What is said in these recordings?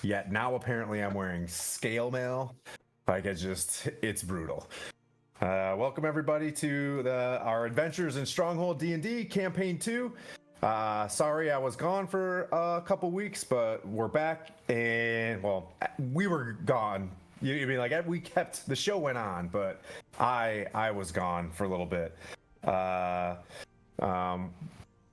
Yet now apparently I'm wearing scale mail. Like it's brutal. Welcome everybody to our Adventures in Stronghold D&D Campaign 2. Sorry I was gone for a couple weeks, but we're back, and well, we were gone. You mean like the show went on, but I was gone for a little bit.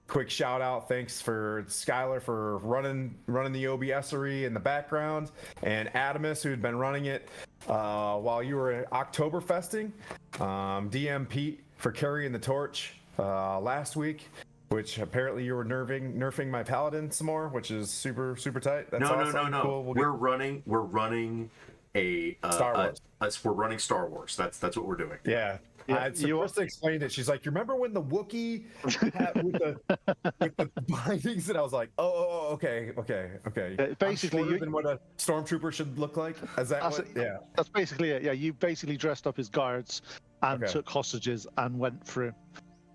Quick shout out, thanks for Skylar for running the OBS-ery in the background, and Adamus, who had been running it while you were Oktoberfesting. DM Pete for carrying the torch last week, which apparently you were nerfing my paladin some more, which is super tight. That's awesome. No. Cool. We're running a Star Wars. We're running Star Wars. That's what we're doing. Yeah. You must have explained it. She's like, you remember when the Wookiee had with the bindings? And I was like, okay. Basically, than what a stormtrooper should look like. Is that what? Yeah. That's basically it. Yeah, you basically dressed up as guards and took hostages and went through.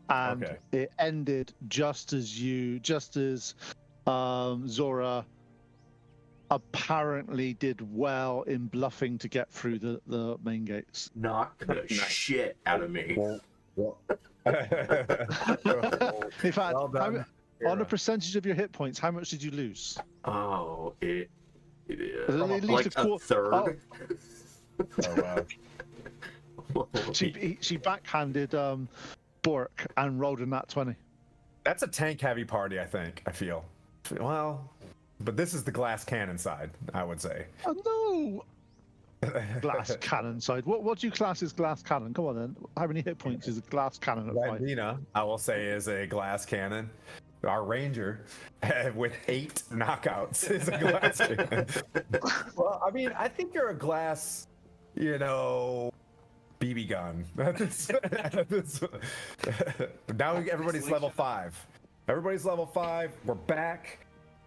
And it ended just as Zora apparently did well in bluffing to get through the main gates. Knock the shit out of me. In fact, on a percentage of your hit points, how much did you lose? Oh, it like a third. Oh wow. She backhanded Bork and rolled a nat 20. That's a tank heavy party, I think. I feel. Well, but this is the glass cannon side, I would say. Oh no! Glass cannon side. What do you class as glass cannon? Come on then. How many hit points is a glass cannon at 5? Vandina, I will say, is a glass cannon. Our ranger with 8 knockouts is a glass cannon. Well, I mean, I think you're a glass, BB gun. Now everybody's level 5. Everybody's level 5. We're back.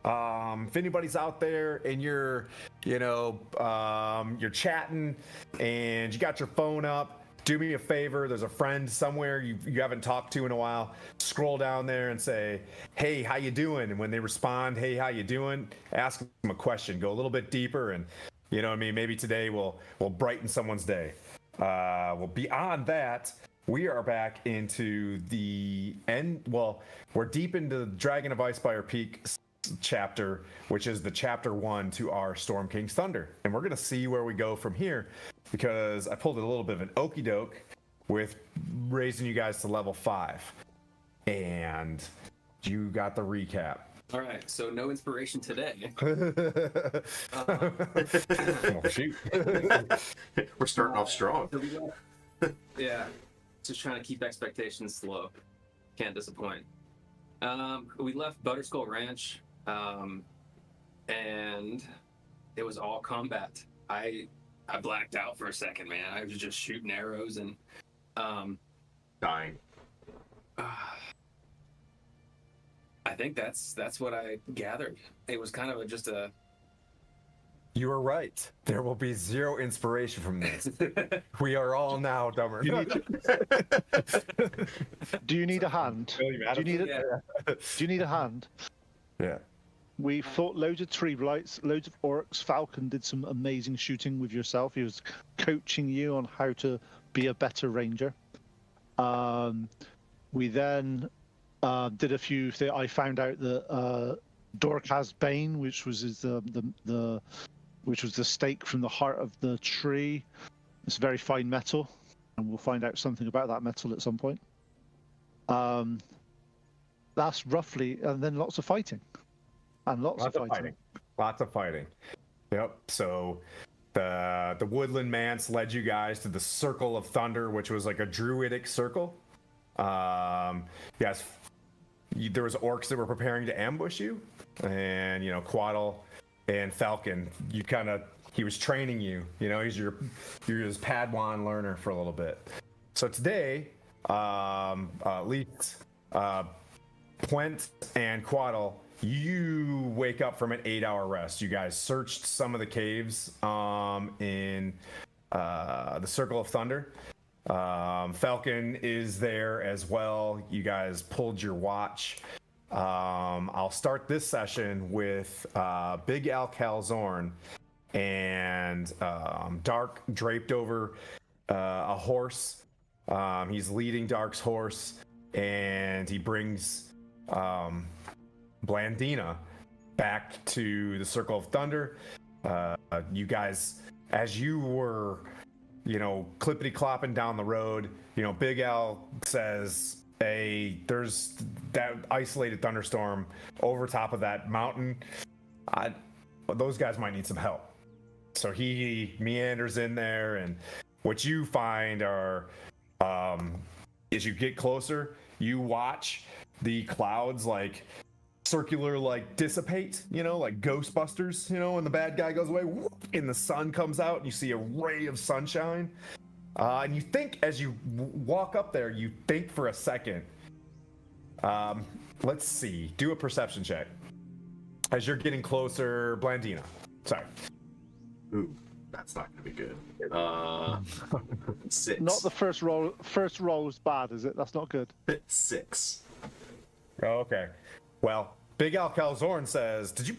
If anybody's out there and you're chatting and you got your phone up, do me a favor. There's a friend somewhere you haven't talked to in a while. Scroll down there and say, "Hey, how you doing?" And when they respond, "Hey, how you doing?" ask them a question. Go a little bit deeper, and you know what I mean. Maybe today will brighten someone's day. Well, beyond that, we are back into the end. Well, we're deep into Dragon of Icespire Peak chapter, which is the chapter 1 to our Storm King's Thunder, and we're gonna see where we go from here, because I pulled a little bit of an okey doke with raising you guys to level 5, and you got the recap. All right, so no inspiration today. Oh, shoot. We're starting off strong. Yeah, just trying to keep expectations low. Can't disappoint. We left Butterskull Ranch, and it was all combat. I blacked out for a second, man. I was just shooting arrows and Dying. I think that's what I gathered. It was kind of just a. You were right. There will be 0 inspiration from this. We are all now dumber. Do you need a hand? Do you need a hand? Yeah. We fought loads of tree blights, loads of orcs. Falcon did some amazing shooting with yourself. He was coaching you on how to be a better ranger. We then did a few things. I found out that Dorcas Bane, which was the stake from the heart of the tree, it's very fine metal, and we'll find out something about that metal at some point. That's roughly, and then lots of fighting. And lots of fighting. Lots of fighting. Yep. So the Woodland Manse led you guys to the Circle of Thunder, which was like a druidic circle. Yes, there was orcs that were preparing to ambush you, and Quaddle and Falcon. He was training you. You're his Padawan learner for a little bit. So today, at least Puent and Quaddle, you wake up from an 8-hour rest. You guys searched some of the caves in the Circle of Thunder. Falcon is there as well. You guys pulled your watch. I'll start this session with Big Al Calzorn and Dark draped over a horse. He's leading Dark's horse, and he brings Blandina back to the Circle of Thunder. You guys, as you were, clippity clopping down the road, Big Al says, "Hey, there's that isolated thunderstorm over top of that mountain. Those guys might need some help." So he meanders in there, and what you find are, as you get closer, you watch the clouds circular dissipate, like Ghostbusters, and the bad guy goes away, whoop, and the sun comes out, and you see a ray of sunshine. And you think, as you walk up there, you think for a second. Let's see. Do a perception check. As you're getting closer, Blandina. Sorry. Ooh, that's not gonna be good. 6. Not the first roll. First roll is bad, is it? That's not good. 6. Oh, okay. Well, Big Al Calzorn says, "Did you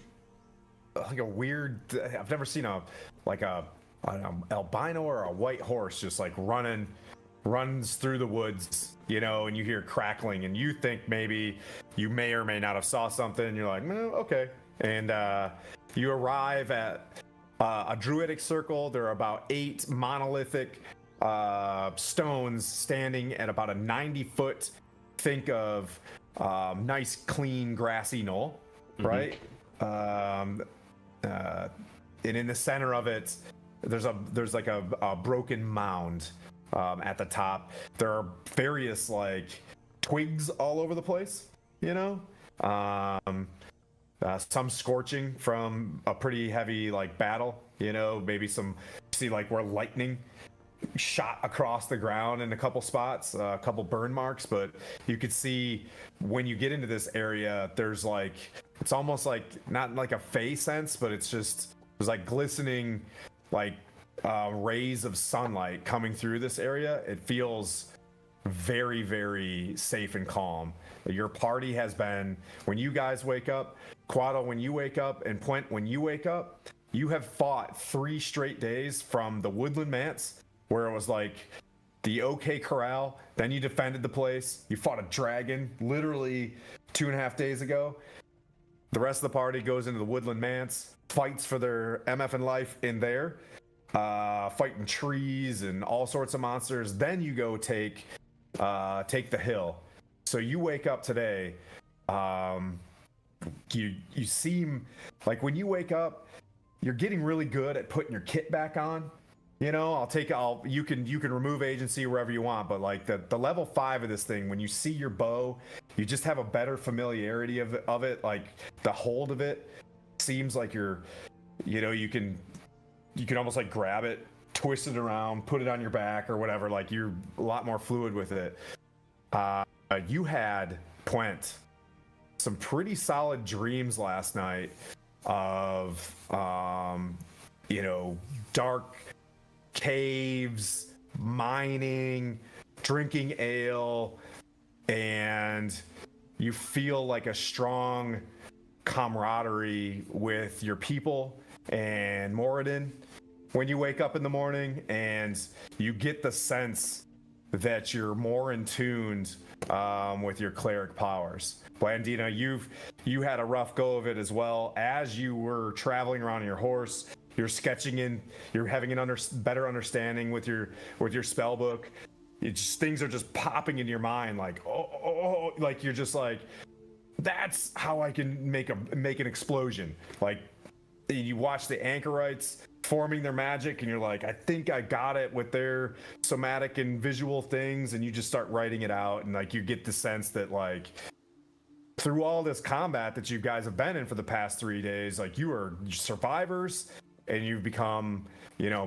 a weird? I've never seen an albino or a white horse just runs through the woods, and you hear crackling, and you think maybe you may or may not have saw something. And you're like, okay." And you arrive at a druidic circle. There are about 8 monolithic stones standing at about a 90-foot. Think of nice, clean, grassy knoll, right? And in the center of it, there's a broken mound at the top. There are various twigs all over the place, some scorching from a pretty heavy battle, maybe some where lightning shot across the ground in a couple spots, a couple burn marks. But you could see when you get into this area, there's it's almost not like a fey sense, but there's glistening rays of sunlight coming through this area. It feels very, very safe and calm. Your party has been, when you guys wake up, Quaddle, when you wake up, and Puent, when you wake up, you have fought 3 straight days from the Woodland Manse, where it was the OK Corral. Then you defended the place. You fought a dragon literally 2.5 days ago. The rest of the party goes into the Woodland Manse, fights for their MF life in there, fighting trees and all sorts of monsters. Then you go take the hill. So you wake up today. You seem when you wake up, you're getting really good at putting your kit back on. You can remove agency wherever you want, but the level 5 of this thing, when you see your bow, you just have a better familiarity of it. The hold of it seems like you can almost grab it, twist it around, put it on your back or whatever. You're a lot more fluid with it. You had, Puent, some pretty solid dreams last night of dark caves, mining, drinking ale, and you feel a strong camaraderie with your people and Moradin when you wake up in the morning, and you get the sense that you're more in tuned with your cleric powers. Blandina, you had a rough go of it as well. As you were traveling around your horse, you're sketching in, you're having better understanding with your spell book. Things are just popping into your mind you're just that's how I can make an explosion. You watch the anchorites forming their magic, and you're I think I got it with their somatic and visual things, and you just start writing it out, and you get the sense that through all this combat that you guys have been in for the past 3 days, you are survivors, and you've become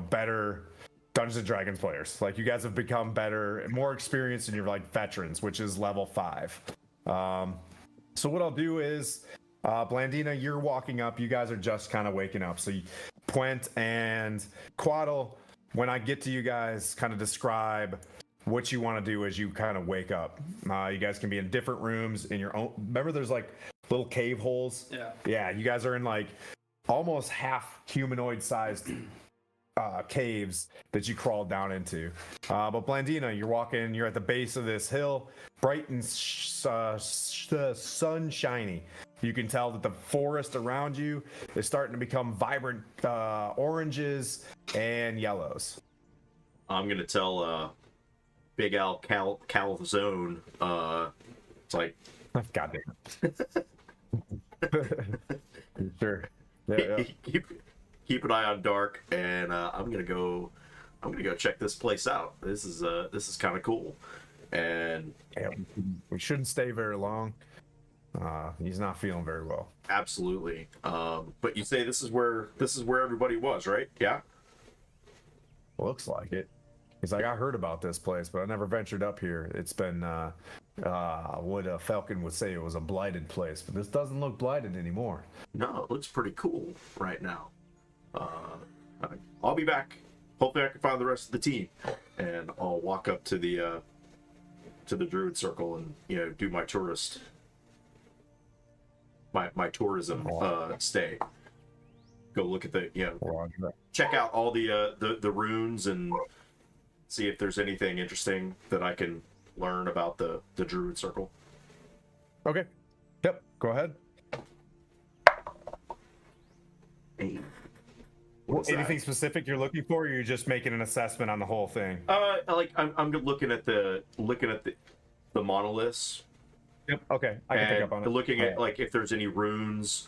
better Dungeons and Dragons players. You guys have become better, more experienced, and you're veterans, which is level 5. So what I'll do is, Blandina, you're walking up. You guys are just kind of waking up. So Puent and Quaddle, when I get to you guys, kind of describe what you want to do as you kind of wake up. You guys can be in different rooms in your own. Remember, there's like little cave holes. Yeah. You guys are in like almost half humanoid sized caves that you crawled down into. But Blandina, you're walking. You're at the base of this hill, bright and sunshiny. You can tell that the forest around you is starting to become vibrant oranges and yellows. I'm gonna tell Big Al Calzone. It's like, God damn. Sure. Yeah. Keep an eye on Dark, and I'm gonna go check this place out. This is kind of cool, and Yeah, we shouldn't stay very long. He's not feeling very well. absolutely. But you say this is where everybody was, right? Yeah. Looks like it. He's like, I heard about this place, but I never ventured up here. It's been what a Falcon would say, it was a blighted place, but this doesn't look blighted anymore. No, it looks pretty cool right now. I'll be back. Hopefully, I can find the rest of the team, and I'll walk up to the Druid Circle and do my tourism stay. Go look at the check out all the runes and see if there's anything interesting that I can learn about the Druid Circle. Okay. Yep. Go ahead. Hey. Anything specific you're looking for, or you're just making an assessment on the whole thing? I'm looking at the monoliths. Yep. Okay. I can pick up on it. Looking at like if there's any runes.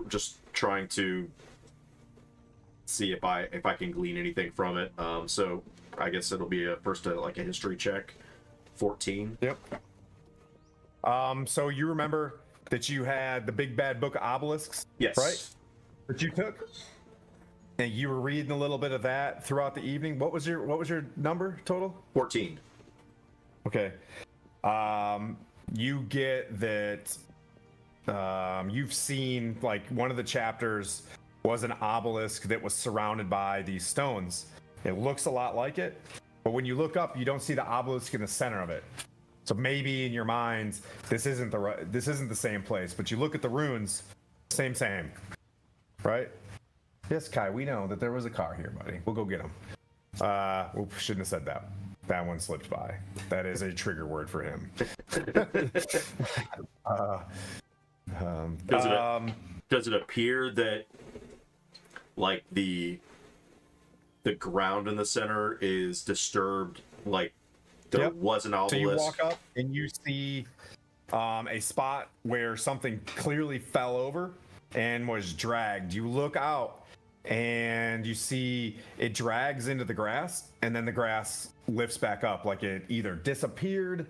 Just trying to see if I can glean anything from it. So I guess it'll be first a history check. 14. Yep. So you remember that you had the big bad book of obelisks? Yes. Right? That you took? And you were reading a little bit of that throughout the evening. What was your number total? 14. Okay. You get that you've seen like one of the chapters was an obelisk that was surrounded by these stones. It looks a lot like it, but when you look up, you don't see the obelisk in the center of it. So maybe in your mind, this isn't the same place, but you look at the runes, same, right? Yes, Kai, we know that there was a car here, buddy. We'll go get him. We shouldn't have said that. That one slipped by. That is a trigger word for him. Does it appear that like the ground in the center is disturbed, like there was an obelisk? So you walk up and you see a spot where something clearly fell over and was dragged. You look out and you see it drags into the grass, and then the grass lifts back up like it either disappeared,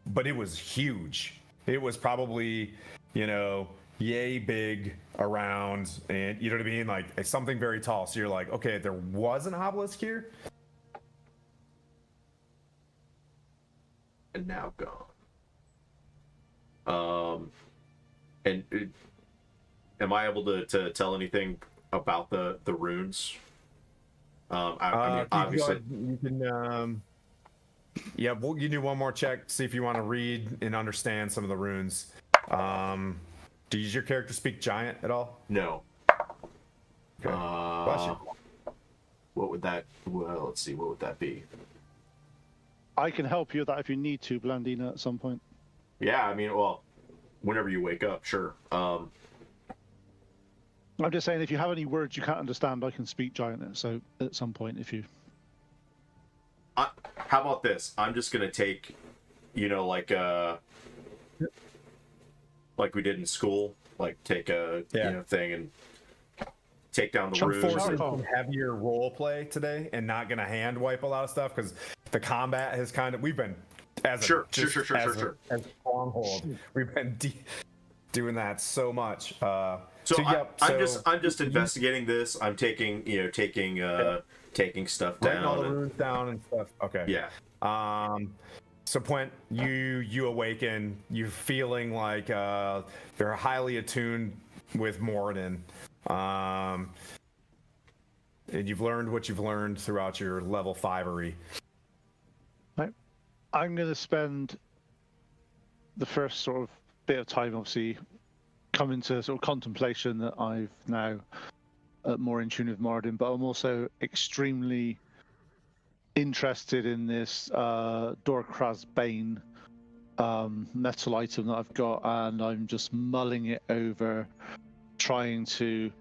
but it was huge. It was probably, yay big around, and you know what I mean? Like it's something very tall. So you're like, okay, there was an obelisk here. And now gone. Am I able to tell anything about the runes? I mean, obviously, you can. Yeah, we'll give you one more check. See if you want to read and understand some of the runes. Does your character speak Giant at all? No. Okay. Bless you. What would that? Well, let's see. What would that be? I can help you with that if you need to, Blandina, at some point. Yeah, I mean, well, whenever you wake up, sure. I'm just saying, if you have any words you can't understand, I can speak Giant. So at some point, if you. How about this? I'm just gonna take, like we did in school, like take a thing and take down the runes. I'm forcing some heavier role play today and not gonna hand wipe a lot of stuff because the combat has we've been as Stronghold, we've been doing that so much. I'm just investigating this. I'm taking stuff down. Writing all the runes down and stuff. Okay. Yeah. So Puent, you awaken. You're feeling like you're highly attuned with Moradin. And you've learned what you've learned throughout your level 5-ery. Right. I'm going to spend the first sort of bit of time, obviously, coming to sort of contemplation that I've now more in tune with Moradin, but I'm also extremely interested in this Dorkraz Bane metal item that I've got, and I'm just mulling it over, trying to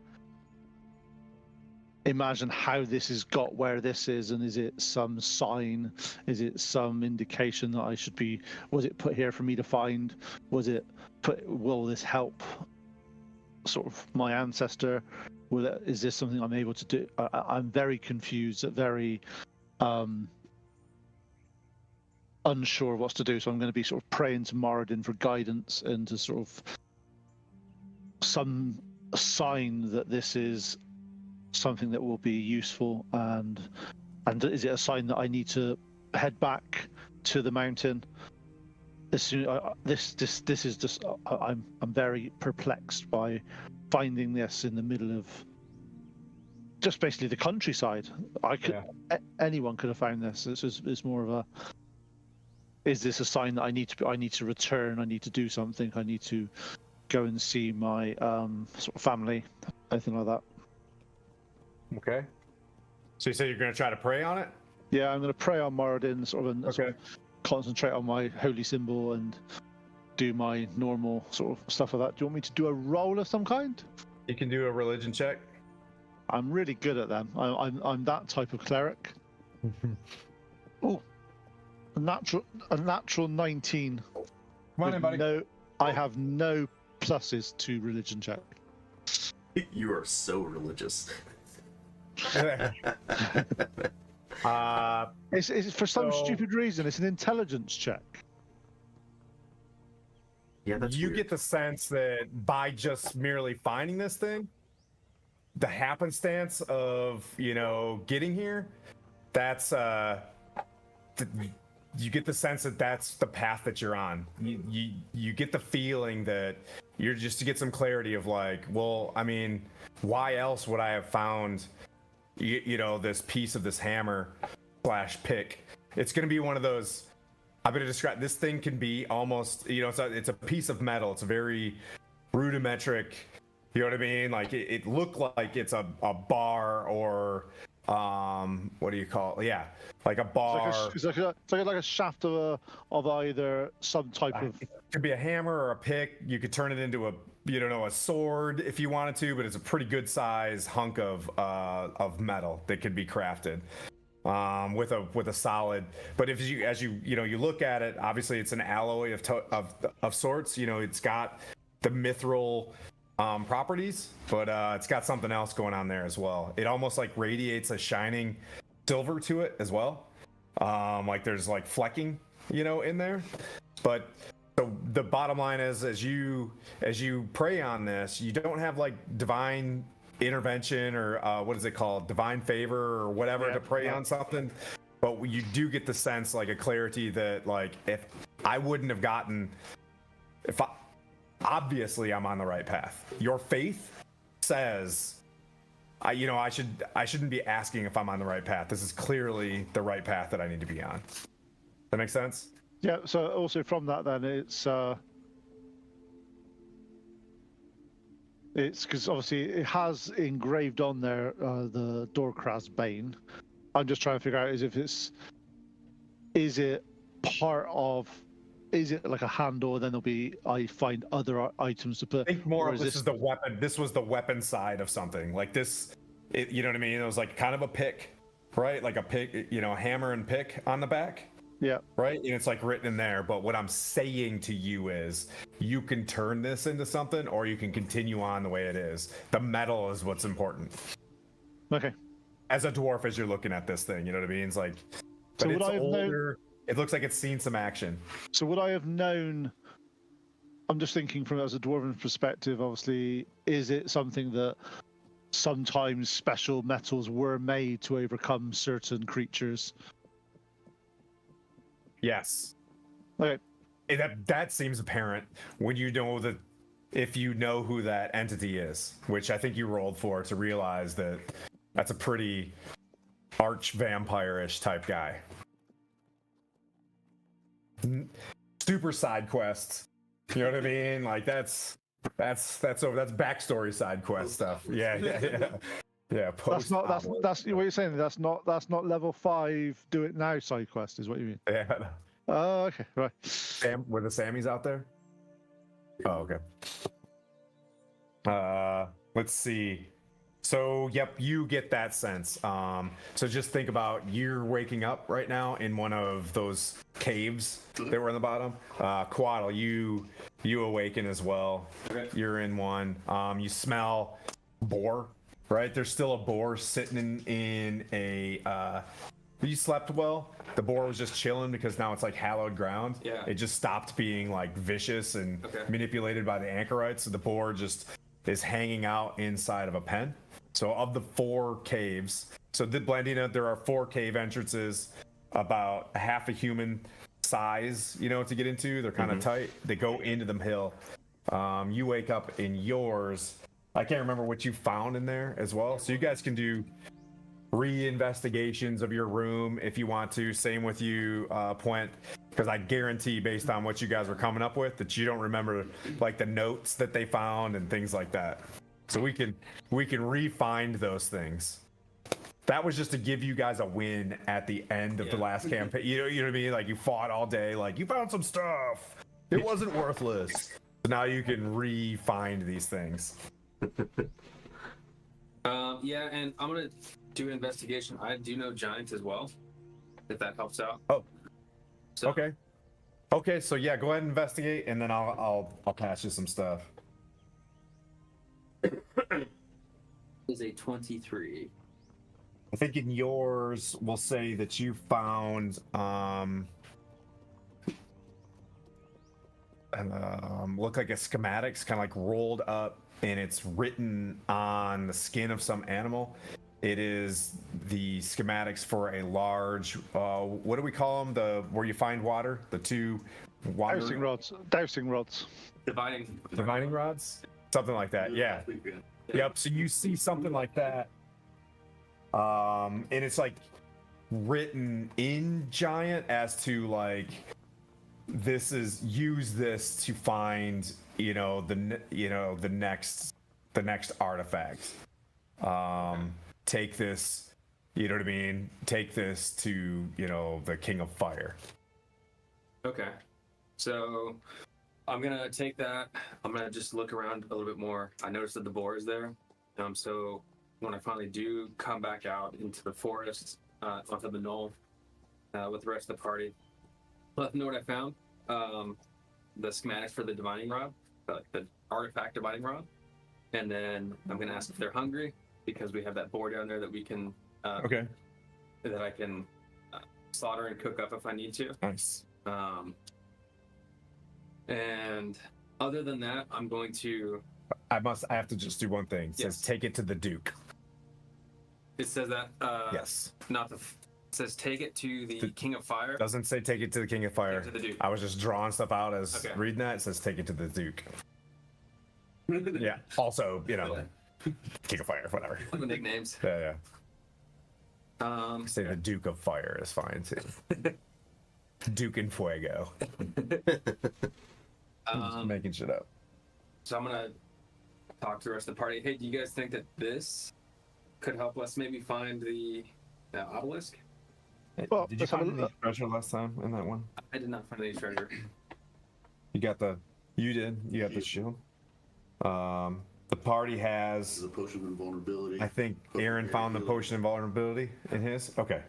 imagine how this has got where this is, and is it some sign, is it some indication that I should be, was it put here for me to find, will this help sort of my ancestor, is this something I'm able to do? I'm very confused, very unsure what to do, so I'm going to be sort of praying to Moradin for guidance and to sort of some sign that this is something that will be useful, and is it a sign that I need to head back to the mountain? This is just I'm very perplexed by finding this in the middle of just basically the countryside. Anyone could have found this. It's more of a, is this a sign that I need to return? I need to do something. I need to go and see my sort of family, anything like that. Okay. So you say you're going to try to pray on it? Yeah, I'm going to pray on Moradin, sort of concentrate on my holy symbol and do my normal sort of stuff like that. Do you want me to do a roll of some kind? You can do a religion check. I'm really good at them. I'm that type of cleric. Oh, a natural 19. Come on in, buddy. I have no pluses to religion check. You are so religious. It's for some stupid reason. It's an intelligence check. Yeah, that's you weird. get the sense that by just merely finding this thing, the happenstance of getting here, that's you get the sense that that's the path that you're on. You get the feeling that you're just to get some clarity of like, well, I mean, why else would I have found this piece of this hammer / pick? It's going to be one of those, I'm going to describe, this thing can be almost, it's a piece of metal. It's a very rudimentric, you know what I mean? Like it looked like it's a bar or what do you call it? Yeah, like a bar. It's like a shaft of either some type of. It could be a hammer or a pick. You could turn it into a sword if you wanted to, but it's a pretty good size hunk of metal that could be crafted with a solid. But as you look at it, obviously it's an alloy of sorts. It's got the mithril properties, but it's got something else going on there as well. It almost like radiates a shining silver to it as well. Like there's like flecking, in there. But the bottom line is, as you pray on this, you don't have like divine intervention or what is it called, divine favor or whatever to pray on something. But you do get the sense, like a clarity that like if I wouldn't have gotten, obviously I'm on the right path. Your faith says I shouldn't be asking if I'm on the right path. This is clearly the right path that I need to be on. That make sense? Yeah, so also from that then it's because obviously it has engraved on there the Dorkraz Bane. I'm just trying to figure out is it like a handle, and then I find other items to put. I think more of this is the weapon. This was the weapon side of something. Like this, you know what I mean? It was like kind of a pick, right? Like a pick, a hammer and pick on the back. Yeah. Right? And it's like written in there. But what I'm saying to you is you can turn this into something, or you can continue on the way it is. The metal is what's important. Okay. As a dwarf, as you're looking at this thing, you know what I mean? It's like, but so it's older. It looks like it's seen some action. So would I have known? I'm just thinking from as a dwarven perspective. Obviously, is it something that sometimes special metals were made to overcome certain creatures? Yes. Okay. That seems apparent when if you know who that entity is, which I think you rolled for to realize that that's a pretty arch vampire-ish type guy. super side quests. You know what I mean? Like that's backstory side quest stuff. Yeah. Yeah, That's what you're saying. That's not level 5. Do it now side quest is what you mean. Yeah. Oh, okay, right. Sam, were the Sammys out there? Oh, okay. Let's see. So, yep, you get that sense. So just think about you're waking up right now in one of those caves that were in the bottom. Quaddle, you awaken as well. Okay. You're in one. You smell boar, right? There's still a boar sitting in a. You slept well. The boar was just chilling because now it's like hallowed ground. Yeah. It just stopped being like vicious and Okay. manipulated by the anchorites. So the boar just is hanging out inside of a pen. So of the 4 caves, so the Blandina, there are 4 cave entrances, about half a human size, to get into. They're kind of tight. They go into the hill. You wake up in yours. I can't remember what you found in there as well. So you guys can do re-investigations of your room if you want to. Same with you, Puent, because I guarantee based on what you guys were coming up with that you don't remember like the notes that they found and things like that. So we can re-find those things. That was just to give you guys a win at the end of the last campaign. You know what I mean? Like you fought all day, like you found some stuff. It wasn't worthless. So now you can re-find these things. Yeah, and I'm gonna do an investigation. I do know giants as well, if that helps out. Oh, So, okay. So yeah, go ahead and investigate, and then I'll pass you some stuff. Is a 23. I think in yours, we'll say that you found look like a schematics, kind of like rolled up, and it's written on the skin of some animal. It is the schematics for a large, what do we call them? Where you find water, the 2 water Dowsing rods. Dividing rods, something like that. Yeah. Yep. So you see something like that, and it's like written in giant as to like use this to find the next artifact. Take this, you know what I mean? Take this to the King of Fire. Okay. So I'm gonna take that. I'm gonna just look around a little bit more. I noticed that the boar is there. So when I finally do come back out into the forest, onto the knoll, with the rest of the party, let them know what I found. The schematics for the divining rod, the artifact divining rod, and then I'm gonna ask if they're hungry because we have that boar down there that we can. Okay. That I can slaughter and cook up if I need to. Nice. And other than that, I'm going to. I have to just do one thing. It says take it to the Duke. It says that. Yes. Not the. It says take it to the King of Fire. Doesn't say take it to the King of Fire. Take it to the Duke. I was just drawing stuff out as reading that. It says take it to the Duke. Yeah. Also, King of Fire, whatever. The nicknames. Yeah. Say the Duke of Fire is fine too. Duke and Fuego. Just making shit up. So I'm gonna talk to the rest of the party. Hey, do you guys think that this could help us maybe find the obelisk? Well, did you find any treasure last time in that one? I did not find any treasure. You got the shield. The party has The potion of invulnerability. I think Aaron found the potion of invulnerability in his. Okay.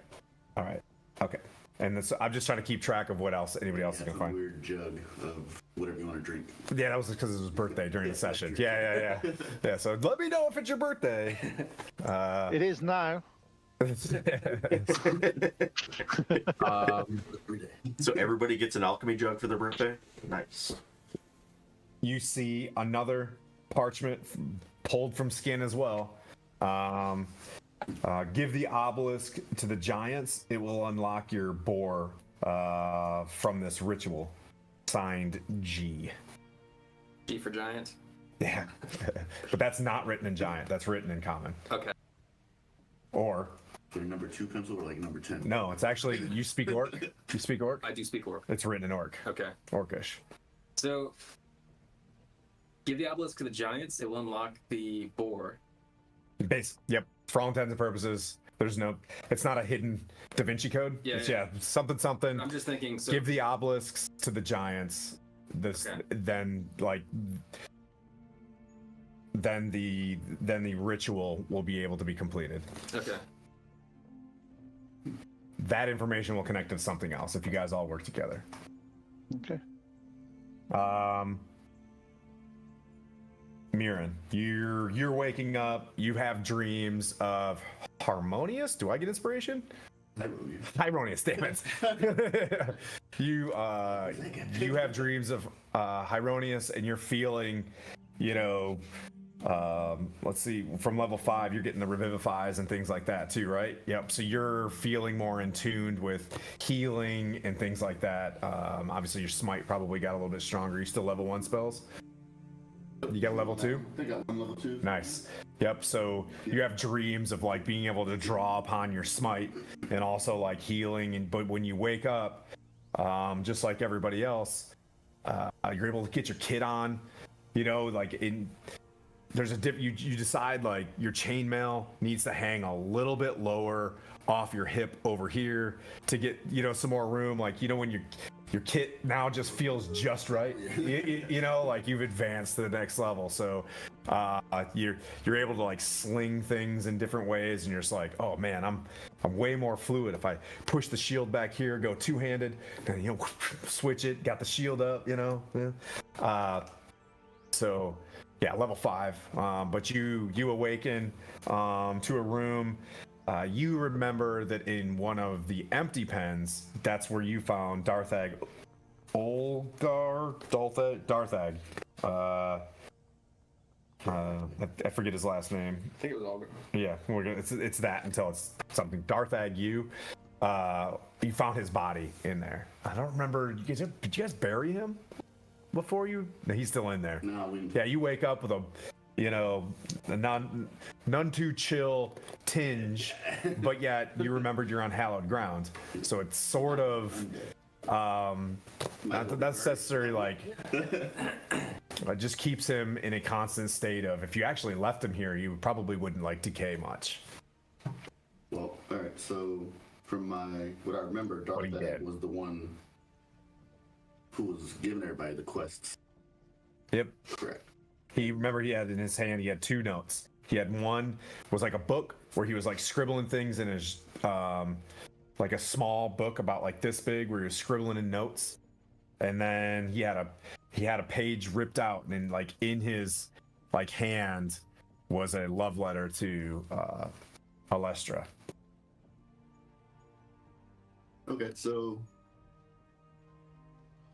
All right. Okay. And I'm just trying to keep track of what else anybody else is gonna find. Weird jug of whatever you want to drink. Yeah, that was because it was his birthday during the session. Yeah. Yeah. So let me know if it's your birthday. It is now. So everybody gets an alchemy jug for their birthday. Nice. You see another parchment pulled from skin as well. Give the obelisk to the giants. It will unlock your boar from this ritual. Signed G. G for giant. Yeah. But that's not written in giant. That's written in common. Okay. Or So number 2 comes over like number 10. No, it's actually you speak orc. You speak orc. I do speak orc. It's written in orc. Okay. Orcish. So, give the obelisk to the giants. It will unlock the boar. Base. Yep. For all intents and purposes, there's no. It's not a hidden Da Vinci code. Yeah, It's, yeah. something. I'm just thinking. So, Give the obelisks to the giants. This Okay. then the ritual will be able to be completed. Okay. That information will connect to something else if you guys all work together. Okay. Mirren, you're waking up. You have dreams of Harmonious. Do I get inspiration? Hyronius, damn it. You have dreams of Hyronius, and you're feeling, let's see, from level 5 you're getting the revivifies and things like that too, right? Yep. So you're feeling more in tuned with healing and things like that. Obviously your smite probably got a little bit stronger. You still level 1 spells? You got level 2? I got one level 2. Nice. Yep. So you have dreams of like being able to draw upon your smite and also like healing. But when you wake up, just like everybody else, you're able to get your kit on. There's you decide like your chainmail needs to hang a little bit lower off your hip over here to get some more room. Like when your kit now just feels just right. Like you've advanced to the next level. So you're able to like sling things in different ways, and you're just like, oh man, I'm way more fluid. If I push the shield back here, go two-handed, then switch it, got the shield up. So yeah, level 5. But you awaken to a room. You remember that in one of the empty pens, that's where you found Darthag. Darthag. I forget his last name. I think it was Algar. Yeah, it's that until it's something. Darthag, you found his body in there. I don't remember. Did you guys bury him before you? No, he's still in there. No, Yeah, you wake up with a none too chill tinge, but yet you remembered you're on hallowed ground. So it's sort of not necessarily like it just keeps him in a constant state of, if you actually left him here, you probably wouldn't like decay much. Well, all right. So from what I remember, Darthag was the one who was giving everybody the quests. Yep. Correct. He had in his hand, he had 2 notes. He had one was like a book where he was like scribbling things in his like a small book about like this big where he was scribbling in notes. And then he had a page ripped out, and then like in his like hand was a love letter to Alestra. Okay, so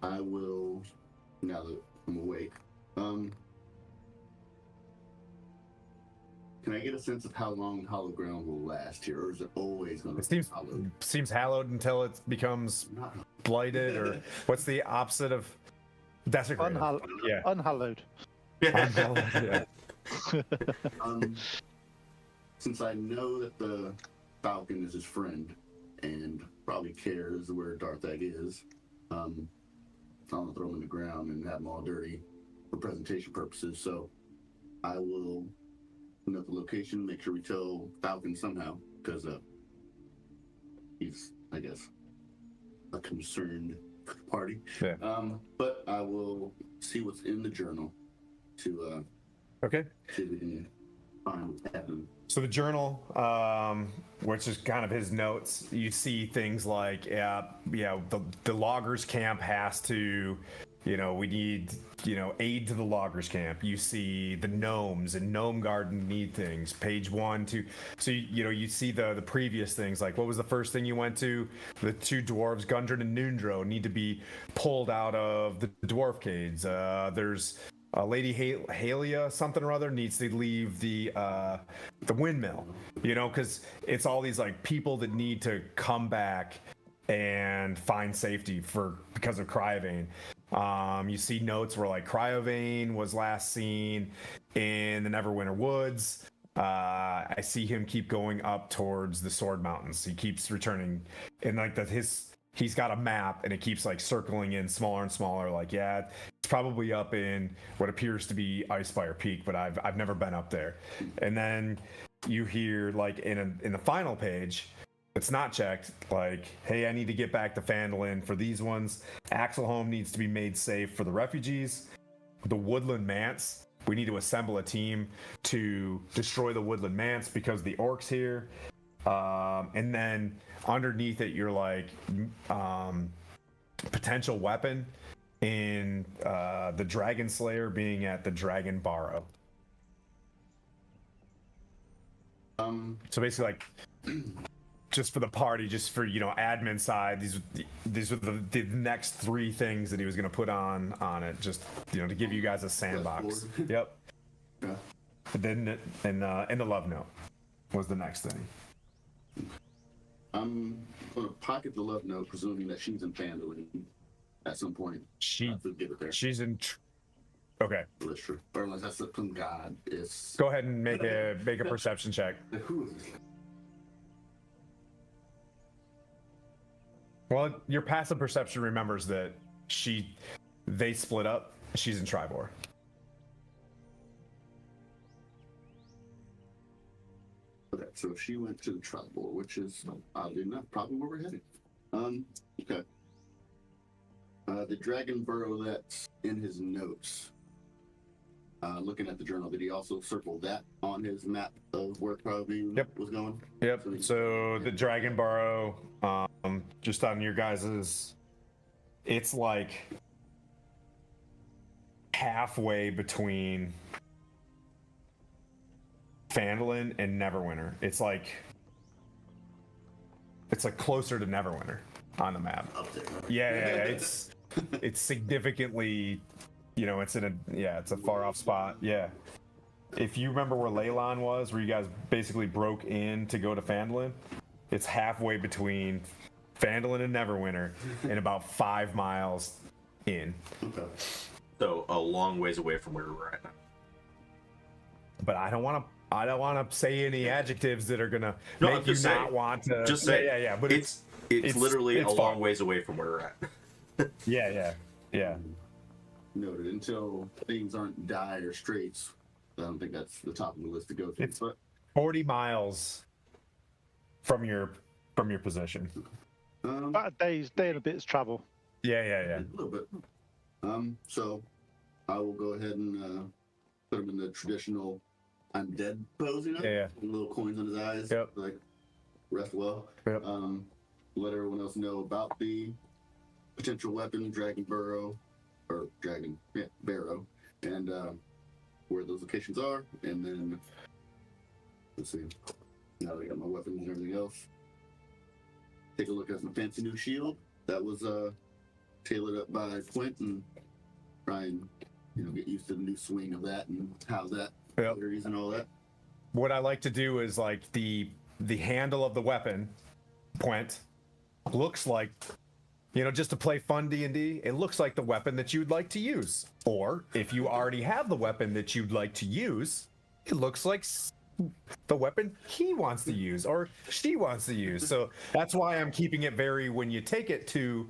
I will, now that I'm awake, can I get a sense of how long Hollow Ground will last here, or is it always going to be hallowed? Seems hallowed until it becomes blighted, or what's the opposite of desecrated? Yeah. Unhallowed. Unhallowed, yeah. Since I know that the Falcon is his friend and probably cares where Darthag is, I'm gonna throw him in the ground and have him all dirty for presentation purposes. So I will note the location, make sure we tell Falcon somehow, because he's, I guess, a concerned party. Yeah. But I will see what's in the journal to Okay. see if we can find what's happening. So the journal, which is kind of his notes, you see things like, the loggers camp has to, we need, aid to the loggers camp. You see the gnomes and gnome garden need things. Page 1, 2. So, you see the previous things, like what was the first thing you went to? The 2 dwarves, Gundren and Nundro, need to be pulled out of the dwarf caves. There's Lady Halia something or other needs to leave the windmill, because it's all these like people that need to come back and find safety because of Cryovane. You see notes where like Cryovane was last seen in the Neverwinter Woods. I see him keep going up towards the Sword Mountains. He keeps returning, and like he's got a map, and it keeps like circling in smaller and smaller. Like, yeah, it's probably up in what appears to be Icefire Peak, but I've never been up there. And then you hear like in the final page, it's not checked. Like, hey, I need to get back to Phandalin for these ones. Axelholm needs to be made safe for the refugees. The Woodland Manse. We need to assemble a team to destroy the Woodland Manse because the orcs here. And then underneath it, you're like potential weapon in the Dragon Slayer being at the Dragon Barrow. So basically, like, just for the party, just for, you know, admin side, these are the next 3 things that he was going to put on it, just, you know, to give you guys a sandbox. Yep. Yeah. And then and the love note was the next thing. I'm gonna pocket the love note, presuming that she's in Phandalin at some point. Give it there. She's in. Okay. That's true. Or unless that's some god. It's. Go ahead and make a perception check. Who is this? Well, your passive perception remembers that they split up. She's in Triboar. Okay, so she went to the Triboar, which is oddly enough probably where we're heading. Okay. The dragon burrow that's in his notes. Looking at the journal, did he also circle that on his map of where probably was going? Yep. So the Dragon Burrow, just on your guys's, it's like halfway between Phandalin and Neverwinter. It's like closer to Neverwinter on the map. Up there. Yeah. It's significantly, you know, it's a far off spot. Yeah. If you remember where Leylon was, where you guys basically broke in to go to Phandalin, it's halfway between Phandalin and Neverwinter and about 5 miles in. Okay. So a long ways away from where we're at now. But I don't want to say any adjectives that are gonna No, make you not want to. Just say. Yeah. But it's literally a long ways away from where we're at. Yeah. Noted. Until things aren't dire straits, I don't think that's the top of the list to go to. It's but 40 miles from your position. About a day and a bit's travel. Yeah. A little bit. So I will go ahead and put him in the traditional "I'm dead" pose, you know? Yeah. Little coins on his eyes. Yep. Like, rest well. Yep. Let everyone else know about the potential weapon, Dragon Barrow, and where those locations are. And then, let's see. Now that I got my weapons and everything else. Take a look at my fancy new shield. That was tailored up by Quint, and try and, you know, get used to the new swing of that and how that varies and all that. What I like to do is like the handle of the weapon, Quint, looks like, you know, just to play fun D&D, it looks like the weapon that you'd like to use. Or if you already have the weapon that you'd like to use, it looks like the weapon he wants to use or she wants to use. So that's why I'm keeping it very, when you take it to,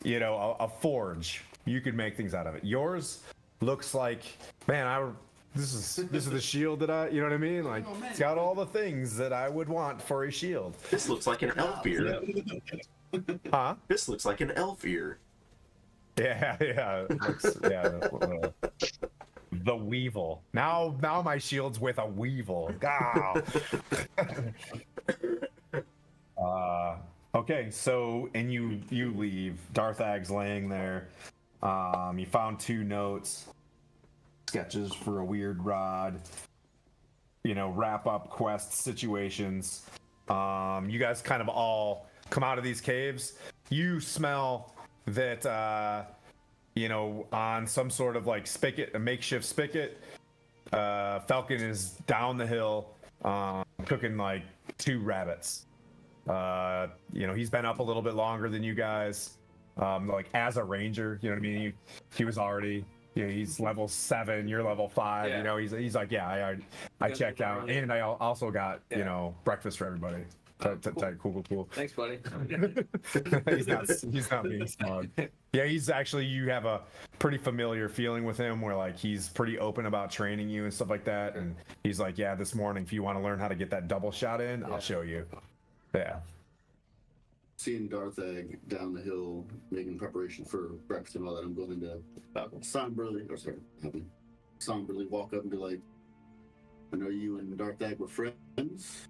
you know, a forge, you can make things out of it. Yours looks like, man, this is the shield that I, you know what I mean? Like, it's got all the things that I would want for a shield. This looks like an elf ear. Huh? This looks like an elf ear. Yeah. It looks, the Weevil. Now my shield's with a Weevil. Okay, so and you leave. Darthag's laying there. You found 2 notes, sketches for a weird rod. You know, wrap up quest situations. You guys kind of all come out of these caves. You smell that you know, on some sort of like spigot, a makeshift spigot, Falcon is down the hill cooking like 2 rabbits. You know, he's been up a little bit longer than you guys, like as a ranger, you know what I mean? He was already, he's level 7, you're level 5. Yeah. You know, he's like, yeah, I checked out, and I also got you know breakfast for everybody. Cool. Thanks, buddy. he's not being smug. Yeah, he's actually, you have a pretty familiar feeling with him where like he's pretty open about training you and stuff like that. And he's like, yeah, this morning, if you want to learn how to get that double shot in, I'll show you. Yeah. Seeing Darth Egg down the hill making preparation for breakfast and all that, I'm going to somberly walk up and be like, I know you and Darth Egg were friends.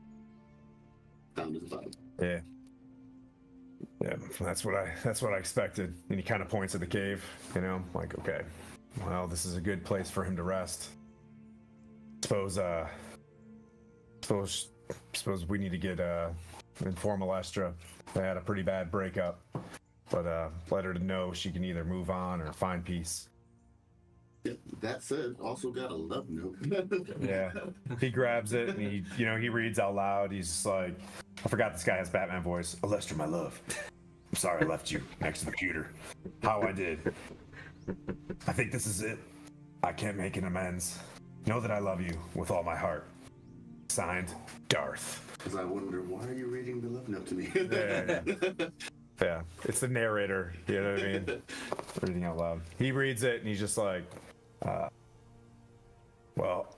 Found his body. Yeah, that's what I expected. And he kind of points at the cave, you know, like, okay, well, this is a good place for him to rest. Suppose we need to get inform Alestra. They had a pretty bad breakup, but let her know she can either move on or find peace. Yeah, that said, also got a love note. Yeah, he grabs it and he reads out loud. He's just like, I forgot this guy has Batman voice. Alestra, my love, I'm sorry I left you next to the computer. How I did. I think this is it. I can't make an amends. Know that I love you with all my heart. Signed, Darth. Because I wonder, why are you reading the love note to me? Yeah, it's the narrator. You know what I mean? Reading out loud. He reads it and he's just like, well,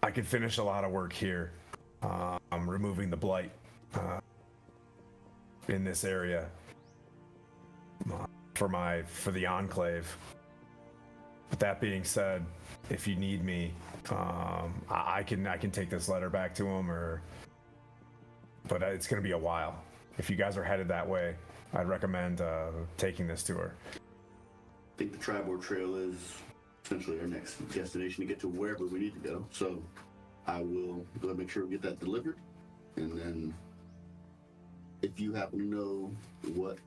I can finish a lot of work here. I'm removing the blight in this area for the Enclave. But that being said, if you need me, I can take this letter back to him, but it's going to be a while. If you guys are headed that way, I'd recommend taking this to her. I think the Triboar Trail is essentially our next destination to get to wherever we need to go. So I will go and make sure we get that delivered. And then if you happen to know what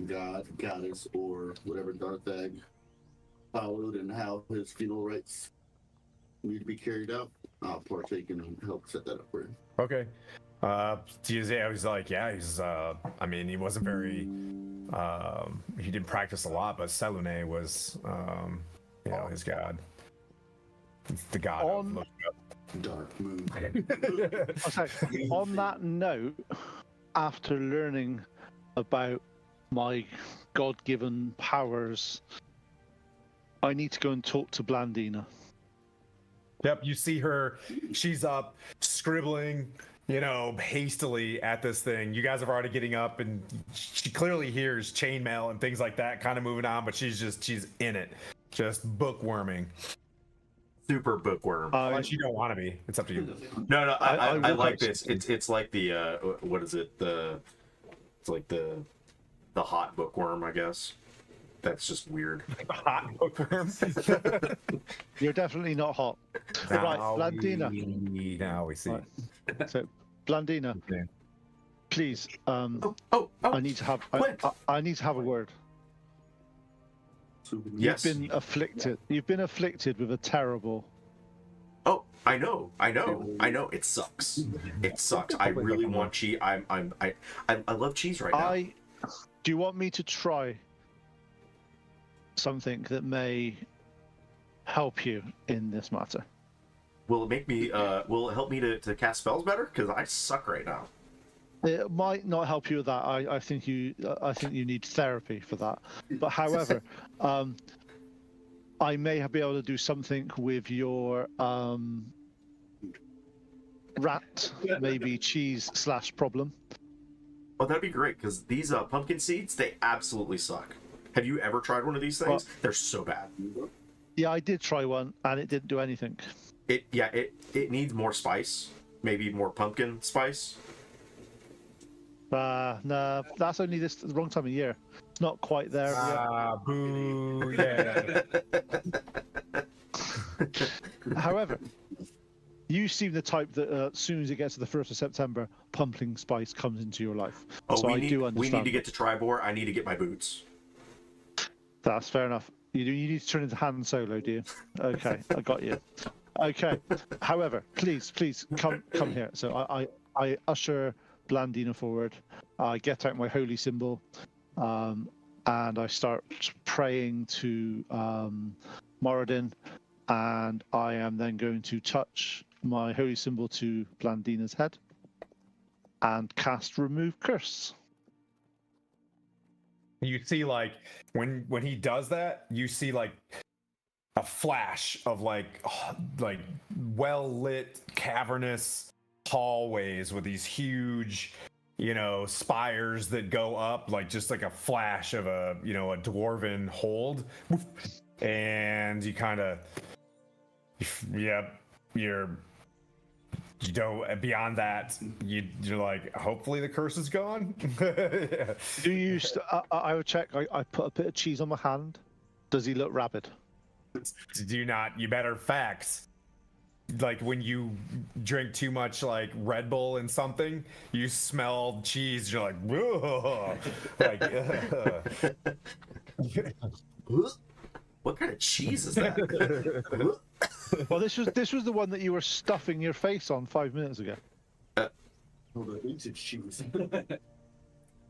God, goddess, or whatever Darth Egg followed and how his funeral rites need to be carried out, I'll partake and help set that up for you. Okay. I was like, yeah, I mean, he wasn't very, he didn't practice a lot, but Selune was, his god. It's the god of looking up. Dark moon. Okay. On that note, after learning about my God-given powers, I need to go and talk to Blandina. Yep, you see her, she's up, scribbling, hastily at this thing. You guys are already getting up, and she clearly hears chainmail and things like that kind of moving on, but she's in it, just bookworming. Super bookworm. Unless you don't want to be, it's up to you. No, I like this. It's like the what is it? It's like the hot bookworm, I guess. That's just weird. Hot bookworm. You're definitely not hot. Right, Blandina. Now we see. Right. So, Blandina, Okay. please. Oh, I need to have. I need to have a word. yes. You've been afflicted. You've been afflicted with a terrible. Oh, I know. It sucks. It sucks. I really want cheese. I love cheese right now. Do you want me to try something that may help you in this matter? Will it make me? Will it help me to cast spells better? Because I suck right now. It might not help you with that. I think you need therapy for that. But however, I may be able to do something with your rat, maybe cheese / problem. Oh, that'd be great. Because these pumpkin seeds, they absolutely suck. Have you ever tried one of these things? They're so bad. Yeah, I did try one, and it didn't do anything. It needs more spice. Maybe more pumpkin spice. No, that's only the wrong time of year. It's not quite there yet. Boo! Yeah. However, you seem the type that as soon as it gets to the 1st of September, pumpkin spice comes into your life. Oh, so we I do understand. We need to get to Triboar. I need to get my boots. That's fair enough. You need to turn into Han Solo, do you? Okay, I got you. Okay. However, please come here. So I usher Blandina forward. I get out my holy symbol, and I start praying to Moradin, and I am then going to touch my holy symbol to Blandina's head and cast Remove Curse. You see, like, when he does that, you see like a flash of like well lit cavernous hallways with these huge, spires that go up, like just like a flash of a a dwarven hold, and you kind of, you don't, beyond that, you're like, hopefully the curse is gone. Do you? I would check. I put a bit of cheese on my hand. Does he look rabid? Do not. You better facts. Like when you drink too much like Red Bull and something, you smell cheese. You're like, whoa. What kind of cheese is that? Well, this was the one that you were stuffing your face on 5 minutes ago. Cheese.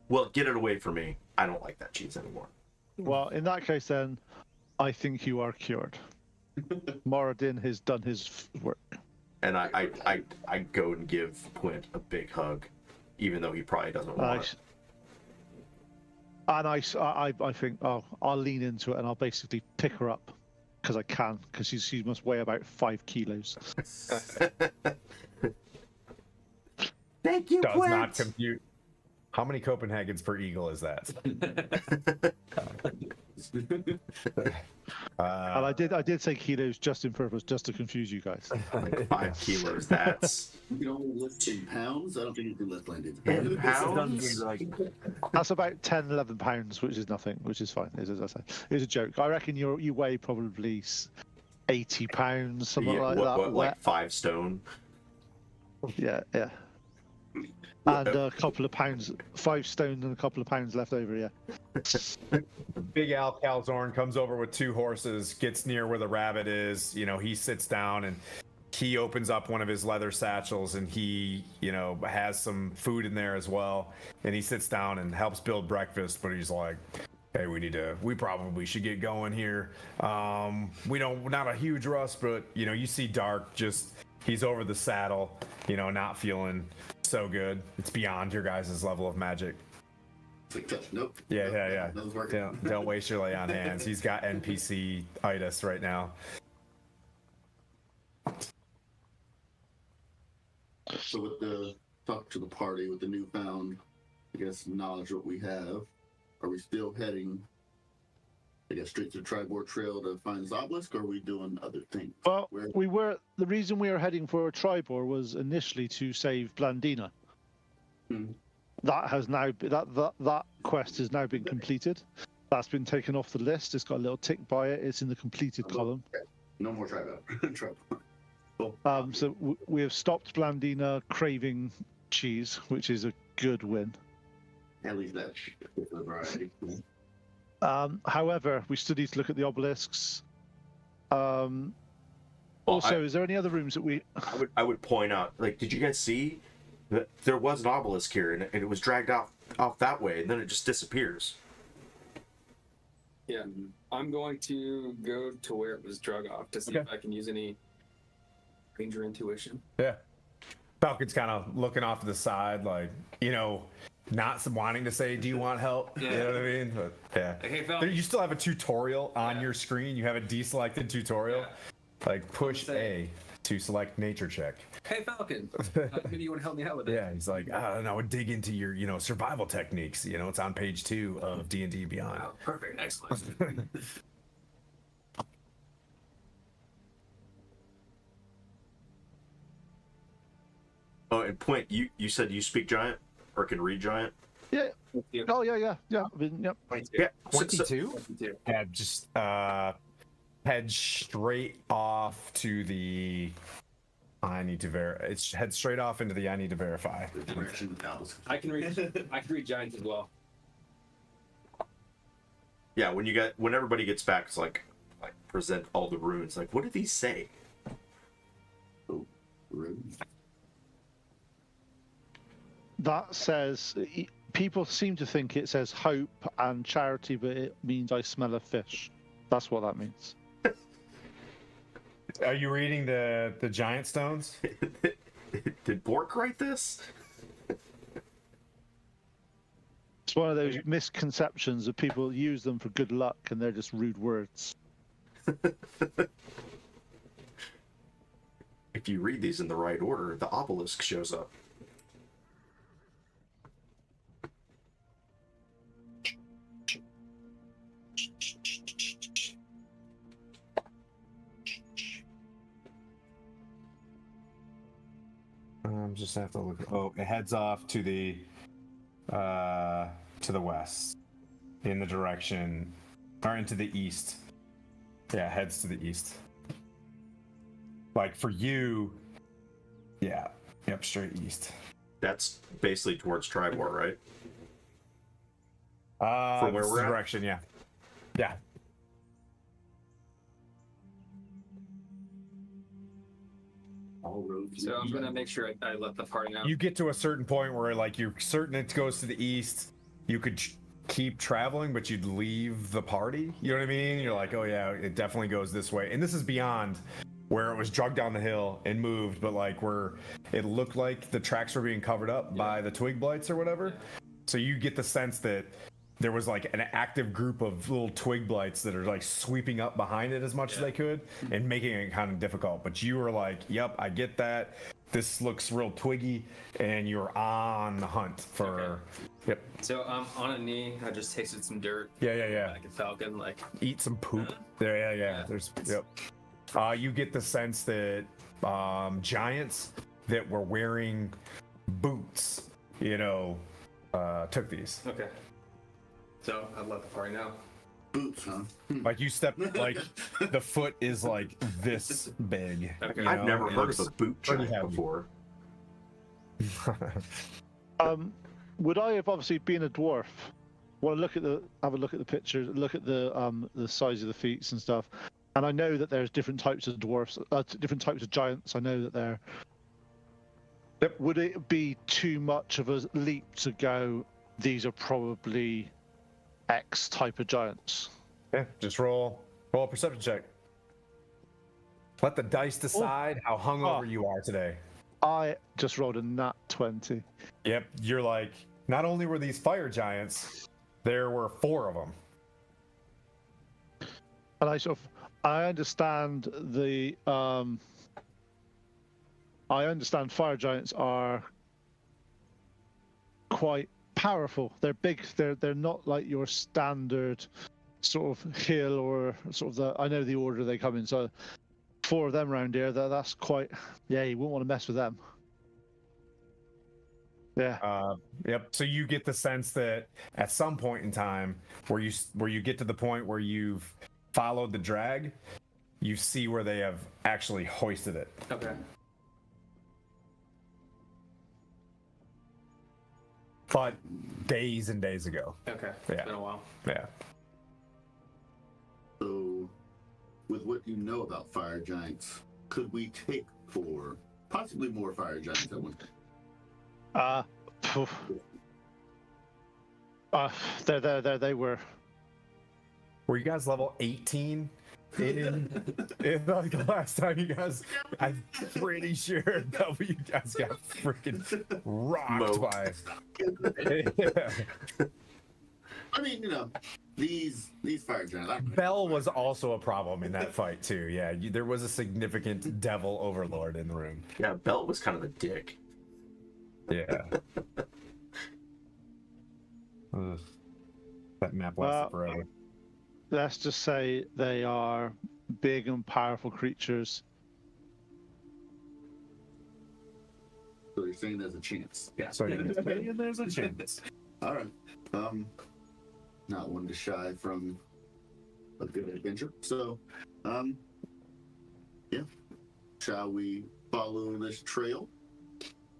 Well, get it away from me. I don't like that cheese anymore. Well, in that case, then, I think you are cured. Moradin has done his work. And I go and give Quint a big hug, even though he probably doesn't want it. And I think, I'll lean into it and I'll basically pick her up because I can, because she must weigh about 5 kilos. Thank you, Does Quint. not compute. How many Copenhagen's per eagle is that? And I did say kilos just in purpose, just to confuse you guys. Like 5 kilos. That's You can only lift in pounds. I don't think you can lift landed. in pounds. That's about 10, 11 pounds, which is nothing, which is fine. It was a joke. I reckon you weigh probably 80 pounds, something like that. What, like 5 stone? Yeah. And a couple of pounds, 5 stone and a couple of pounds left over, yeah. Big Al Calzorn comes over with 2 horses, gets near where the rabbit is. He sits down and he opens up one of his leather satchels and he, has some food in there as well. And he sits down and helps build breakfast, but he's like, hey, we probably should get going here. Not a huge rush, but you see Dark he's over the saddle, not feeling so good. It's beyond your guys' level of magic. Nope. Yeah. Nothing's working. Don't waste your lay on hands. He's got NPC-itis right now. So with the talk to the party with the newfound, I guess, knowledge what we have, are we still heading, I guess, straight to the Triboar Trail to find this obelisk, or are we doing other things? Well, the reason we were heading for a Triboar was initially to save Blandina. That has now that quest has now been completed. That's been taken off the list. It's got a little tick by it. It's in the completed column. No more Triboar. Cool. So we have stopped Blandina craving cheese, which is a good win. At least that's for the variety. However, we still need to look at the obelisks. Also, is there any other rooms that we... I would point out, like, did you guys see that there was an obelisk here and it was dragged off that way and then it just disappears? Yeah, I'm going to go to where it was drug off to see if I can use any ranger intuition. Yeah. Falcon's kind of looking off to the side, like, not wanting to say, do you want help? Yeah. You know what I mean? But, yeah. Hey, Falcon. You still have a tutorial on your screen. You have a deselected tutorial. Yeah. Like, push A to select nature check. Hey, Falcon. Maybe you want to help me out with it? Yeah, he's like, I don't know, dig into your, survival techniques. It's on page 2 of D&D Beyond. Wow, perfect. Excellent. Oh, and Point, you said you speak giant or can read giant? Yeah. Oh, yeah. I mean, yep. Yeah. 22? Yeah, just head straight off to the I need to verify. It's head straight off into the I need to verify. I can read giants as well. Yeah, when everybody gets back, it's like present all the runes. Like, what did these say? Oh, runes. That says people seem to think it says hope and charity, but it means I smell a fish. That's what that means. Are you reading the giant stones? Did Bork write this? It's one of those misconceptions that people use them for good luck, and they're just rude words. If you read these in the right order, the obelisk shows up. Just have to look. Oh, it heads off to the west, in the direction, or into the east. Yeah, heads to the east. Like for you, yeah, yep, straight east. That's basically towards Triboar, right? From where we're at? direction, yeah, yeah. All roads. So I'm gonna make sure I let the party know. You get to a certain point where like you're certain it goes to the east. You could keep traveling, but you'd leave the party. You know what I mean? You're like, oh yeah, it definitely goes this way. And this is beyond where it was dragged down the hill and moved, but like where it looked like the tracks were being covered up by the twig blights or whatever. So you get the sense that there was like an active group of little twig blights that are like sweeping up behind it as much as they could and making it kind of difficult. But you were like, yep, I get that. This looks real twiggy, and you're on the hunt for. Yep. So on a knee, I just tasted some dirt. Yeah. Like a falcon, like Eat some poop. There, yeah. There's. Yep. You get the sense that giants that were wearing boots, took these. Okay. So I let the party know. Boots, huh? Like you step, like the foot is like this big. Okay. I've never It heard of looks a boot pretty giant heavy. before. Would I have obviously been a dwarf? Well, have a look at the pictures, look at the size of the feet and stuff. And I know that there's different types of dwarfs, different types of giants. I know that there. Would it be too much of a leap to go? These are probably X type of giants. Yeah, just roll a perception check. Let the dice decide how hungover you are today. I just rolled a nat 20. Yep, you're like, not only were these fire giants, there were 4 of them. And I understand I understand fire giants are quite powerful. They're big. They're not like your standard sort of hill or sort of I know the order they come in. So 4 of them around here. That's quite. Yeah, you wouldn't want to mess with them. Yeah. Yep. So you get the sense that at some point in time, where you get to the point where you've followed the drag, you see where they have actually hoisted it. Okay. But days and days ago. Okay. Yeah. It's been a while. Yeah. So, with what you know about fire giants, could we take 4, possibly more fire giants at one time? They were. Were you guys level 18 in like the last time you guys? I'm pretty sure that you guys got freaking rocked by. Yeah. I mean, these fire giants. Bell was also a problem in that fight too. Yeah, there was a significant devil overlord in the room. Yeah, Belt was kind of a dick. Yeah. Ugh. That map lasted forever. Let's just say they are big and powerful creatures. So you're saying there's a chance? Yeah. So there's a chance. All right. Not one to shy from a good adventure. So, yeah. Shall we follow this trail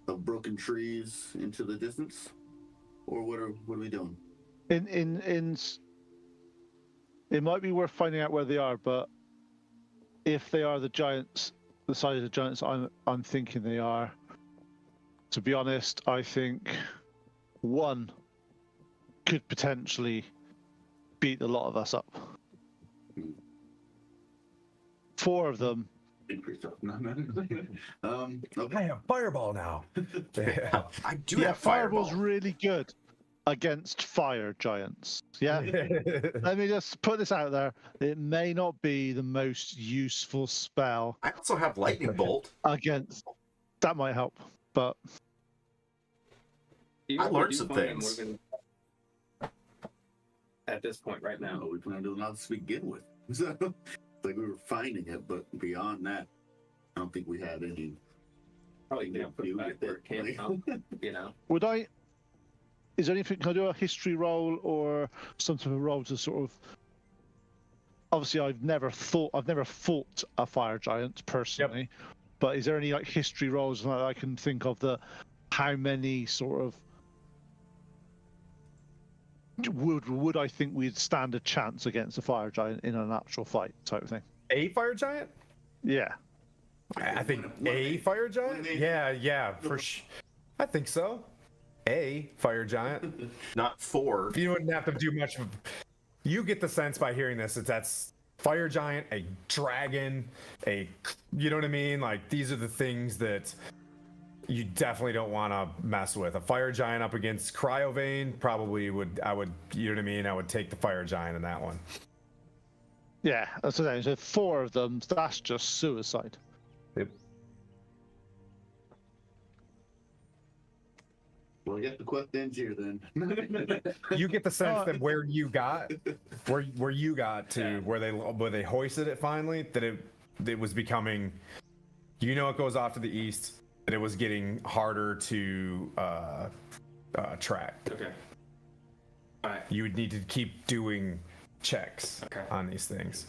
of broken trees into the distance, or what are we doing? It might be worth finding out where they are, but if they are the giants, the size of the giants I'm thinking they are, to be honest, I think 1, could potentially beat a lot of us up. 4 of them. Increase up. No. Okay. I have fireball now. Yeah. I do Yeah, have fireball's fireball. really good against fire giants. Yeah. Let me just put this out there. It may not be the most useful spell I also have lightning bolt. against. That might help, but I learned some things. At this point, right now. No, we plan on doing all this to begin with. So, like we were finding it, but beyond that, I don't think we had any. Probably can't put it back where it came from, you know. would I? Is there anything? Can I do a history roll or some sort of roll to sort of? Obviously, I've never fought a fire giant personally, but is there any like history rolls that I can think of that? How many sort of would I think we'd stand a chance against a fire giant in an actual fight type of thing? A fire giant? Yeah. I think a fire giant? Yeah, for sure. I think so. A fire giant. Not 4. You wouldn't have to do much of. You get the sense by hearing this that's fire giant, a dragon, you know what I mean? Like these are the things that you definitely don't want to mess with. A fire giant up against Cryovane probably would. You know what I mean? I would take the fire giant in that one. Yeah, that's what I'm saying. So 4 of them, that's just suicide. Yep. Well, you have to quit the engineer then. You get the sense that where you got to where they hoisted it finally, that it was becoming, it goes off to the east, that it was getting harder to track. Okay. All right. You would need to keep doing checks on these things.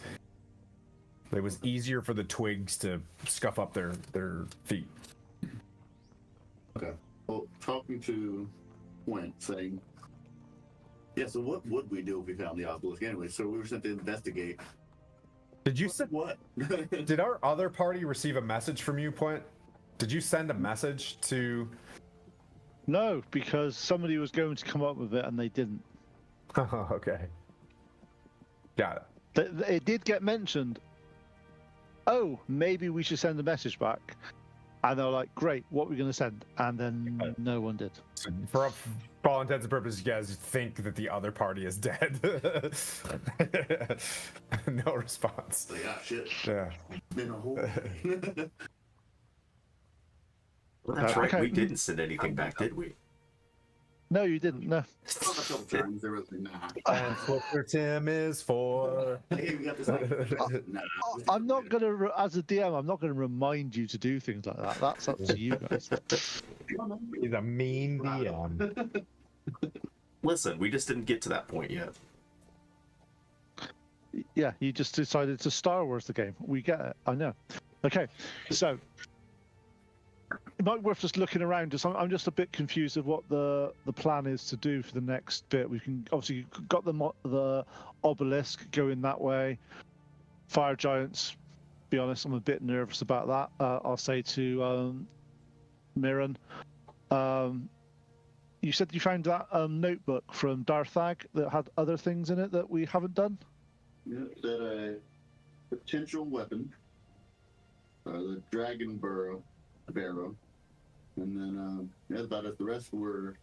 It was easier for the twigs to scuff up their feet. Okay. Well, talking to Quint, saying, yeah, so what would we do if we found the obelisk anyway? So we were sent to investigate. Did you send What? Did our other party receive a message from you, Quint? Did you send a message to? No, because somebody was going to come up with it and they didn't. Oh, okay. Got it. It did get mentioned. Oh, maybe we should send a message back. And they were like, great, what are we going to send? And then no one did. So for all intents and purposes, you guys think that the other party is dead. No response. So, yeah, shit. Yeah. Been a whole. Well, that's right. Okay. We didn't send anything back, did we? No, you didn't. No. A couple times there was nah. That's what your Tim is for. Hey, we got this. Nah. I'm not going to, as a DM, I'm not going to remind you to do things like that. That's up to you guys. He's a mean DM. Listen, we just didn't get to that point yet. Yeah, you just decided to Star Wars the game. We get it. I know. Okay, so it might be worth just looking around. I'm just a bit confused of what the plan is to do for the next bit. We can obviously got the obelisk going that way. Fire giants. Be honest, I'm a bit nervous about that. I'll say to Mirren. You said you found that notebook from Darthag that had other things in it that we haven't done. Yeah, that a potential weapon, the dragon barrow, and then that's about it. The rest were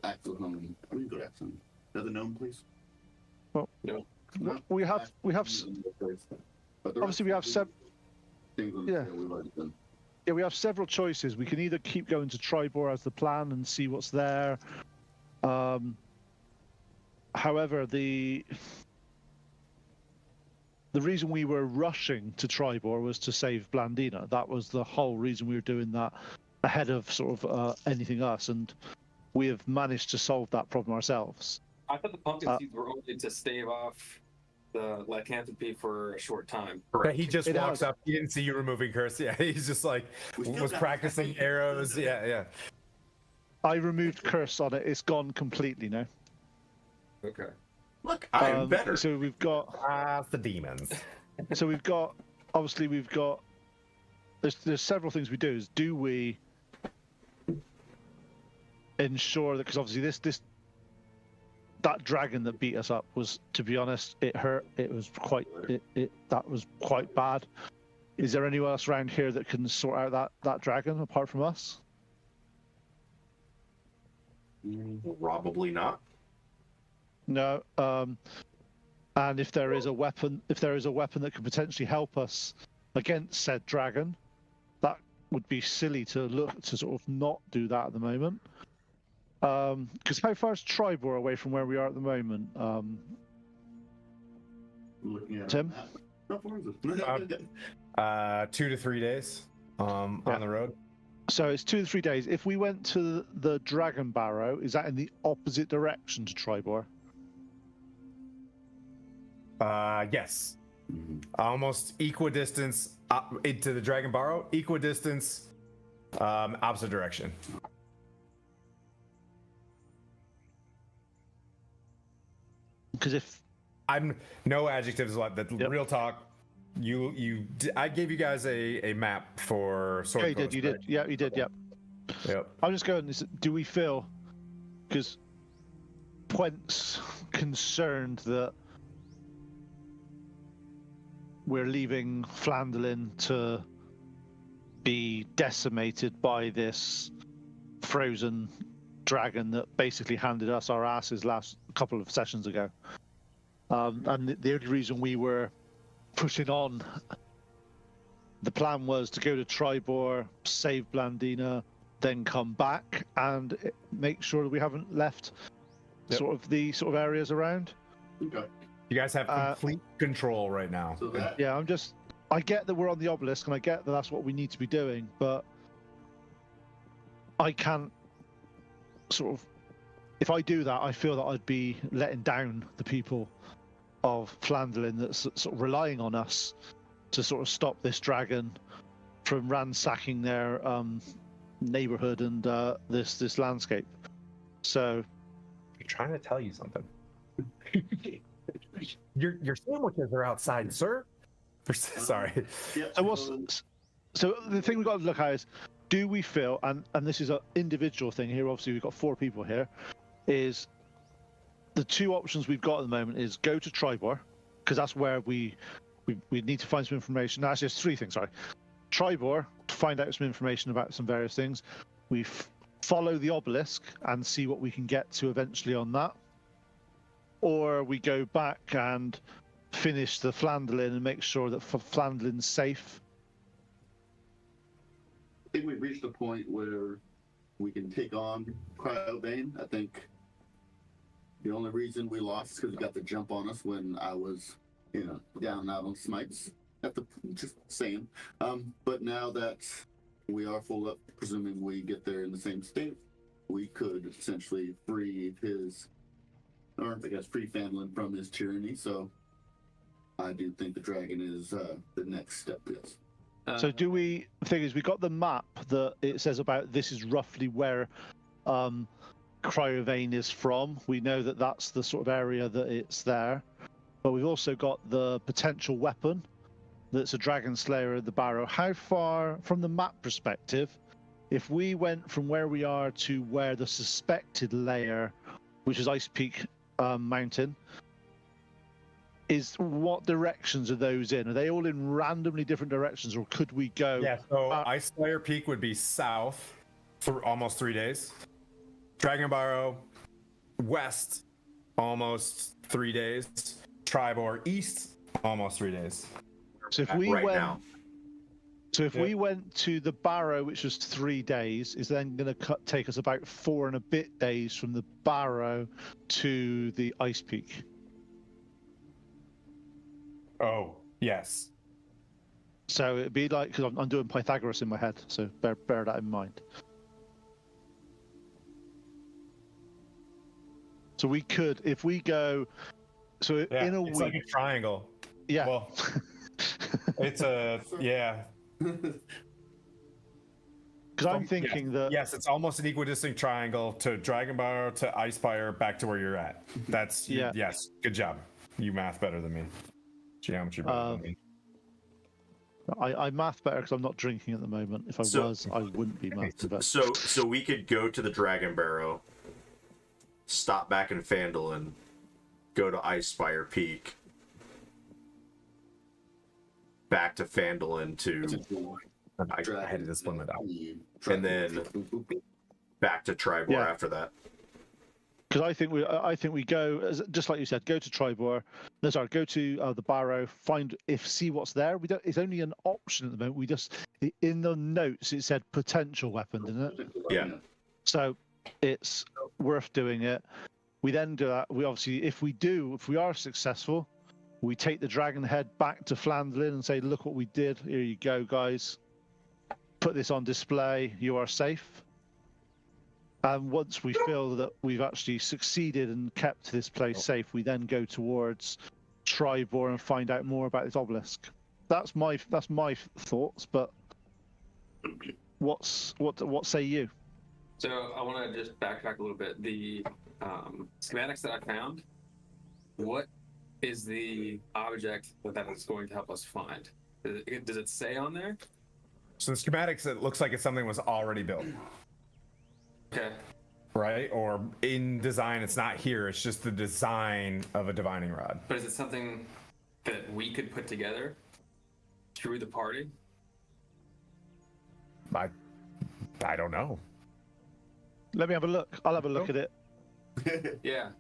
axle hunting. We can go to axle hunting. Another gnome, please. Well, No. we have But the obviously we have several things on the yeah. scale we've already done. Yeah, we have several choices. We can either keep going to Triboar as the plan and see what's there. However, the reason we were rushing to Triboar was to save Blandina. That was the whole reason we were doing that ahead of sort of anything else, and we have managed to solve that problem ourselves. I thought the pumpkin seeds were only to stave off the lycanthropy for a short time. Yeah, he just It walks has. up. He didn't see you removing curse. Yeah, he's just like We still was got- practicing arrows. Yeah. I removed curse on it. It's gone completely now. Okay. Look, I am better. So we've got. The demons. So we've got. Obviously, we've got. There's several things we do. Do we ensure that, because obviously this that dragon that beat us up was, to be honest, it hurt. It was quite that was quite bad. Is there anyone else around here that can sort out that dragon apart from us? Probably not. No. And if there is a weapon, that could potentially help us against said dragon, that would be silly to look to sort of not do that at the moment. Because how far is Triboar away from where we are at the moment? Looking at Tim? How far is it? 2 to 3 days on the road. So it's 2 to 3 days. If we went to the Dragon Barrow, is that in the opposite direction to Triboar? Yes. Almost equidistance into the Dragon Barrow. Equidistance, opposite direction. Because if I'm no adjectives like that. Yep. Real talk. I gave you guys a map for Sword you Coast. did, you did, yeah, you did, yep. Yep. I'm just going. Do we feel? Because Puent's concerned that we're leaving Flandolin to be decimated by this frozen dragon that basically handed us our asses last couple of sessions ago. And the only reason we were pushing on, the plan was to go to Triboar, save Blandina, then come back and make sure that we haven't left sort of areas around. Okay. You guys have complete control right now. So that, Yeah, I get that we're on the obelisk and I get that that's what we need to be doing, but I can't sort of, if I do that, I feel that I'd be letting down the people of Flandolin that's sort of relying on us to sort of stop this dragon from ransacking their neighborhood and this landscape. So I'm trying to tell you something. Your sandwiches are outside, sir. Sorry. yeah, so the thing we've got to look at is, do we feel, and this is an individual thing here, obviously we've got 4 people here, is the 2 options we've got at the moment is go to Triboar, because that's where we need to find some information. Actually, there's 3 things, sorry. Triboar, to find out some information about some various things. We follow the obelisk and see what we can get to eventually on that. Or we go back and finish the Flandolin and make sure that Flandolin's safe. I think we've reached a point where we can take on Cryobane. I think the only reason we lost is because he got the jump on us when I was, down and out on smites. Just saying. But now that we are full up, presuming we get there in the same state, we could essentially free free Fandolin from his tyranny. So I do think the dragon is the next step. Yes. So do we? The thing is, we got the map that it says about this is roughly where Cryovane is from. We know that that's the sort of area that it's there, but we've also got the potential weapon that's a Dragon Slayer of the Barrow. How far, from the map perspective, if we went from where we are to where the suspected layer, which is Ice Peak Mountain, what directions are those in? Are they all in randomly different directions, or could we go? Yeah, so Ice Slayer Peak would be south for almost 3 days. Dragon Barrow, west, almost 3 days. Triboar, east, almost 3 days. So if we went to the Barrow, which was 3 days, is then going to take us about 4 and a bit days from the Barrow to the Ice Peak. Oh, yes. So it'd be like, because I'm doing Pythagoras in my head, so bear that in mind. So we could, if we go, so Yeah, in a it's week, like a triangle. yeah. Well, it's a, yeah. Because I'm thinking that Yes, it's almost an equidistant triangle to Dragon Barrow to Icefire back to where you're at. That's, yes, good job. You math better than me. Geometry better than me. I math better because I'm not drinking at the moment. If I was, I wouldn't be mathing better. So we could go to the Dragon Barrow, stop back in Phandalin, go to Icespire Peak, back to Phandalin to, I had this one out. and then back to Triboar after that. Because I think we go, just like you said, go to Triboar. No, sorry, go to the Barrow. See what's there. We don't. It's only an option at the moment. We just in the notes it said potential weapon, didn't it? Yeah. So it's worth doing it. We then do that. We obviously, if we are successful, we take the dragon head back to Flandlin and say, look what we did. Here you go, guys. Put this on display. You are safe. And once we feel that we've actually succeeded and kept this place safe, we then go towards Triboar and find out more about this obelisk. That's my thoughts. But what say you? So I want to just backtrack a little bit. The schematics that I found, what is the object that is going to help us find? Does it say on there? So the schematics, it looks like it's something that was already built. Okay. Right? Or in design, it's not here. It's just the design of a divining rod. But is it something that we could put together through the party? I don't know. Let me have a look. I'll have a look at it. Yeah.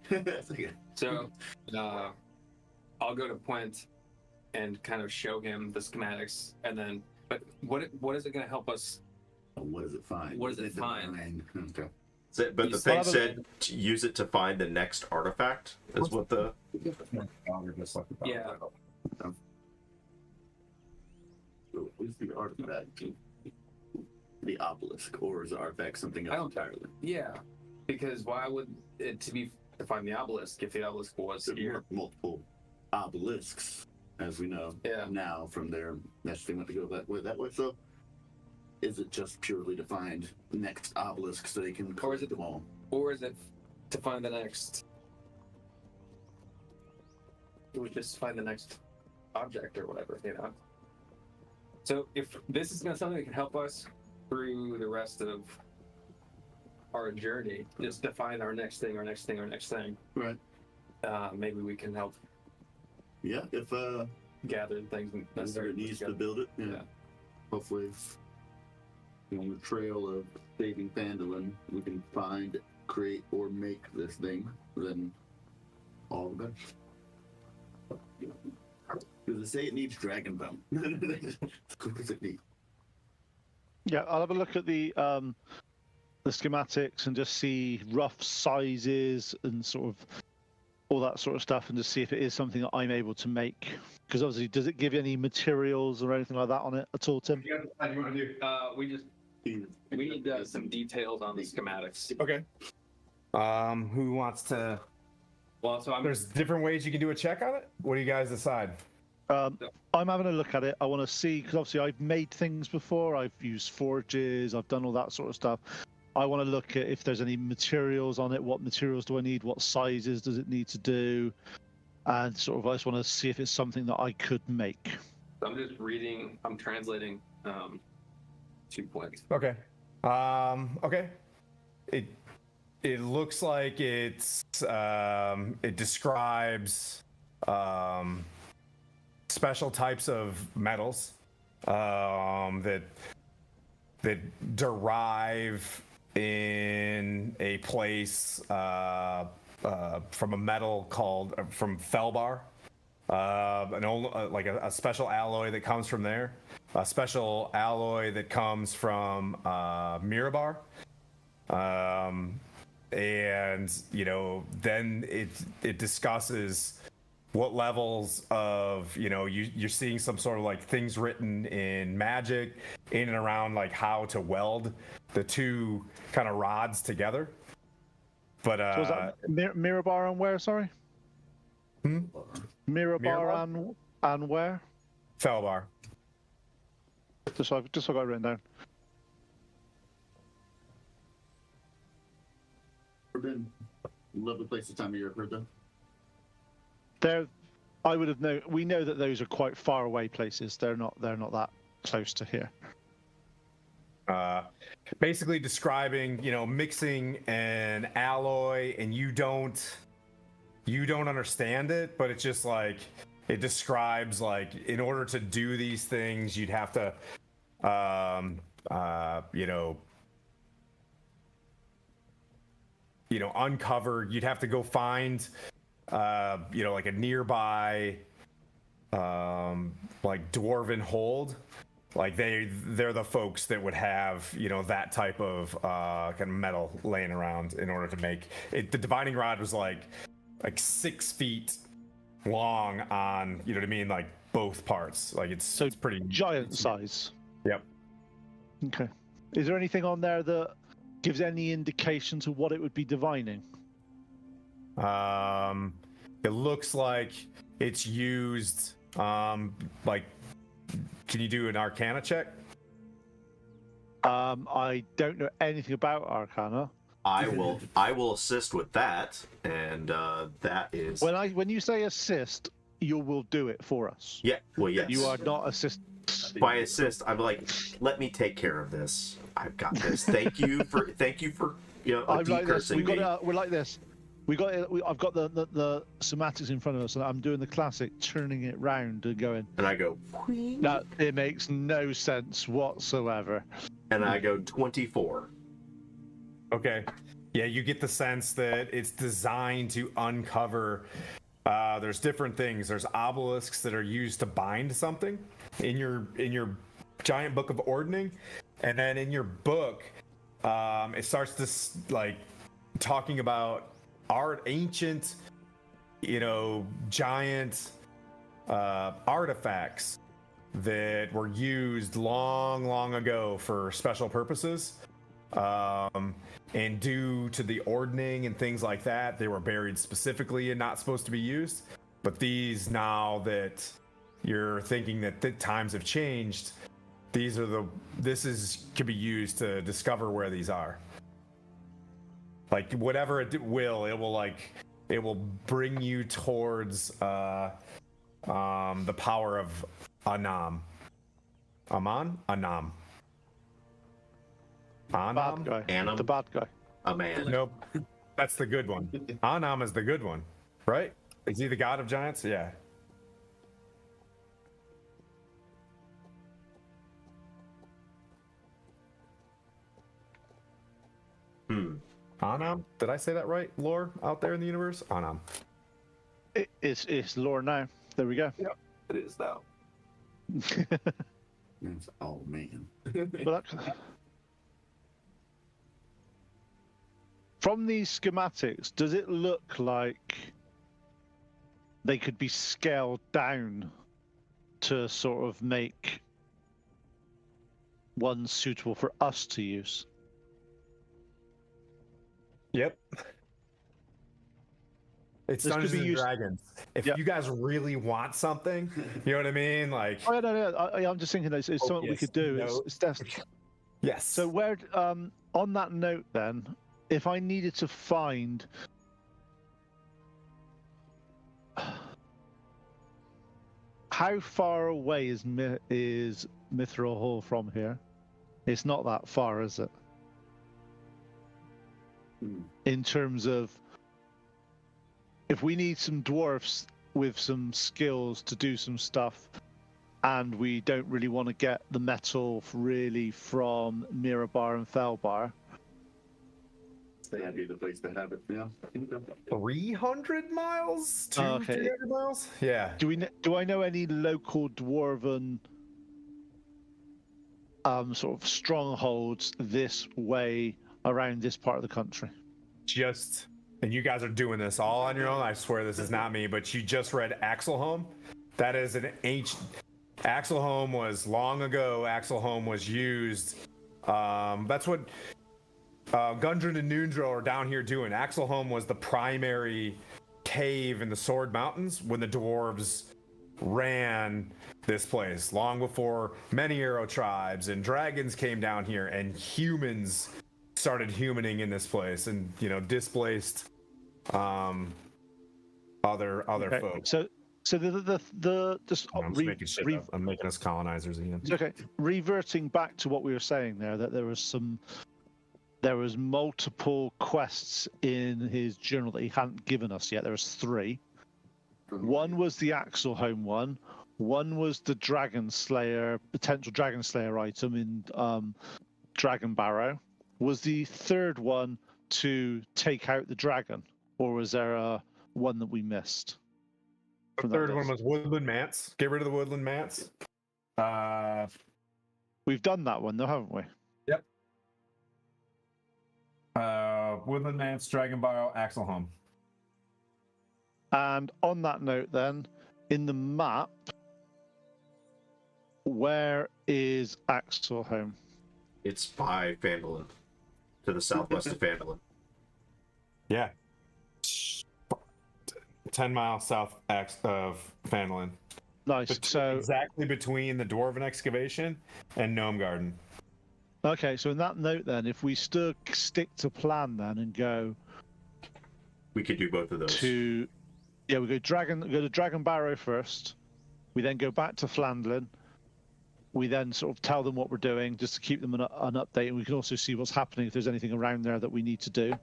So I'll go to Puente and kind of show him the schematics, and then. But what is it going to help us? What does it find? What does it find? Okay. But the thing said to use it to find the next artifact is what the. Yeah. So is the artifact the obelisk, or is the artifact something else entirely? Yeah, because why would it to find the obelisk if the obelisk was There here? are multiple obelisks, as we know now from their message. They want to go that way. So is it just purely to find the next obelisk so they can collect them all? Or is it to find the next? It would just find the next object or whatever, you know. So if this is something that can help us through the rest of our journey, just to find our next thing, Right. maybe we can help. Yeah. If gather things necessary. it needs to build it. Yeah. Hopefully, on the trail of saving Phandalin, we can find, create, or make this thing. Then all the better. Does it say it needs dragon bone? What does it need? Yeah, I'll have a look at the schematics and just see rough sizes and sort of all that sort of stuff, and just see if it is something that I'm able to make. Because obviously, does it give you any materials or anything like that on it at all, Tim? We need some details on the schematics. Okay. Who wants to? Well, so There's different ways you can do a check on it. What do you guys decide? I'm having a look at it. I want to see, because obviously I've made things before. I've used forges. I've done all that sort of stuff. I want to look at if there's any materials on it. What materials do I need? What sizes does it need to do? And sort of, I just want to see if it's something that I could make. I'm just reading. I'm translating 2 points. Okay. Okay. It looks like it describes special types of metals that derive in a place from a metal called from Felbar, a special alloy that comes from there, a special alloy that comes from Mirabar. And then it discusses what levels of you're seeing some sort of like things written in magic in and around like how to weld the two kind of rods together. But So was that Mirabar and where? Sorry. Mirabar and where? Felbar. Just so I got it written down. Been lovely place this time of year. Heard them. I would have known. We know that those are quite far away places. They're not that close to here. basically describing, mixing an alloy, and you don't understand it, but it's just like it describes like in order to do these things, you'd have to, uncover. You'd have to go find, like a nearby, like dwarven hold. Like they're the folks that would have that type of kind of metal laying around in order to make it. The divining rod was like 6 feet long on, you know what I mean, like both parts. Like it's pretty giant size. Yep. Okay. Is there anything on there that gives any indication to what it would be divining? It looks like it's used like. Can you do an Arcana check? I don't know anything about Arcana. I will assist with that, and that is When you say assist, you will do it for us. yeah. Well, yes. You are not assist. By assist, I'm like, let me take care of this. I've got this. Thank you for I'm like this. decursing me. We're like this. I've got the somatics in front of us, and I'm doing the classic, turning it round and going. And I go. That it makes no sense whatsoever. And I go 24. Okay. Yeah, you get the sense that it's designed to uncover. There's different things. There's obelisks that are used to bind something in your giant book of ordning, and then in your book, it starts to like talking about ancient, giant artifacts that were used long ago for special purposes. And due to the ordning and things like that, they were buried specifically and not supposed to be used. But these, now that you're thinking that the times have changed, could be used to discover where these are. Like whatever it will bring you towards the power of Anam. Anam. Bad guy. Anam? The bad guy. A man. Nope, that's the good one. Anam is the good one, right? Is he the god of giants? Yeah. Anam? Did I say that right? Lore out there in the universe? Anam. It's lore now. There we go. Yep, it is now. It's oh man. But from these schematics, does it look like they could be scaled down to sort of make one suitable for us to use? Yep. It's This could Dungeons be and used- Dragons. If Yep. you guys really want something, you know what I mean? Like, Oh, no. I'm just thinking it's something we Focus, could do. note. It's definitely. yes. So where, on that note, then, if I needed to find, how far away is Mithril Hall from here? It's not that far, is it? In terms of, if we need some dwarfs with some skills to do some stuff, and we don't really want to get the metal really from Mirabar and Felbar. That'd be the place to have it. Yeah. 300 miles? Okay. 300 miles? Yeah. Do I know any local dwarven sort of strongholds this way around this part of the country? And you guys are doing this all on your own. I swear this is not me, but you just read Axelholm. That is an ancient. Axelholm was long ago. Axelholm was used. That's what Gundren and Noondro are down here doing. Axelholm was the primary cave in the Sword Mountains when the dwarves ran this place, long before many arrow tribes and dragons came down here, and humans started humaning in this place, and displaced other Okay, folks. So the just I'm just making shit up. I'm making us colonizers again. It's okay. Reverting back to what we were saying there, that there was multiple quests in his journal that he hadn't given us yet. There was 3. One was the Axel Home one. One was the Dragon Slayer, potential Dragon Slayer item in Dragon Barrow. Was the third one to take out the dragon, or was there one that we missed? The third one was Woodland Mats. Get rid of the Woodland Mats. We've done that one though, haven't we? Yep. Woodland Mats, Dragon Barrow, Axel Home. And on that note, then, in the map, where is Axel Home? It's by Phandalin, to the southwest of Phandalin. Yeah. 10 miles south of Phandalin. Nice. So exactly between the Dwarven Excavation and Gnome Garden. Okay, so in that note, then, if we still stick to plan, then, and go, we could do both of those. We go to Dragon Barrow first. We then go back to Flandlin. We then sort of tell them what we're doing, just to keep them an update, and we can also see what's happening if there's anything around there that we need to do.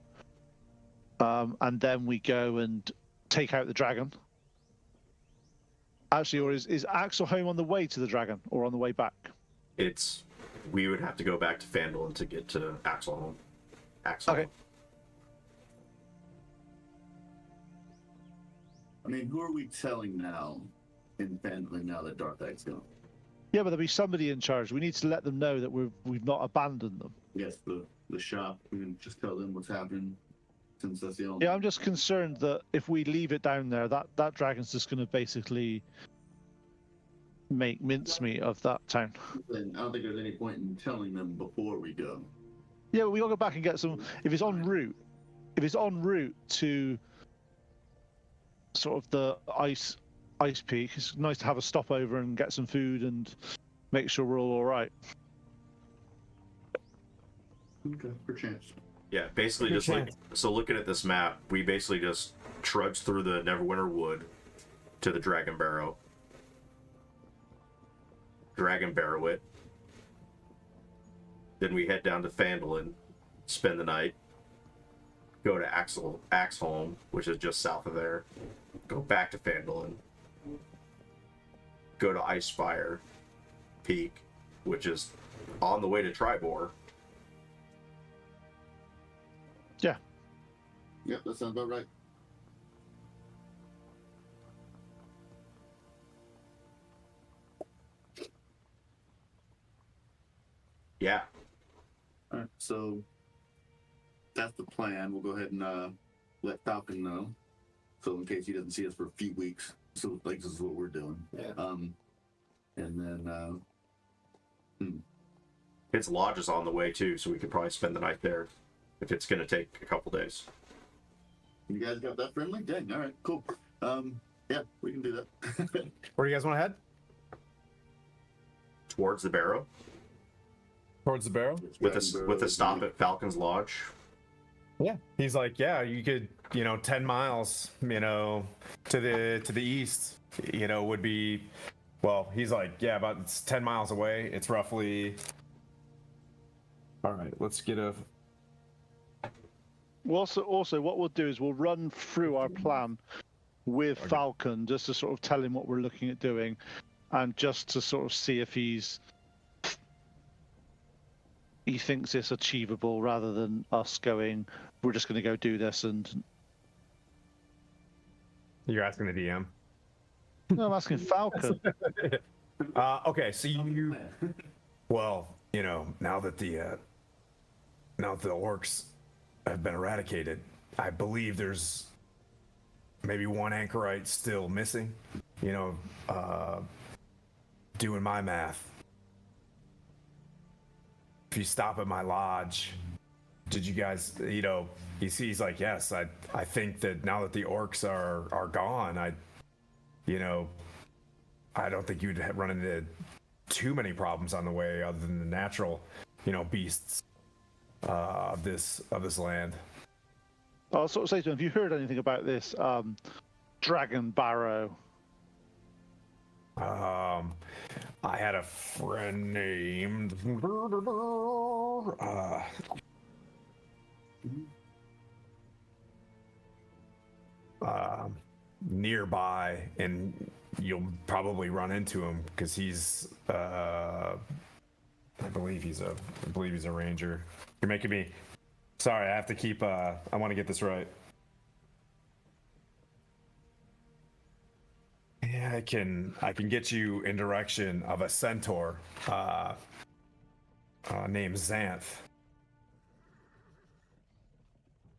And then we go and take out the dragon. Actually, or is Axel Home on the way to the dragon, or on the way back? We would have to go back to Phandalin to get to Axel Home. Okay. I mean, who are we telling now in Phandalin now that Darthag's gone? Yeah, but there'll be somebody in charge. We need to let them know that we've not abandoned them. Yes, the shop. We can just tell them what's happening, since that's the only. Yeah, I'm just concerned that if we leave it down there, that dragon's just going to basically make mincemeat of that town. Then I don't think there's any point in telling them before we go. Yeah, we gotta go back and get some. If it's en route to sort of the ice peak, it's nice to have a stopover and get some food and make sure we're all right. Okay, for chance. Yeah, basically just looking at this map, we basically just trudge through the Neverwinter Wood to the Dragon Barrow. Dragon Barrow it. Then we head down to Phandalin, spend the night, go to Axholm, which is just south of there, go back to Phandalin, go to Icefire Peak, which is on the way to Triboar. Yeah. Yep, that sounds about right. Yeah. All right, so that's the plan. We'll go ahead and let Falcon know, so in case he doesn't see us for a few weeks. So like this is what we're doing. Yeah. And then Its lodge is on the way too, so we could probably spend the night there if it's going to take a couple days. you guys got that friendly? Dang. All right, cool. Yeah, we can do that. Where do you guys want to head? Towards the Barrow, Towards the barrel? with a stop at Falcon's Lodge. Yeah. He's like, yeah, you could, 10 miles, to the east, would be, well, he's like, yeah, about it's 10 miles away. It's roughly, all right, let's get a. Well, also, what we'll do is we'll run through our plan with Falcon, just to sort of tell him what we're looking at doing, and just to sort of see if he thinks it's achievable, rather than us going, we're just going to go do this. And You're asking the DM. no, I'm asking Falcon. Okay, so well, now that the orcs have been eradicated, I believe there's maybe one anchorite still missing. Doing my math, if you stop at my lodge, did you guys, he's like, yes, I think that now that the orcs are gone, I don't think you'd run into too many problems on the way, other than the natural, beasts of this land. I'll sort of say to him, have you heard anything about this Dragon Barrow I had a friend named nearby, and you'll probably run into him because he's I believe he's a ranger. You're making me sorry. I have to keep. I want to get this right. Yeah, I can get you in direction of a centaur named Xanth.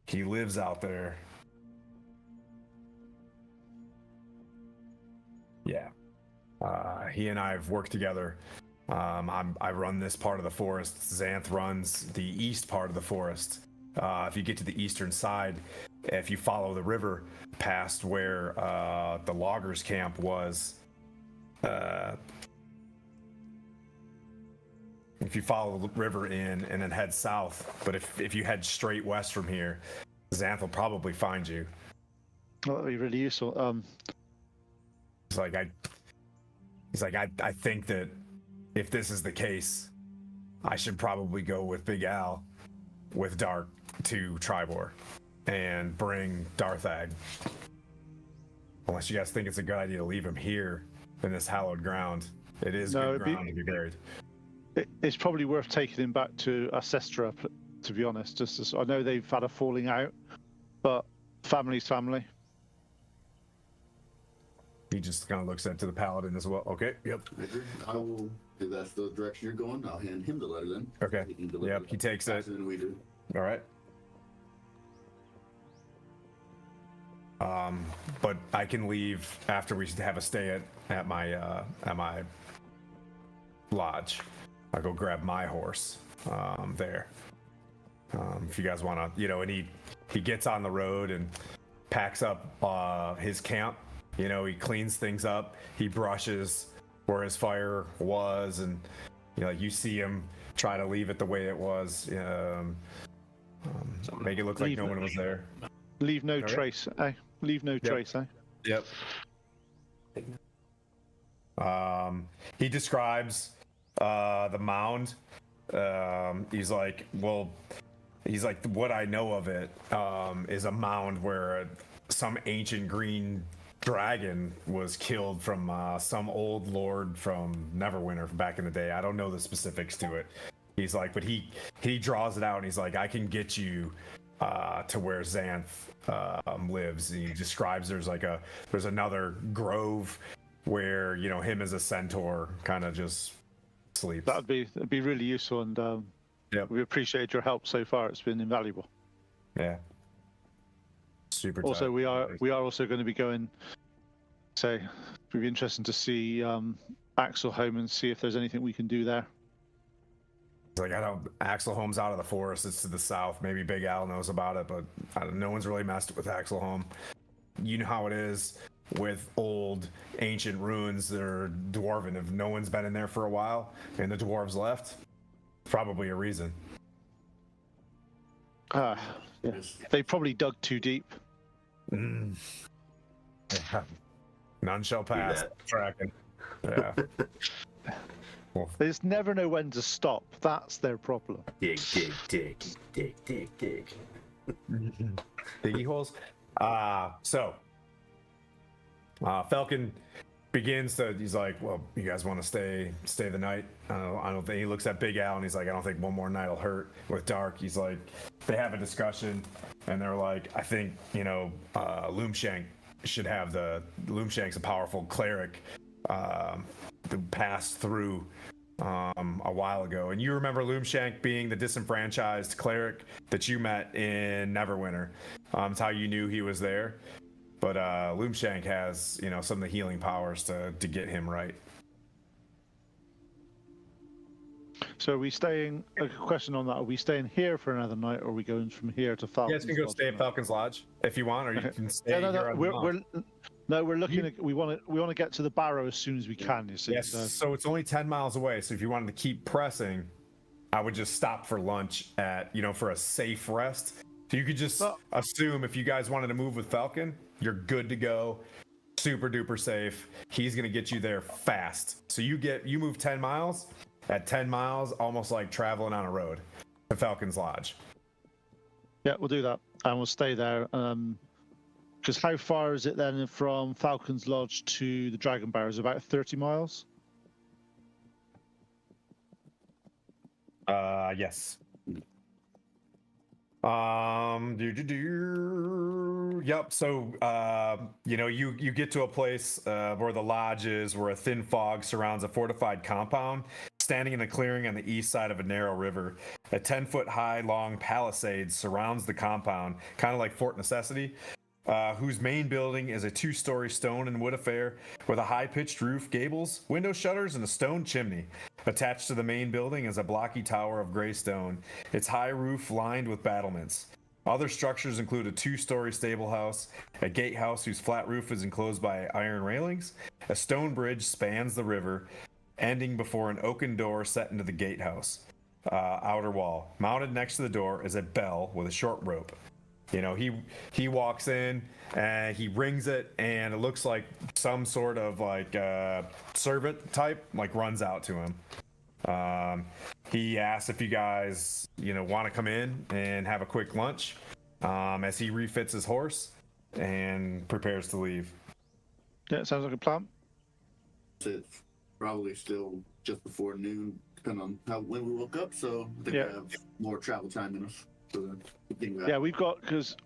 He lives out there. Yeah. He and I have worked together. I run this part of the forest. Xanth runs the east part of the forest. If you get to the eastern side, if you follow the river past where the loggers' camp was, if you follow the river in and then head south, but if you head straight west from here, Xanth will probably find you. Well, that'd be really useful. He's like, I think that if this is the case, I should probably go with Big Al, with Dark to Triboar, and bring Darthag. Unless you guys think it's a good idea to leave him here in this hallowed ground. It is good ground to be buried. It's probably worth taking him back to Ancestra, to be honest. Just as, I know they've had a falling out, but family's family. He just kind of looks to the paladin as well. Okay, yep. I will, if that's the direction you're going, I'll hand him the letter then. Okay, yep, he takes it. Than we do. All right. But I can leave after we have a stay at my lodge. I'll go grab my horse there. If you guys want to, and he gets on the road and packs up his camp. He cleans things up. He brushes where his fire was, and you see him try to leave it the way it was. Make it look like no one was there. Leave no trace, eh? Leave no trace, eh? Yep. He describes the mound. He's like, what I know of it is a mound where some ancient green dragon was killed from some old lord from Neverwinter back in the day. I don't know the specifics to it. He's like, but he draws it out, and he's like, I can get you to where Xanth lives. And he describes there's another grove where him as a centaur kind of just sleeps. That'd be really useful, and we appreciate your help so far. It's been invaluable. Yeah. Super. Also, tight. we are also going to be going. So it'd be interesting to see Axel home and see if there's anything we can do there. It's like, I don't. Axelholm's out of the forest. It's to the south. Maybe Big Al knows about it, but no one's really messed with Axelholm. You know how it is with old ancient ruins that are dwarven. If no one's been in there for a while and the dwarves left, probably a reason. Yeah. They probably dug too deep. Yeah. None shall pass. Tracking. Yeah. Well, They just never know when to stop. That's their problem. Dig. diggy holes. So Falcon begins to. He's like, well, you guys want to stay the night? I don't think. He looks at Big Al and he's like, I don't think one more night will hurt. With Dark, he's like, they have a discussion and they're like, I think Loomshank should have Loomshank's a powerful cleric who passed through a while ago. And you remember Loomshank being the disenfranchised cleric that you met in Neverwinter. It's how you knew he was there. But Loomshank has, some of the healing powers to get him right. So are we staying? A question on that: are we staying here for another night, or are we going from here to Falcon's? You guys can go stay at Falcon's Lodge if you want, or you can stay here. We're looking at. We want to get to the Barrow as soon as we can. You see. Yes. So it's only 10 miles away. So if you wanted to keep pressing, I would just stop for lunch at for a safe rest. So you could just assume if you guys wanted to move with Falcon, you're good to go super duper safe. He's gonna get you there fast. So you move 10 miles. At 10 miles, almost like traveling on a road to Falcon's Lodge. Yeah, we'll do that, and we'll stay there. Because how far is it then from Falcon's Lodge to the Dragon Barrows? About 30 miles. Yes. Yep. So, you get to a place where the lodge is, where a thin fog surrounds a fortified compound, standing in a clearing on the east side of a narrow river. A 10-foot high, long palisade surrounds the compound, kind of like Fort Necessity, whose main building is a 2-story stone and wood affair with a high-pitched roof, gables, window shutters, and a stone chimney. Attached to the main building is a blocky tower of gray stone, its high roof lined with battlements. Other structures include a 2-story stable house, a gatehouse whose flat roof is enclosed by iron railings, a stone bridge spans the river, ending before an oaken door set into the gatehouse outer wall. Mounted next to the door is a bell with a short rope. He walks in and he rings it, and it looks like some sort of like servant type like runs out to him. He asks if you guys want to come in and have a quick lunch as he refits his horse and prepares to leave. Yeah, sounds like a plan. It's probably still just before noon, depending on when we woke up. So I think we have more travel time in us. So yeah, we've got, because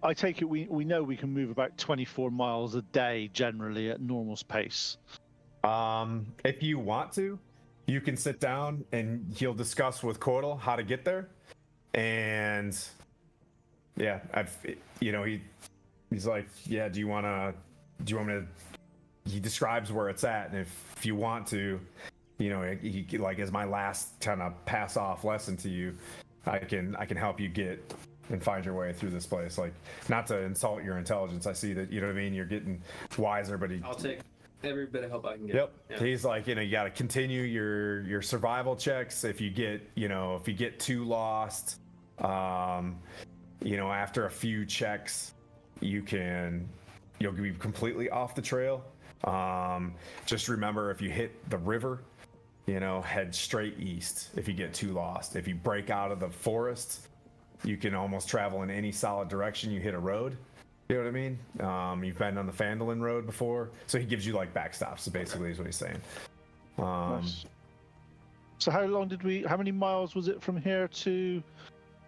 I take it we know we can move about 24 miles a day generally at normal pace. If you want to, you can sit down and he'll discuss with Cordell how to get there. And yeah, he's like, yeah, do you want me to, he describes where it's at. And if you want to, he like, as my last kind of pass off lesson to you, I can help you get and find your way through this place. Like, not to insult your intelligence. I see that, you're getting wiser, but I'll take every bit of help I can get. Yep. Yeah. He's like, you got to continue your survival checks. If you get too lost, after a few checks, you'll be completely off the trail. Just remember, if you hit the river, head straight east if you get too lost. If you break out of the forest, you can almost travel in any solid direction. You hit a road. You know what I mean? You've been on the Fandolin Road before. So he gives you like backstops, basically, is what he's saying. Nice. So how many miles was it from here to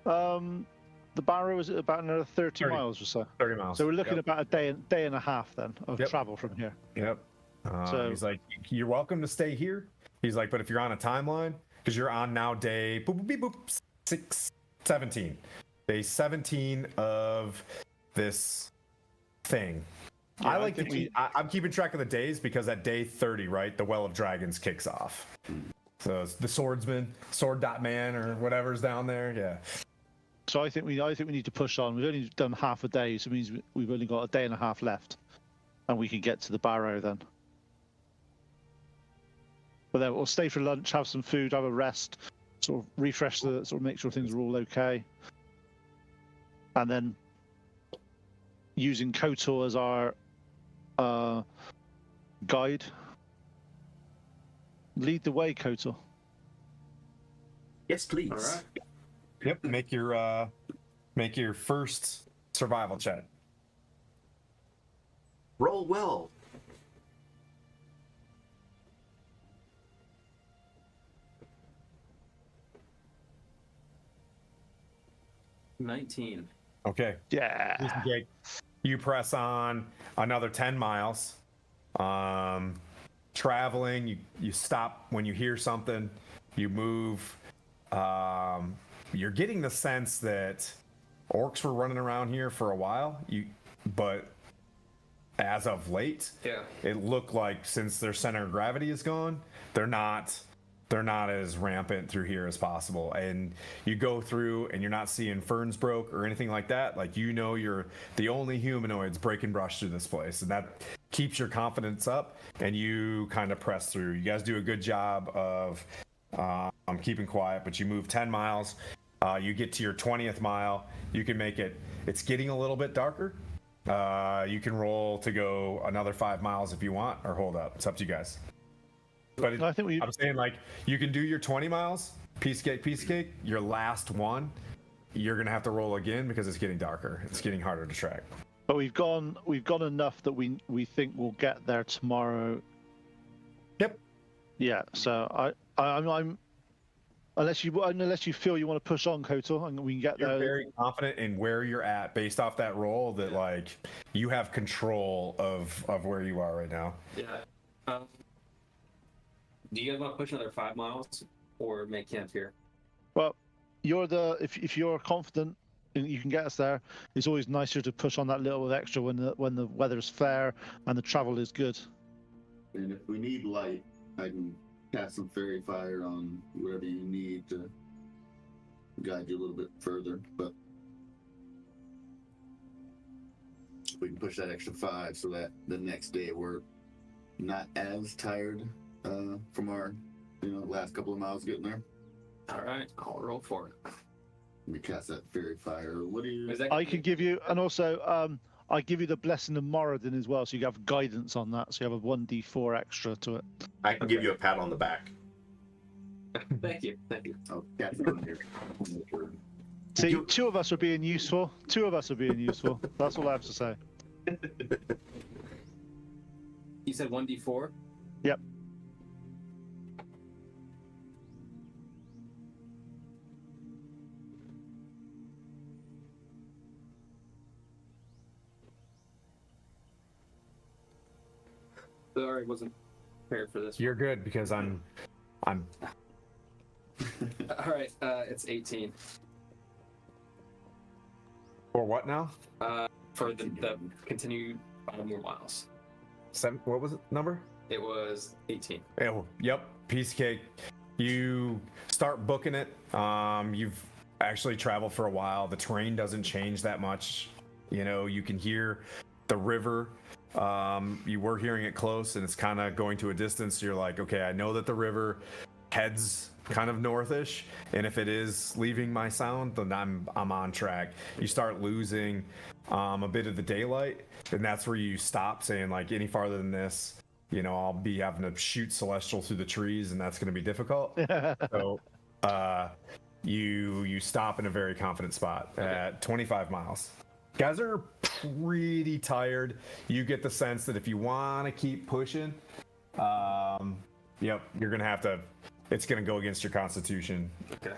the Barrow? Is it about another 30 miles or so? 30 miles. So we're looking about a day and a half then of travel from here. Yep. So he's like, you're welcome to stay here. He's like, but if you're on a timeline, because you're on now day 17. Day 17 of this thing. Yeah, I'm keeping track of the days because at day 30, right, the Well of Dragons kicks off. So it's the swordsman, sword.man or whatever's down there. Yeah. So I think we need to push on. We've only done half a day, so it means we've only got a day and a half left, and we can get to the Barrow then. But then we'll stay for lunch, have some food, have a rest, sort of refresh sort of make sure things are all okay. And then using Kotor as our guide. Lead the way, Kotor. Yes, please. All right. Yep. Make your first survival check. Roll well. $19. Okay. Yeah. You press on another 10 miles. Traveling, you stop when you hear something, you move. You're getting the sense that orcs were running around here for a while, but as of late, it looked like since their center of gravity is gone, they're not as rampant through here as possible. And you go through and you're not seeing ferns broke or anything like that. Like, you're the only humanoids breaking brush through this place, and that keeps your confidence up, and you kind of press through. You guys do a good job of keeping quiet, but you move 10 miles. You get to your 20th mile. You can make it. It's getting a little bit darker, You can roll to go another 5 miles if you want, or hold up. It's up to you guys. But I think I'm saying, like, you can do your 20 miles, piece cake. Your last one, you're gonna have to roll again because it's getting darker. It's getting harder to track. But we've gone enough that we think we'll get there tomorrow. Yep. Yeah. So I'm unless you feel you want to push on, Kotor, and we can get You're there. very confident in where you're at based off that roll. That like you have control of where you are right now. Yeah. Do you guys want to push another 5 miles or make camp here? Well, if you're confident and you can get us there, it's always nicer to push on that little bit extra when the weather's fair and the travel is good. And if we need light, I can cast some fairy fire on wherever you need to guide you a little bit further. But we can push that extra 5 so that the next day we're not as tired from our last couple of miles getting there. All right, I'll roll for it. We cast that fairy fire. What do you? I can give you, and also I give you the blessing of Moradin as well, so you have guidance on that. So you have a 1d4 extra to it. I can give you a pat on the back. Thank you. Oh, cast it on here. See, two of us are being useful. That's all I have to say. You said 1d4? Yep. Sorry, wasn't prepared for this. You're good because I'm. All right, it's 18. For what now? For the continued 5 more miles. What was it number? It was 18. Oh, yep. Piece of cake. You start booking it. You've actually traveled for a while. The terrain doesn't change that much. You can hear the river. You were hearing it close, and it's kind of going to a distance. You're like, okay, I know that the river heads kind of northish, and if it is leaving my sound, then I'm on track. You start losing a bit of the daylight, and that's where you stop, saying like, any farther than this, I'll be having to shoot Celestial through the trees, and that's going to be difficult. So you stop in a very confident spot at 25 miles. Guys are pretty tired. You get the sense that if you want to keep pushing, you're gonna have to. It's gonna go against your constitution. Okay.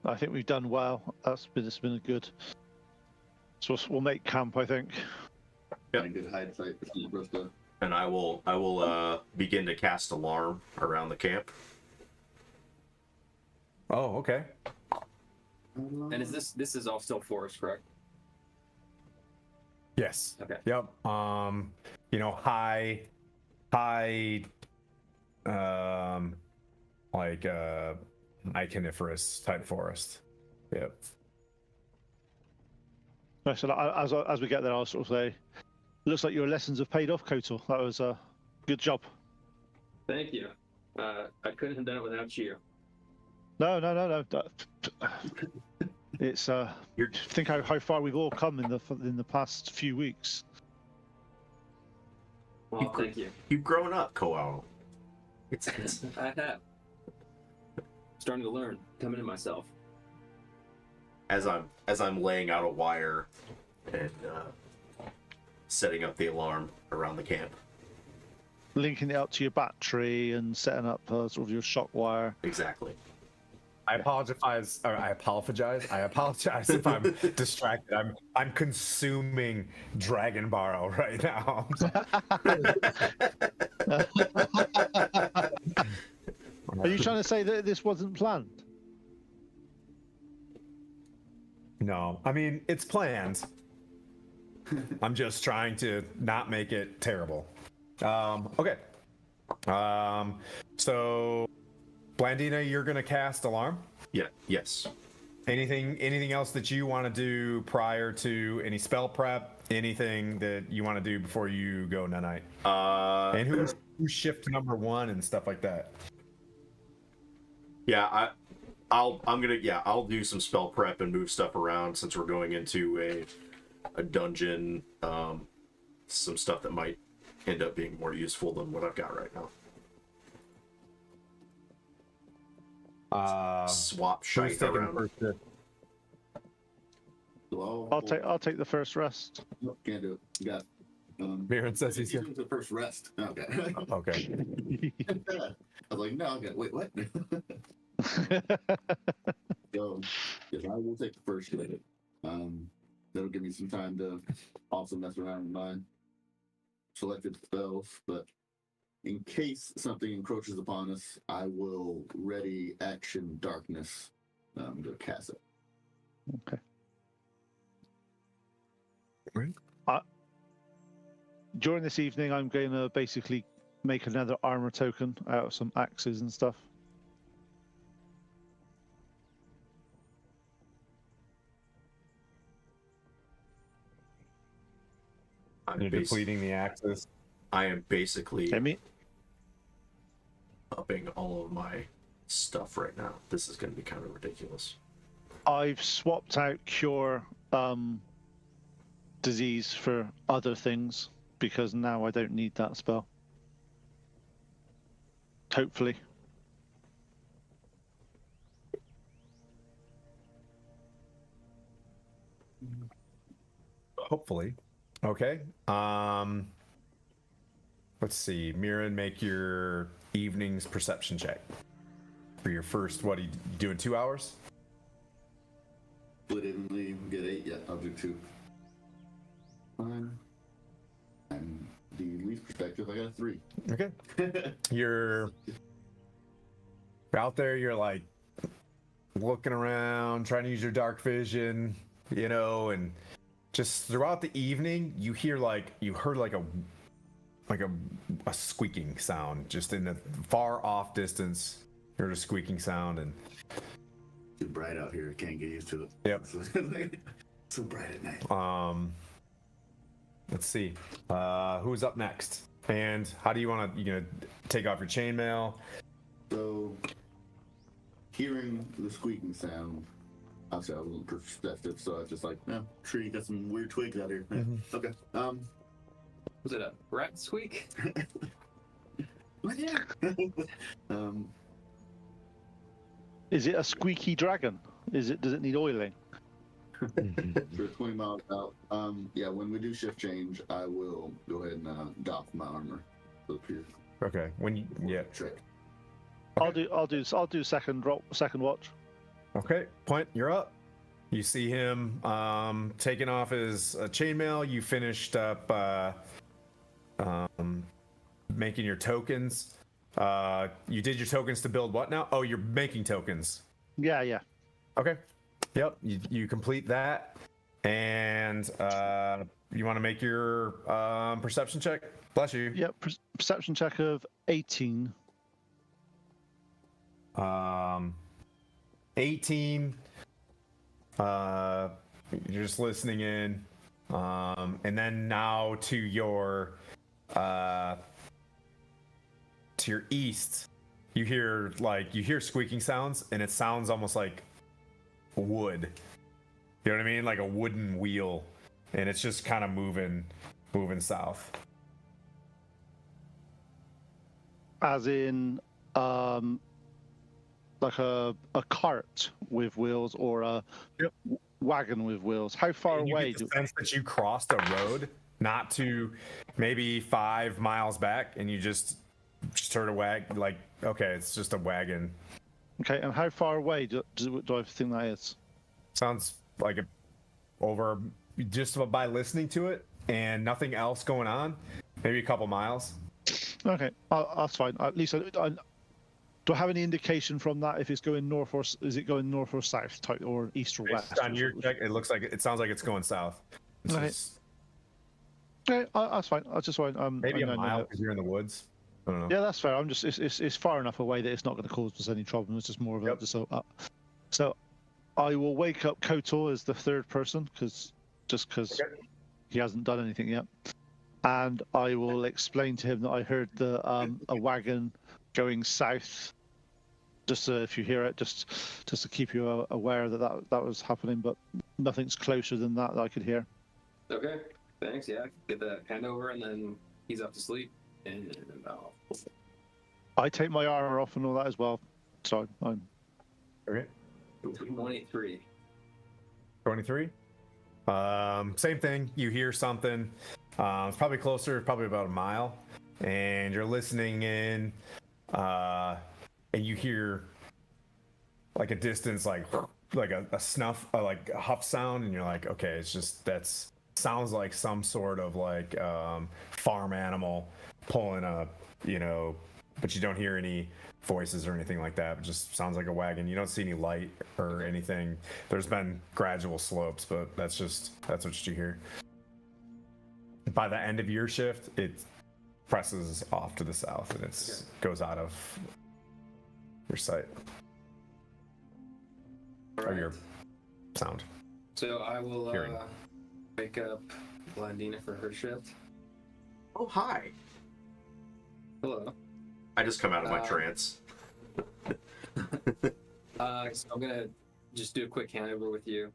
I think we've done well. It's been a good. So we'll make camp, I think. Yep. A good hide site for us to. And I will begin to cast alarm around the camp. Oh, okay. And is this is all still forest, correct? Yes. Okay. Yep. High, like high coniferous type forest. Yep. So as we get there, I'll sort of say, looks like your lessons have paid off, Kotor. That was a good job. Thank you. I couldn't have done it without you. No. It's think how far we've all come in the past few weeks. Well, thank you. You've grown up, Koao. I have. Starting to learn, coming to myself. As I'm laying out a wire and setting up the alarm around the camp. Linking it up to your battery and setting up sort of your shock wire. Exactly. I apologize. I apologize if I'm distracted. I'm consuming Dragon Barrow right now. Are you trying to say that this wasn't planned? No, I mean it's planned. I'm just trying to not make it terrible. Okay. So, Blandina, you're gonna cast alarm. Yeah. Yes. Anything else that you want to do prior to any spell prep? Anything that you want to do before you go night? And who's shift number 1 and stuff like that? Yeah, I'll do some spell prep and move stuff around since we're going into a dungeon, some stuff that might end up being more useful than what I've got right now. Swap Who's shite taking around. first shift? So I'll take the first rest. Nope, can't do it. You got. Mirren says he's here. The first rest. Okay. Okay. I was like, no, okay. Wait, what? So, yes, I will take the first hit. That'll give me some time to also mess around with my selected spells. But in case something encroaches upon us, I will ready action darkness to cast it. Okay. Right. During this evening, I'm going to basically make another armor token out of some axes and stuff. You're depleting the axes. I am basically I mean, upping all of my stuff right now. This is going to be kind of ridiculous. I've swapped out cure disease for other things because now I don't need that spell. Hopefully. Hopefully. Okay. Let's see. Mirren, make your evening's perception check. For your first, what are you doing, 2 hours? Split evenly, get 8. Yeah, I'll do 2. Fine. And the least perspective, I got a 3. Okay. You're out there, you're like looking around, trying to use your dark vision, you know, and just throughout the evening, you heard like a squeaking sound just in the far off distance. You heard a squeaking sound, and Too bright out here. Can't get used to it. Yep. So bright at night. Let's see. Who's up next? And how do you want to? You gonna take off your chainmail? So, hearing the squeaking sound, obviously I was a little perceptive, so I was just like, no, tree got some weird twigs out here. Yeah, okay. Was it a rat squeak? But yeah. Is it a squeaky dragon? Does it need oiling? We're 20 miles out. Yeah, when we do shift change, I will go ahead and doff my armor. So Okay. trick. I'll do second watch. Okay, Point, you're up. You see him taking off his chainmail. You finished up making your tokens. You did your tokens to build what now? Oh, you're making tokens. Yeah. Okay. Yep. You complete that, and you want to make your perception check. Bless you. Yep. Perception check of 18. 18. You're just listening in, and then now to your east, you hear squeaking sounds, and it sounds almost like wood. You know what I mean? Like a wooden wheel, and it's just kind of moving south. As in, like a cart with wheels or a wagon with wheels. How far And you away? get the sense that you crossed a road, not to maybe 5 miles back, and you just heard a wagon. Like, okay, it's just a wagon. Okay, and how far away do I think that is? Sounds like over just by listening to it and nothing else going on, maybe a couple miles. Okay, that's fine. At least do I have any indication from that if it's going north or is it going north or south, type, or east or west? Based on your check, it sounds like it's going south. Okay. Okay, that's fine. I just want Maybe a mile because you're in the woods. I don't know. Yeah, that's fair. I'm just it's far enough away that it's not going to cause us any problem. It's just more of a so I will wake up Kotor as the third person because he hasn't done anything yet, and I will explain to him that I heard the a wagon going south. Just if you hear it, just to keep you aware that was happening, but nothing's closer than that I could hear. Okay, thanks. Yeah, get the handover, and then he's up to sleep, and I take my armor off and all that as well. So I'm Okay. 23. 23. Same thing. You hear something. It's probably closer, probably about a mile, and you're listening in, and you hear like a distance, like a snuff, like a huff sound, and you're like, okay, it's just that's sounds like some sort of like farm animal pulling a, but you don't hear any voices or anything like that. It just sounds like a wagon. You don't see any light or anything. There's been gradual slopes, but that's what you hear. By the end of your shift, it presses off to the south and it goes out of your sight or your sound. So I will Hearing. wake up Blandina for her shift. Oh, hi. Hello. I just come out of my trance. So I'm gonna just do a quick handover with you.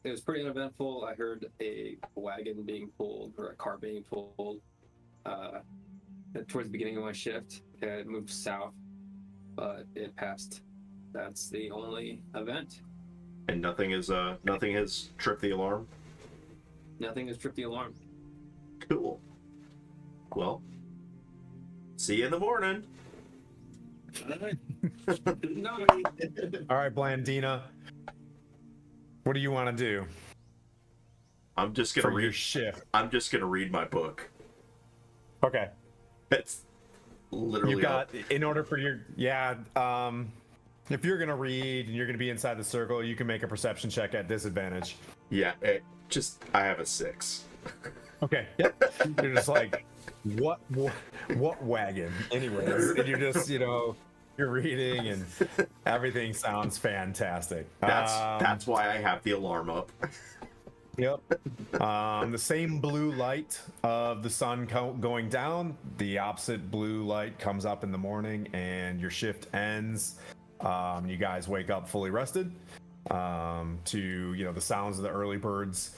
It was pretty uneventful. I heard a wagon being pulled or a car being pulled towards the beginning of my shift. It moved south, but it passed. That's the only event. And nothing has tripped the alarm. Nothing has tripped the alarm. Cool. Well, see you in the morning. No. All right, Blandina. What do you want to do I'm just gonna for your read. shift? I'm just gonna read my book. Okay. It's literally You got in order for your if you're gonna read and you're gonna be inside the circle, you can make a perception check at disadvantage. Yeah. I have a 6. Okay. Yep. You're just like, what wagon? Anyways, and you're just you're reading and everything sounds fantastic. That's why I have the alarm up. Yep. The same blue light of the sun going down, the opposite blue light comes up in the morning, and your shift ends. You guys wake up fully rested to the sounds of the early birds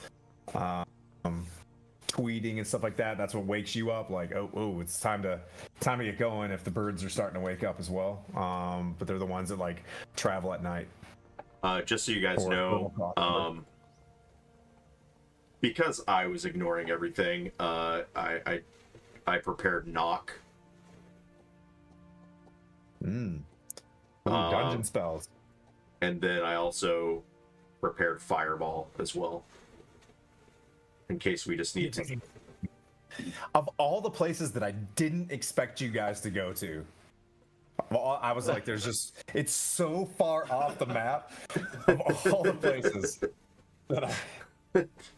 tweeting and stuff like that. That's what wakes you up. Like, oh, it's time to get going. If the birds are starting to wake up as well, but they're the ones that like travel at night. Just so you guys know, because I was ignoring everything, I prepared knock. Dungeon spells. And then I also prepared fireball as well, in case we just need to. Of all the places that I didn't expect you guys to go to, I was like, it's so far off the map of all the places that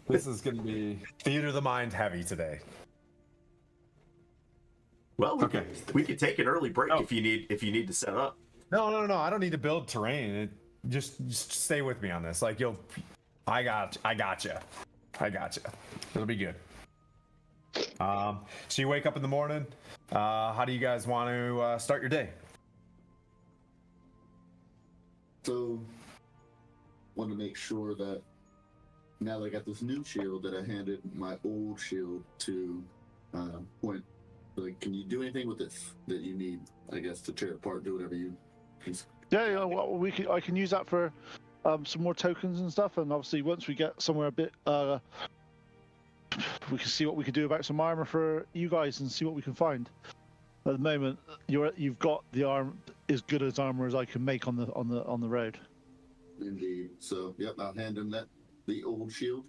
this is going to be theater of the mind heavy today. Well, we can take an early break if you need to set up. No. I don't need to build terrain. Just stay with me on this. Like I got you. It'll be good. So you wake up in the morning. How do you guys want to start your day? So, want to make sure that now that I got this new shield, that I handed my old shield to Point. Like, can you do anything with this that you need? I guess to tear it apart, do whatever you. Yeah. Well, I can use that for some more tokens and stuff. And obviously, once we get somewhere a bit, we can see what we can do about some armor for you guys and see what we can find. At the moment, you've got the arm as good as armor as I can make on the road. Indeed. So, yep, I'll hand him the old shield.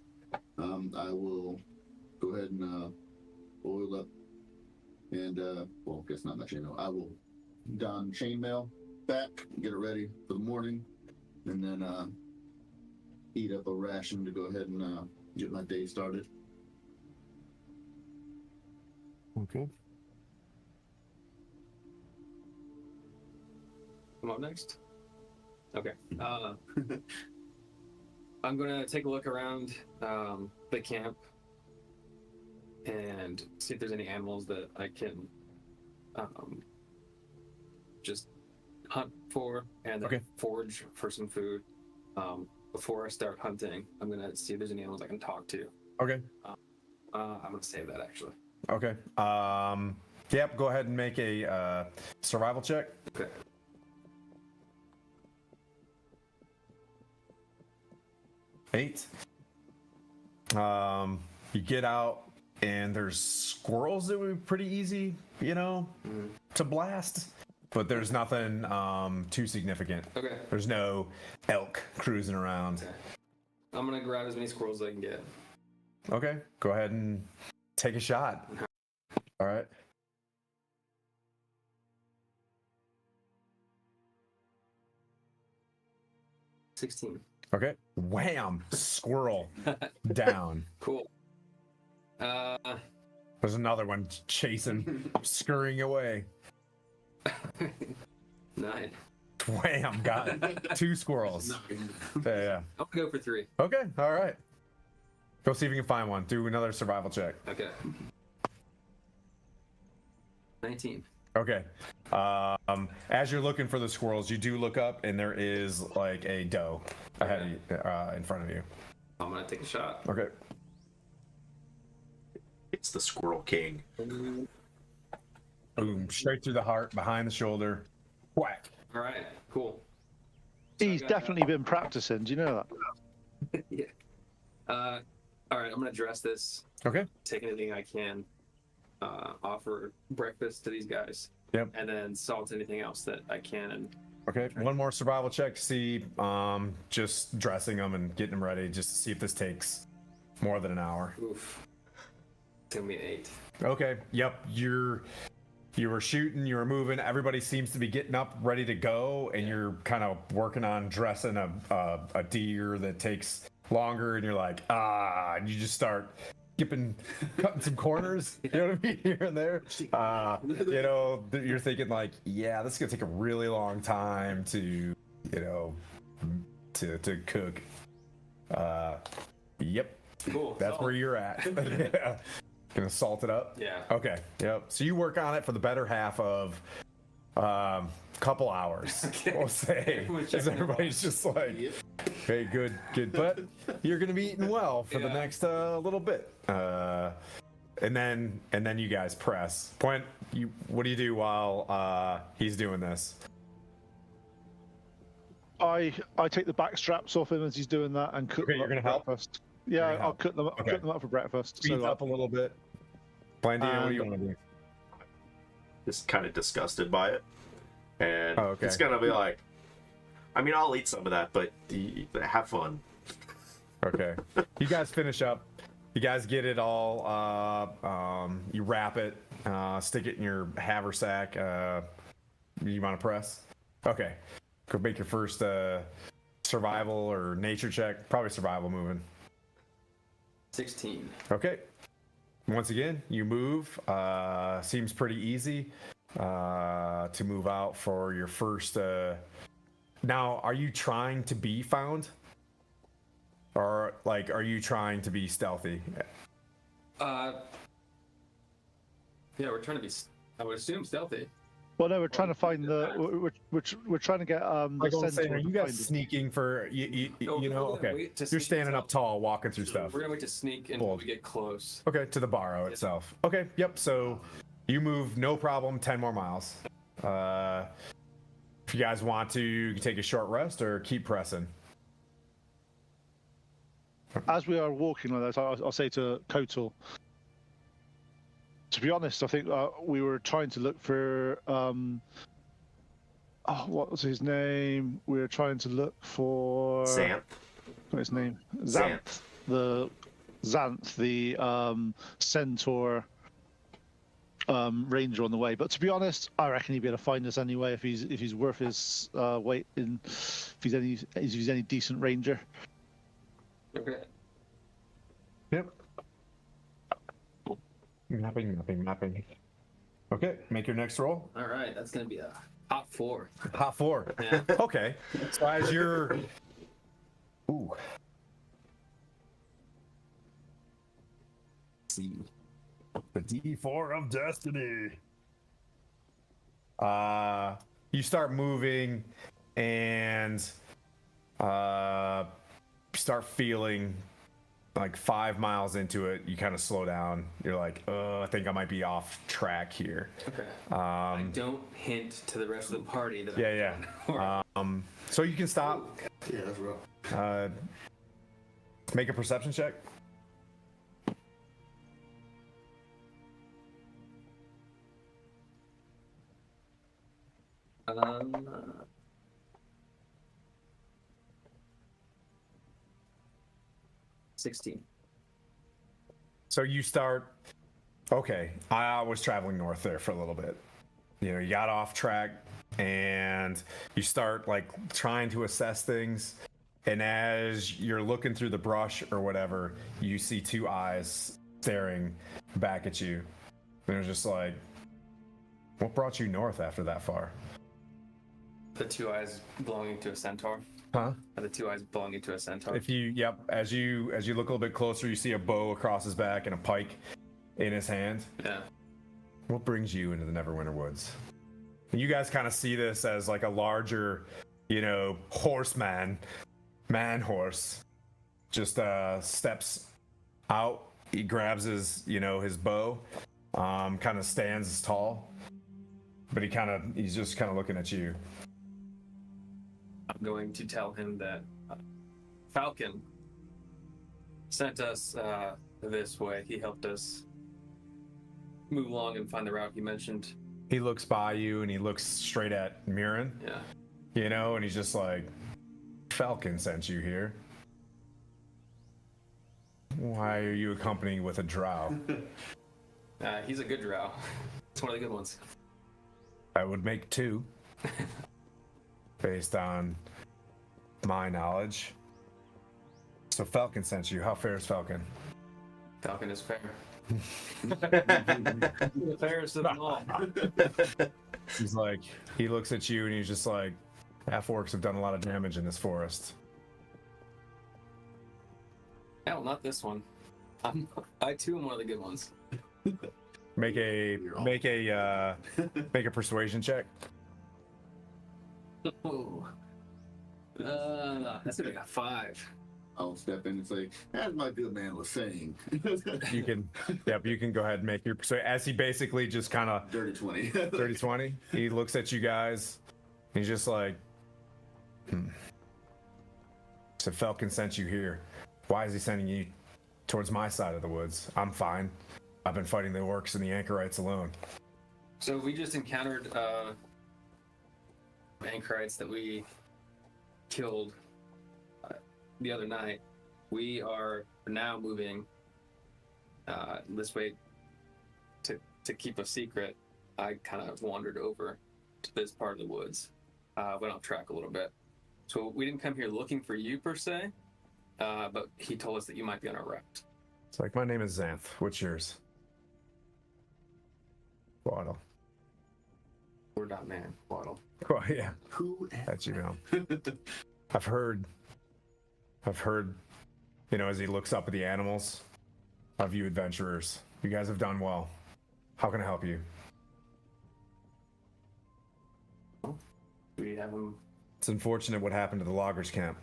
I will go ahead and oil up, and well, guess not my chainmail. I will don chainmail back, get it ready for the morning, and then eat up a ration to go ahead and get my day started. Okay. I'm up next. Okay. I'm gonna take a look around the camp and see if there's any animals that I can just hunt for and then forage for some food. Before I start hunting, I'm gonna see if there's any animals I can talk to. Okay. I'm gonna save that actually. Okay. Yep. Go ahead and make a survival check. Okay. Eight. You get out, and there's squirrels that would be pretty easy, to blast. But there's nothing too significant. Okay. There's no elk cruising around. Okay. I'm gonna grab as many squirrels as I can get. Okay. Go ahead and take a shot. All right. $16. Okay. Wham! Squirrel down. Cool. There's another one chasing, scurrying away. 9. Wham! Got 2 squirrels. Yeah. I'll go for 3. Okay. All right. Go see if you can find one. Do another survival check. Okay. 19. Okay. As you're looking for the squirrels, you do look up, and there is like a doe ahead of you, in front of you. I'm gonna take a shot. Okay. It's the Squirrel King. Boom! Straight through the heart, behind the shoulder. Whack. All right. Cool. He's definitely been practicing. Do you know that? Yeah. All right. I'm gonna address this. Okay. Take anything I can. Offer breakfast to these guys. Yep. And then salt anything else that I can. And Okay. One more survival check to see, just dressing them and getting them ready, just to see if this takes more than an hour. oof. It's gonna be an 8. Okay. Yep. You were shooting, you were moving. Everybody seems to be getting up, ready to go, and you're kind of working on dressing a deer that takes longer, and you're like, and you just start cutting some corners, you know what I mean, here and there. You're thinking like, yeah, this is gonna take a really long time to cook. Yep. Cool. That's salt. where you're at. Yeah. Gonna salt it up. Yeah. Okay. Yep. So you work on it for the better half of couple hours, Okay. we'll say. Everyone's As checking the everybody's just like, hey, good. But you're gonna be eating well for the Yeah. next little bit. And then you guys press. What do you do while he's doing this? I take the back straps off him as he's doing that and cook Okay, them you're up gonna for help? breakfast. You're Yeah, gonna I'll help. cook them up. Okay. Cook them up for breakfast. Speeds up a little bit. Blandina, what do you want to do? Just kind of disgusted by it. And okay. it's gonna be like, I mean, I'll eat some of that, but have fun. Okay. You guys finish up. You guys get it all. You wrap it, stick it in your haversack. You want to press? Okay. Go make your first survival or nature check. Probably survival moving. 16. Okay. Once again, you move. Seems pretty easy to move out for your first. Now, are you trying to be found? Or, are you trying to be stealthy? Yeah, we're trying to be. I would assume stealthy. Well, no, we're trying to find we're trying to get the Like I was saying, centaur are you to guys find him. sneaking for you No, we're gonna okay? wait to You're sneak standing until- up tall, walking through stuff. We're gonna wait to sneak until Bold. we get close. Okay, to the barrow itself. Okay, yep. So you move, no problem. 10 more miles. If you guys want to, you can take a short rest or keep pressing. As we are walking like this, I'll say to Kotal. To be honest, I think we were trying to look for. What was his name? We were trying to look for. Xanth. What's his name? Xanth. The centaur ranger on the way. But to be honest, I reckon he'd be able to find us anyway if he's worth his weight in. If he's any decent ranger. Okay. Yep. Mapping. Okay, make your next roll. All right, that's gonna be a hot 4. Hot 4. Yeah. Okay. So as you're. Ooh. See. The D4 of destiny. You start moving and start feeling like 5 miles into it, you kind of slow down. You're like, I think I might be off track here. Okay. I don't hint to the rest of the party that Yeah. So you can stop. Yeah, that's rough. Make a perception check. Um, 16. So you start. Okay, I was traveling north there for a little bit. You know, you got off track and you start like trying to assess things. And as you're looking through the brush or whatever, you see two eyes staring back at you. And it's just like, what brought you north after that far? The two eyes belonging to a centaur. Huh? Are the two eyes belonging to a centaur? If you, yep, as you look a little bit closer, you see a bow across his back and a pike in his hand. Yeah. What brings you into the Neverwinter Woods? And you guys kind of see this as like a larger, horseman, man horse, just steps out. He grabs his, his bow, kind of stands tall, but he's just kind of looking at you. I'm going to tell him that Falcon sent us this way. He helped us move along and find the route he mentioned. He looks by you and he looks straight at Mirren. Yeah. And he's just like, Falcon sent you here. Why are you accompanied with a drow? He's a good drow. It's one of the good ones. I would make two. Based on my knowledge. So Falcon sent you. How fair is Falcon? Falcon is fair. The fairest of them all. He's like, he looks at you and he's just like, half-orcs have done a lot of damage in this forest. Hell, not this one. I too am one of the good ones. Make a persuasion check. Oh. That's gonna be a 5. I'll step in and say, as my good man was saying. You can go ahead and make your as he basically just kind of Dirty 20. dirty 20. He looks at you guys. He's just like, So Falcon sent you here. Why is he sending you towards my side of the woods? I'm fine. I've been fighting the orcs and the anchorites alone. So we just encountered anchorites that we killed the other night. We are now moving this way to keep a secret. I kind of wandered over to this part of the woods, went off track a little bit. So we didn't come here looking for you per se, but he told us that you might be on our route. It's like, my name is Xanth. What's yours? Waddle. We're not man, Waddle. Well, yeah. Who am That's you know. I've heard, as he looks up at the animals of you adventurers. You guys have done well. How can I help you? We have him. It's unfortunate what happened to the loggers camp.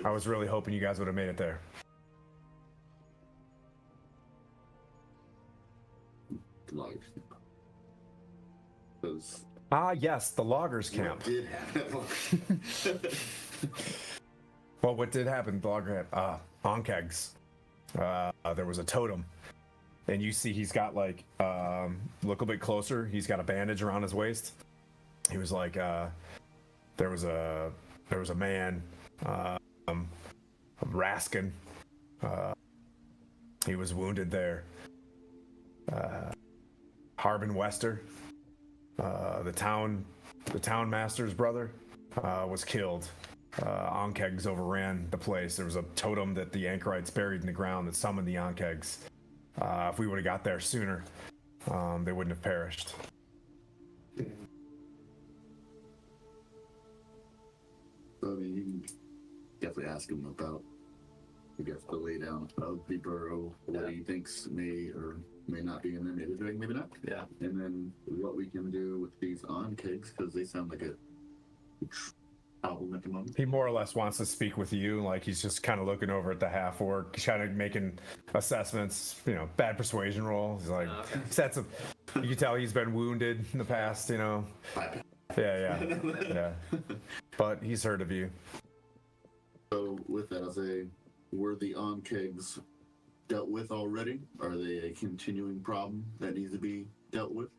I was really hoping you guys would have made it there. Loggers. Those Yes, the loggers camp. what did happen? Well, what did happen? The logger camp. Onkegs. There was a totem. And you see he's got like, look a bit closer. He's got a bandage around his waist. He was like, there was a man, Raskin. He was wounded there. Harbin Wester, the town master's brother, was killed. Onkegs overran the place. There was a totem that the anchorites buried in the ground that summoned the Onkegs. If we would have got there sooner, they wouldn't have perished. So, I mean, you can definitely ask him about, I guess, the lay down of the burrow, what he thinks may or may not be in there, maybe doing, maybe not. Yeah. And then what we can do with these on kegs, because they sound like a problem at the moment. He more or less wants to speak with you. Like he's just kind of looking over at the half orc, kind of making assessments. You know, bad persuasion roll. He's like, sets of. You can tell he's been wounded in the past. You know. Yeah. But he's heard of you. So with that, I'll say, were the on-kegs dealt with already? Are they a continuing problem that needs to be dealt with?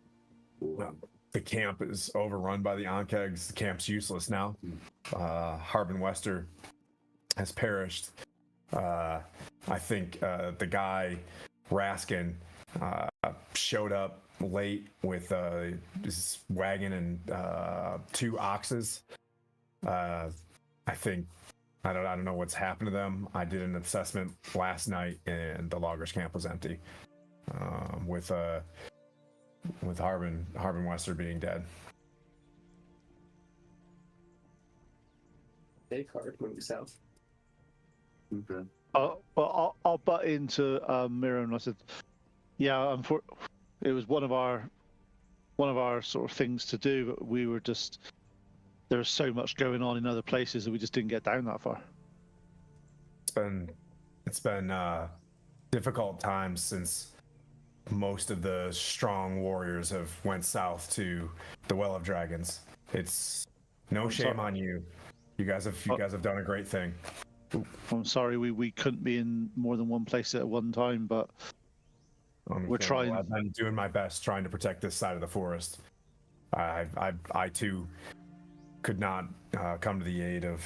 Or... No. The camp is overrun by the Onkegs. The camp's useless now. Harbin Wester has perished. I think the guy, Raskin, showed up late with his wagon and 2 oxes. I don't know what's happened to them. I did an assessment last night and the loggers camp was empty. With Harbin Wester being dead. Take card moving south. Okay. Well, I'll butt into Miro, and I said, yeah, it was one of our sort of things to do, but we were just, there's so much going on in other places that we just didn't get down that far. It's been difficult times since most of the strong warriors have went south to the Well of Dragons. It's no shame on you. You guys have done a great thing. I'm sorry we couldn't be in more than one place at one time, but we're trying. I've been doing my best trying to protect this side of the forest. I too could not come to the aid of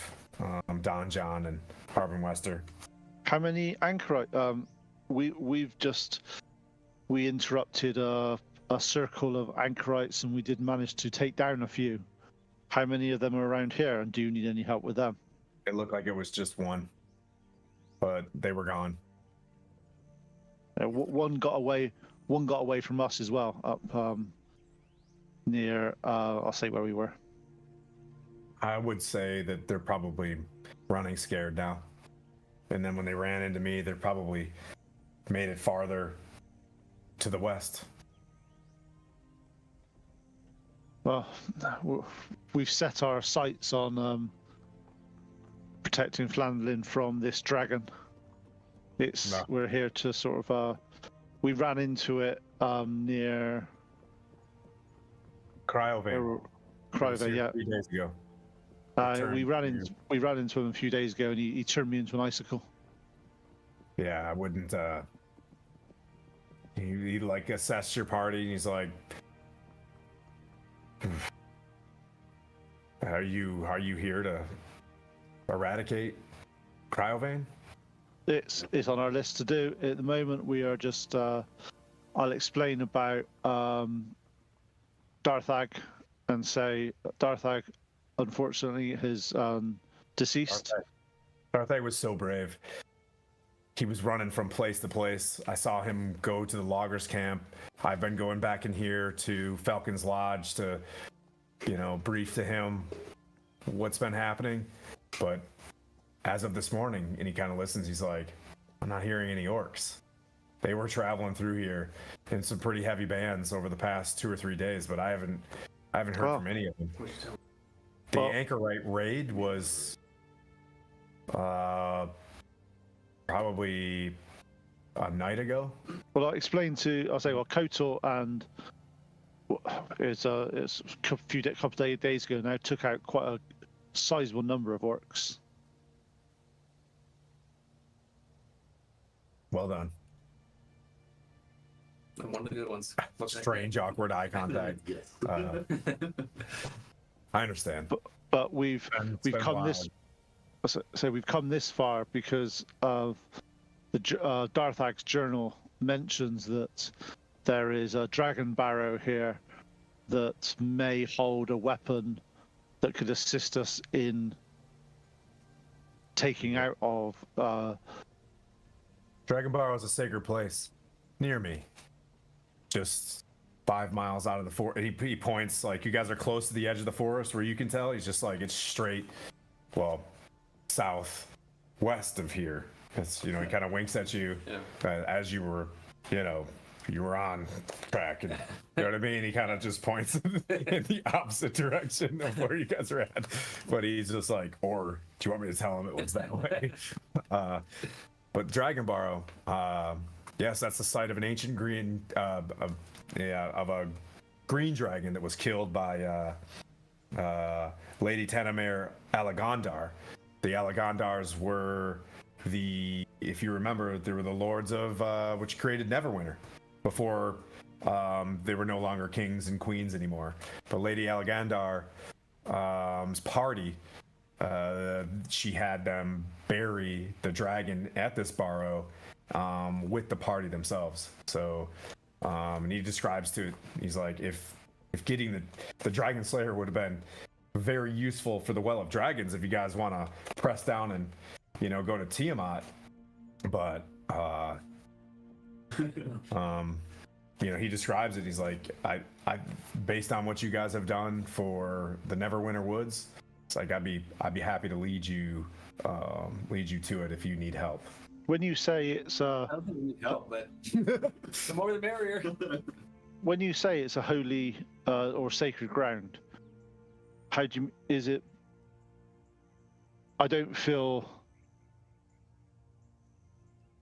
Don John and Harbin Wester. How many anchorite? We interrupted a circle of anchorites, and we did manage to take down a few. How many of them are around here, and do you need any help with them? It looked like it was just one, but they were gone. One got away. One got away from us as well, up near. I'll say where we were. I would say that they're probably running scared now. And then when they ran into me, they're probably made it farther to the west. Well, we've set our sights on protecting Flandlin from this dragon. We're here to sort of. We ran into it near Cryovane. Cryovane, yeah. 3 days ago. We ran into him a few days ago, and he turned me into an icicle. Yeah, I wouldn't. He like assessed your party, and he's like, "Are you here to eradicate Cryovane?" It's on our list to do. At the moment, we are just. I'll explain about Darthag, and say Darthag, unfortunately, is deceased. Darthag was so brave. He was running from place to place. I saw him go to the loggers camp. I've been going back in here to Falcon's Lodge to, brief to him what's been happening. But as of this morning, and he kind of listens, he's like, I'm not hearing any orcs. They were traveling through here in some pretty heavy bands over the past 2 or 3 days, but I haven't heard from any of them. The Anchorite raid was probably a night ago. Well, I'll say, Kotor and it's a couple of days ago now, took out quite a sizable number of orcs. Well done. One of the good ones. Strange, awkward eye contact. Yes. I understand. But we've come this. So we've come this far because of the Darthag's journal mentions that there is a dragon barrow here that may hold a weapon that could assist us in taking out of. Dragon Barrow is a sacred place near me, just 5 miles out of the forest. He points like, you guys are close to the edge of the forest where you can tell. He's just like, it's straight, southwest of here. It's, he kind of winks at you as you were, you were on track, and you know what I mean. He kind of just points in the opposite direction of where you guys are at, but he's just like, or do you want me to tell him it was that way? But Dragon Barrow, yes, that's the site of an ancient green, of a green dragon that was killed by Lady Tenamir Alagondar. The Alagondars were if you remember, they were the lords of which created Neverwinter before they were no longer kings and queens anymore. But Lady Alagandar's party, she had them bury the dragon at this barrow with the party themselves. So, and he describes to it, he's like, if getting the Dragon Slayer would have been very useful for the Well of Dragons if you guys want to press down and, you know, go to Tiamat, but you know, he describes it, he's like, I based on what you guys have done for the Neverwinter Woods, it's like I'd be happy to lead you to it if you need help. When you say it's I don't think we need help, but the more the merrier. when you say it's a holy or sacred ground, how do you, is it? I don't feel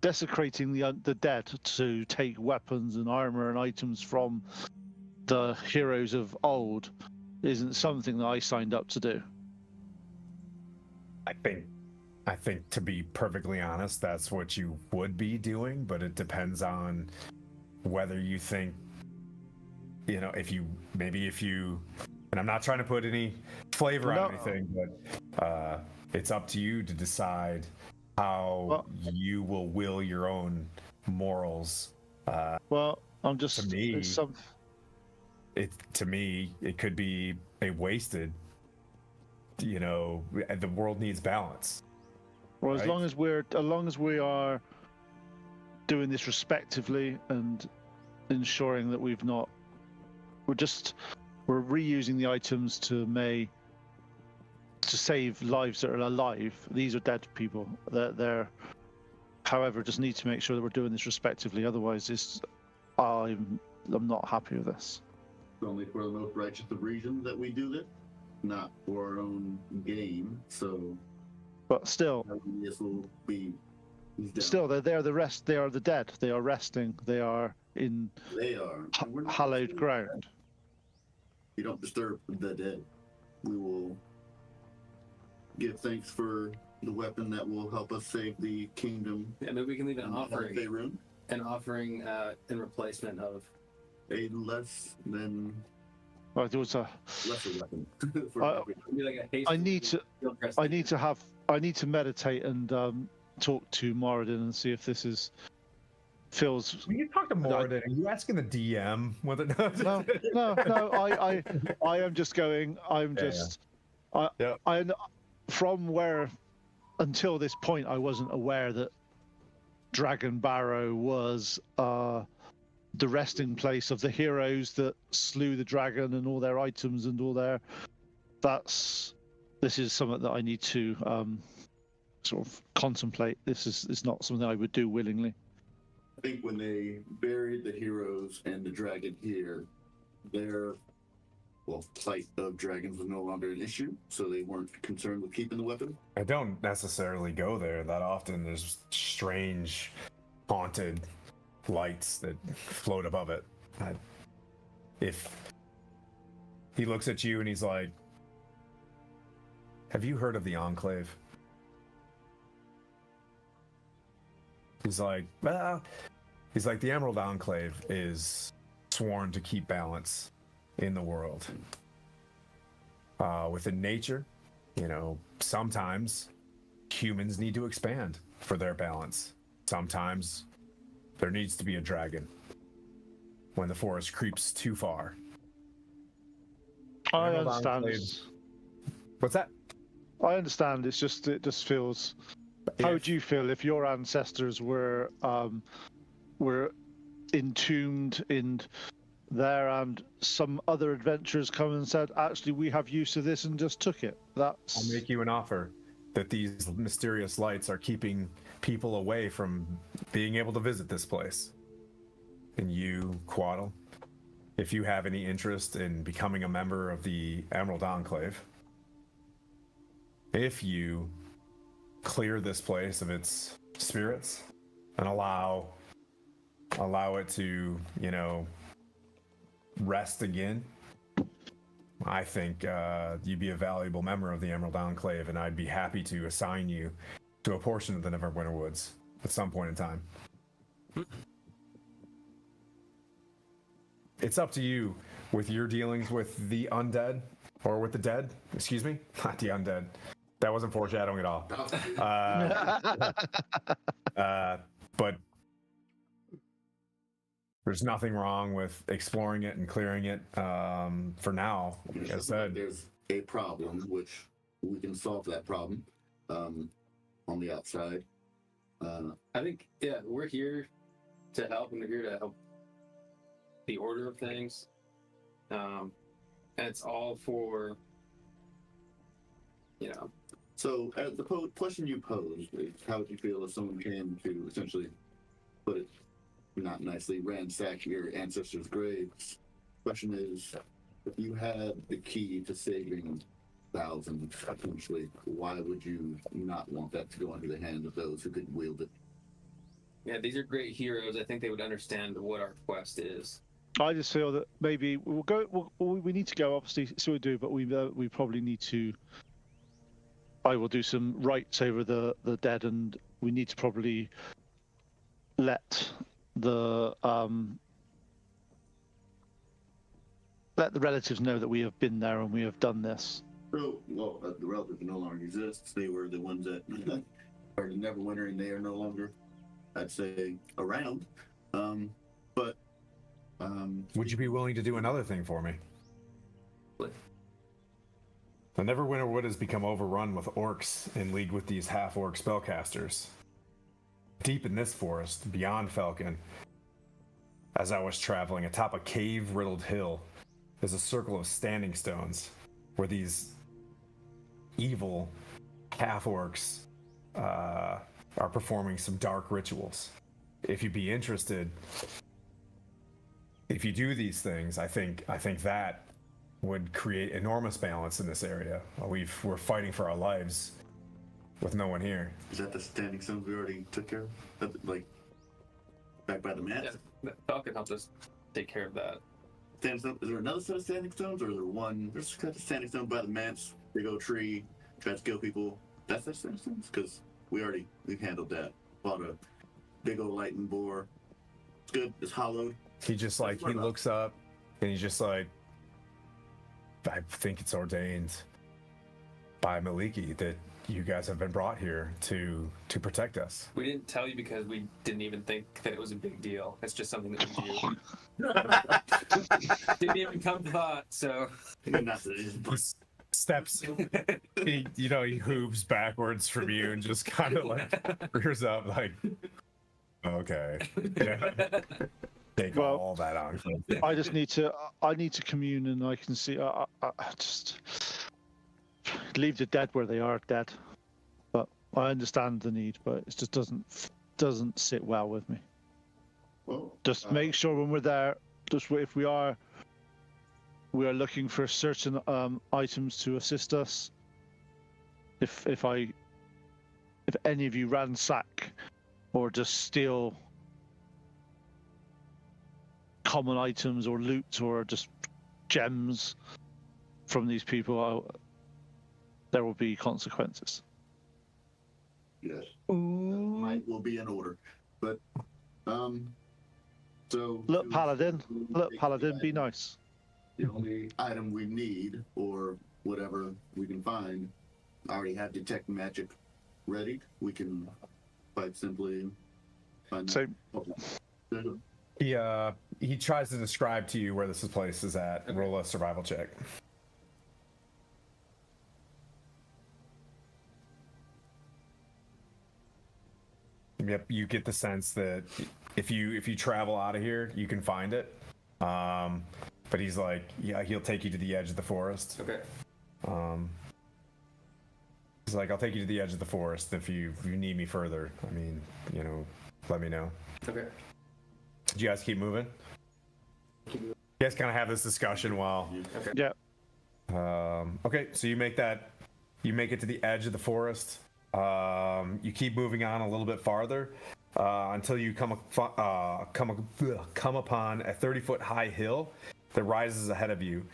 desecrating the dead to take weapons and armor and items from the heroes of old isn't something that I signed up to do. I think to be perfectly honest, that's what you would be doing, but it depends on whether you think, you know, if you, and I'm not trying to put any flavor on anything, but it's up to you to decide how you will your own morals. Well, I'm just, to me, it could be a wasted, you know, the world needs balance. Well, right? as long as we are doing this respectively and ensuring that we're reusing the items to save lives that are alive. These are dead people. They're however, just need to make sure that we're doing this respectively. Otherwise, I'm not happy with this. It's only for the most righteous of reasons that we do this, not for our own gain. So, but still, this will be. Still, they are the rest. They are the dead. They are resting. They are in. They are hallowed ground. You don't disturb the dead. We will give thanks for the weapon that will help us save the kingdom. Yeah, maybe we can leave an offering. Faerun. An offering in replacement of a less than. Well, there was a lesser weapon. I need to meditate and talk to Moradin and see if this feels. When you talk to Moradin, are you asking the DM whether? No. I am just going. From where until this point, I wasn't aware that Dragon Barrow was the resting place of the heroes that slew the dragon and all their items and all their. This is something that I need to sort of contemplate. This is not something I would do willingly. I think when they buried the heroes and the dragon here, their plight of dragons was no longer an issue, so they weren't concerned with keeping the weapon. I don't necessarily go there that often. There's strange, haunted lights that float above it. If he looks at you and he's like, "Have you heard of the Enclave?" He's like, "Well," he's like, "The Emerald Enclave is sworn to keep balance in the world. Within nature, you know, sometimes humans need to expand for their balance. Sometimes there needs to be a dragon when the forest creeps too far." I understand. What's that? I understand. It just feels. How would you feel if your ancestors were entombed in there and some other adventurers come and said, "Actually, we have use of this," and just took it? I'll make you an offer that these mysterious lights are keeping people away from being able to visit this place. and you, Quaddle, if you have any interest in becoming a member of the Emerald Enclave, if you clear this place of its spirits and allow it to, rest again, I think you'd be a valuable member of the Emerald Enclave, and I'd be happy to assign you to a portion of the Neverwinter Woods at some point in time. It's up to you with your dealings with the undead, or with the dead, excuse me, not the undead. That wasn't foreshadowing at all. But there's nothing wrong with exploring it and clearing it for now. Like I said, there's a problem, which we can solve that problem on the outside. I think, yeah, we're here to help, and we're here to help the order of things. And it's all for, So, the question you posed is, how would you feel if someone came to essentially put it not nicely, ransack your ancestors' graves? Question is, if you had the key to saving thousands, essentially, why would you not want that to go into the hands of those who could wield it? yeah, these are great heroes. I think they would understand what our quest is. I just feel that maybe we'll go. We need to go, obviously, so we do, but we probably need to. I will do some rites over the dead, and we need to probably let the relatives know that we have been there and we have done this. So, well, the relatives no longer exist. They were the ones that are the Neverwinter, and they are no longer, I'd say, around. would you be willing to do another thing for me? What? The Neverwinter Wood has become overrun with orcs in league with these half-orc spellcasters. Deep in this forest, beyond Falcon, as I was traveling atop a cave-riddled hill, there's a circle of standing stones where these evil half-orcs are performing some dark rituals. If you'd be interested, if you do these things, I think that would create enormous balance in this area. We're fighting for our lives with no one here. Is that the standing stones we already took care of? Like, back by the mats? Yeah, Falcon helped us take care of that. Standing stone, is there another set of standing stones, or is there one? There's a standing stone by the mats, big old tree, tries to kill people. That's that standing stones? Because we've handled that. Bought a big old lightning boar. It's good, it's hollowed. He just he looks up and he's just like, I think it's ordained by Maliki that you guys have been brought here to protect us. We didn't tell you because we didn't even think that it was a big deal. It's just something that we do. Didn't even come to thought, so. He steps, he hooves backwards from you and just kind of rears up like, okay. Yeah. Take all that on. I need to commune, and I can see. I just leave the dead where they are, dead. But I understand the need, but it just doesn't sit well with me. Well, Just make sure when we're there, just if we are looking for certain items to assist us. If any of you ransack or just steal common items or loot or just gems from these people, there will be consequences. yes. Might will be in order. But, so... Look, Paladin, be nice. The only item we need, or whatever we can find, I already have detect magic ready. We can quite simply find So, that. He tries to describe to you where this place is at. Okay. Roll a survival check. Yep, you get the sense that if you travel out of here, you can find it. But he's like, yeah, he'll take you to the edge of the forest. Okay. He's like, I'll take you to the edge of the forest if you need me further. I mean, let me know. Okay. Did you guys keep moving? You guys kind of have this discussion while. Okay. Yeah. Okay, so you make it to the edge of the forest. You keep moving on a little bit farther until you come upon a 30-foot high hill that rises ahead of you.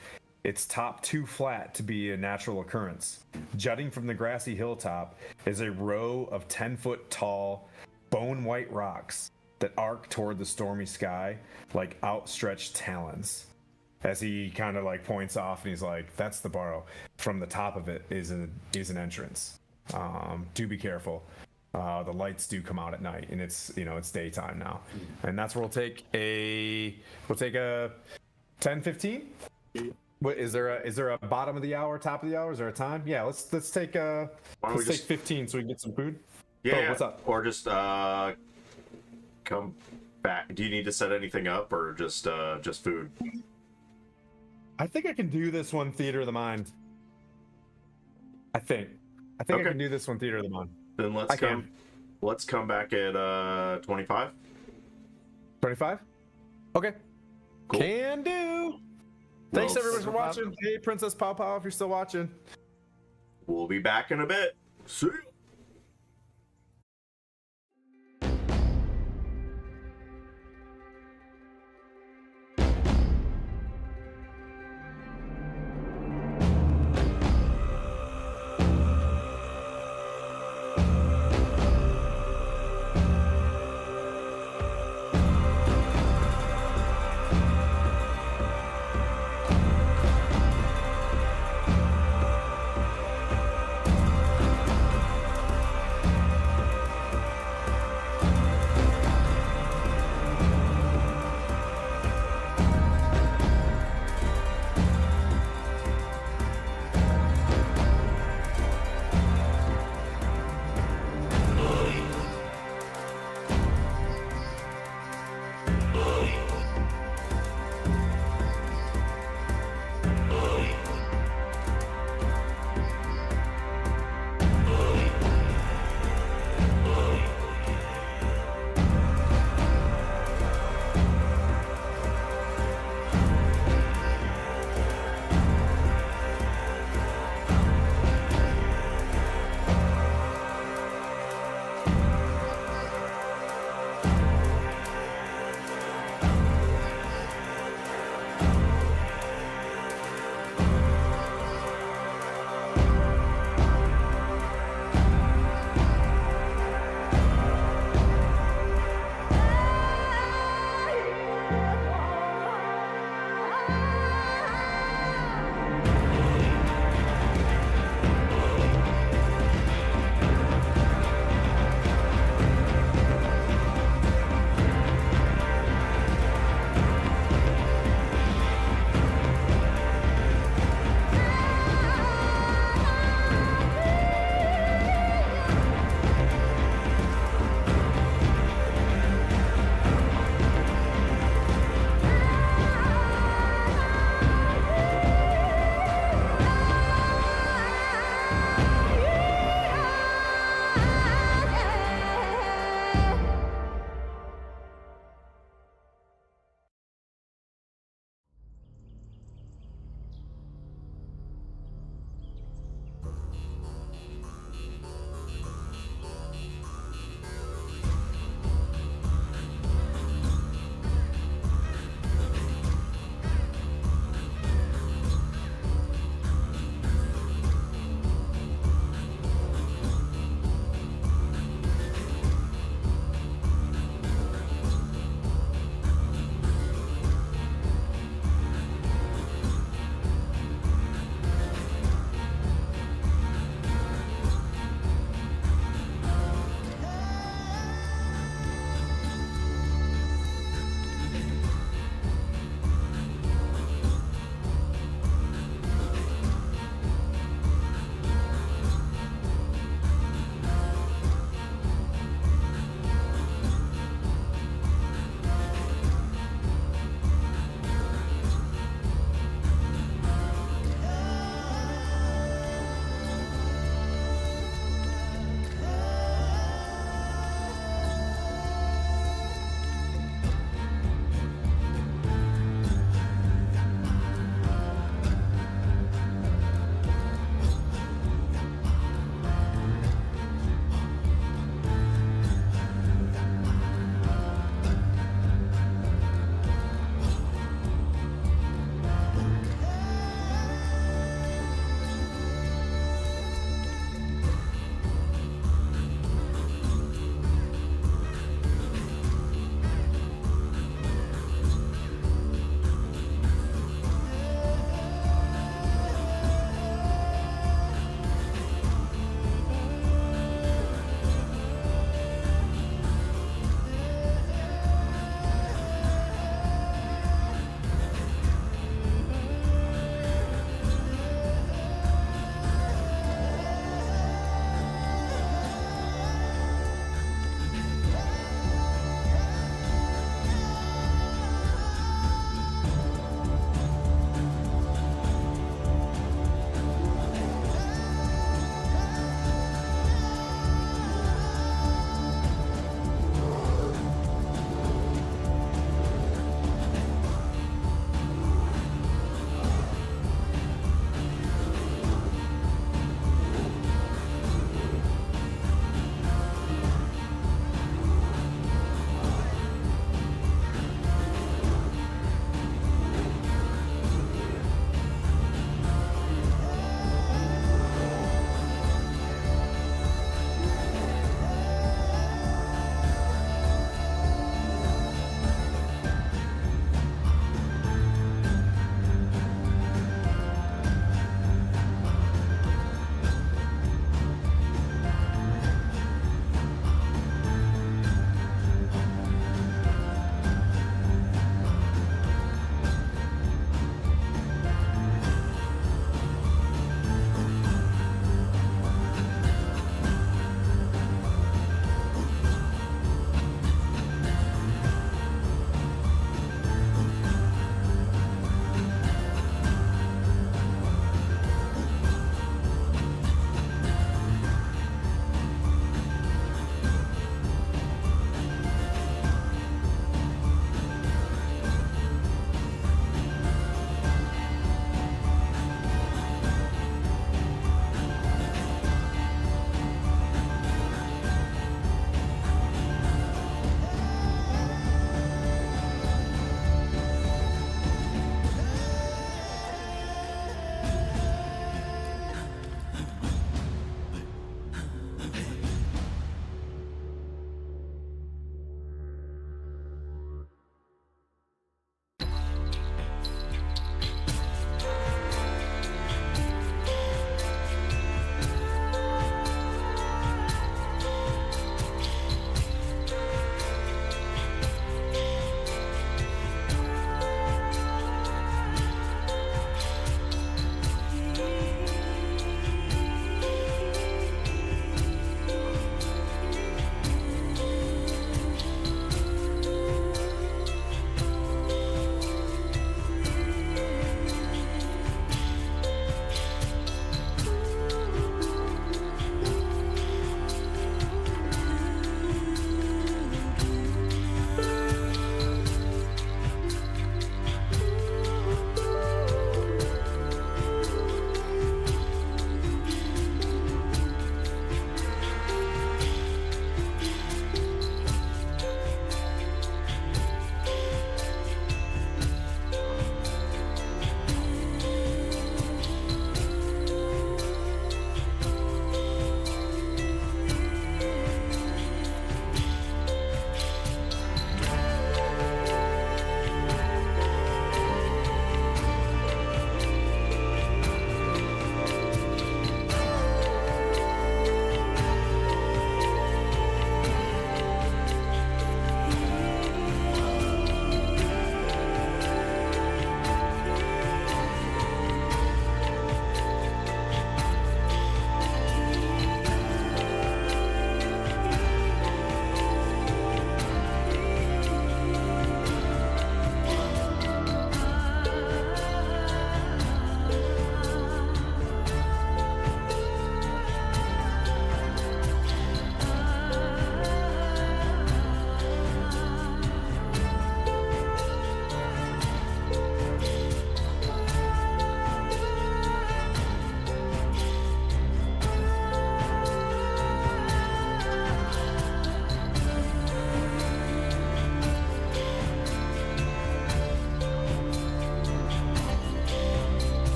It's topped too flat to be a natural occurrence. Jutting from the grassy hilltop is a row of 10-foot tall, bone-white rocks that arc toward the stormy sky like outstretched talons. As he kind of like points off and he's like, that's the burrow. From the top of it is an entrance. Do be careful. The lights do come out at night, and it's daytime now. And that's where we'll take a 10-15. What is there a bottom of the hour, top of the hour? Is there a time? Yeah, let's take take 15 so we can get some food. Yeah, what's up? Or just come back. Do you need to set anything up, or just food? I think I can do this one theater of the mind. I think I can do this one theater of the mind. Then let's come back at 25. 25? Okay. Cool. Can do. Thanks everyone for watching. Hey, Princess Pow Pow, if you're still watching. We'll be back in a bit. See ya.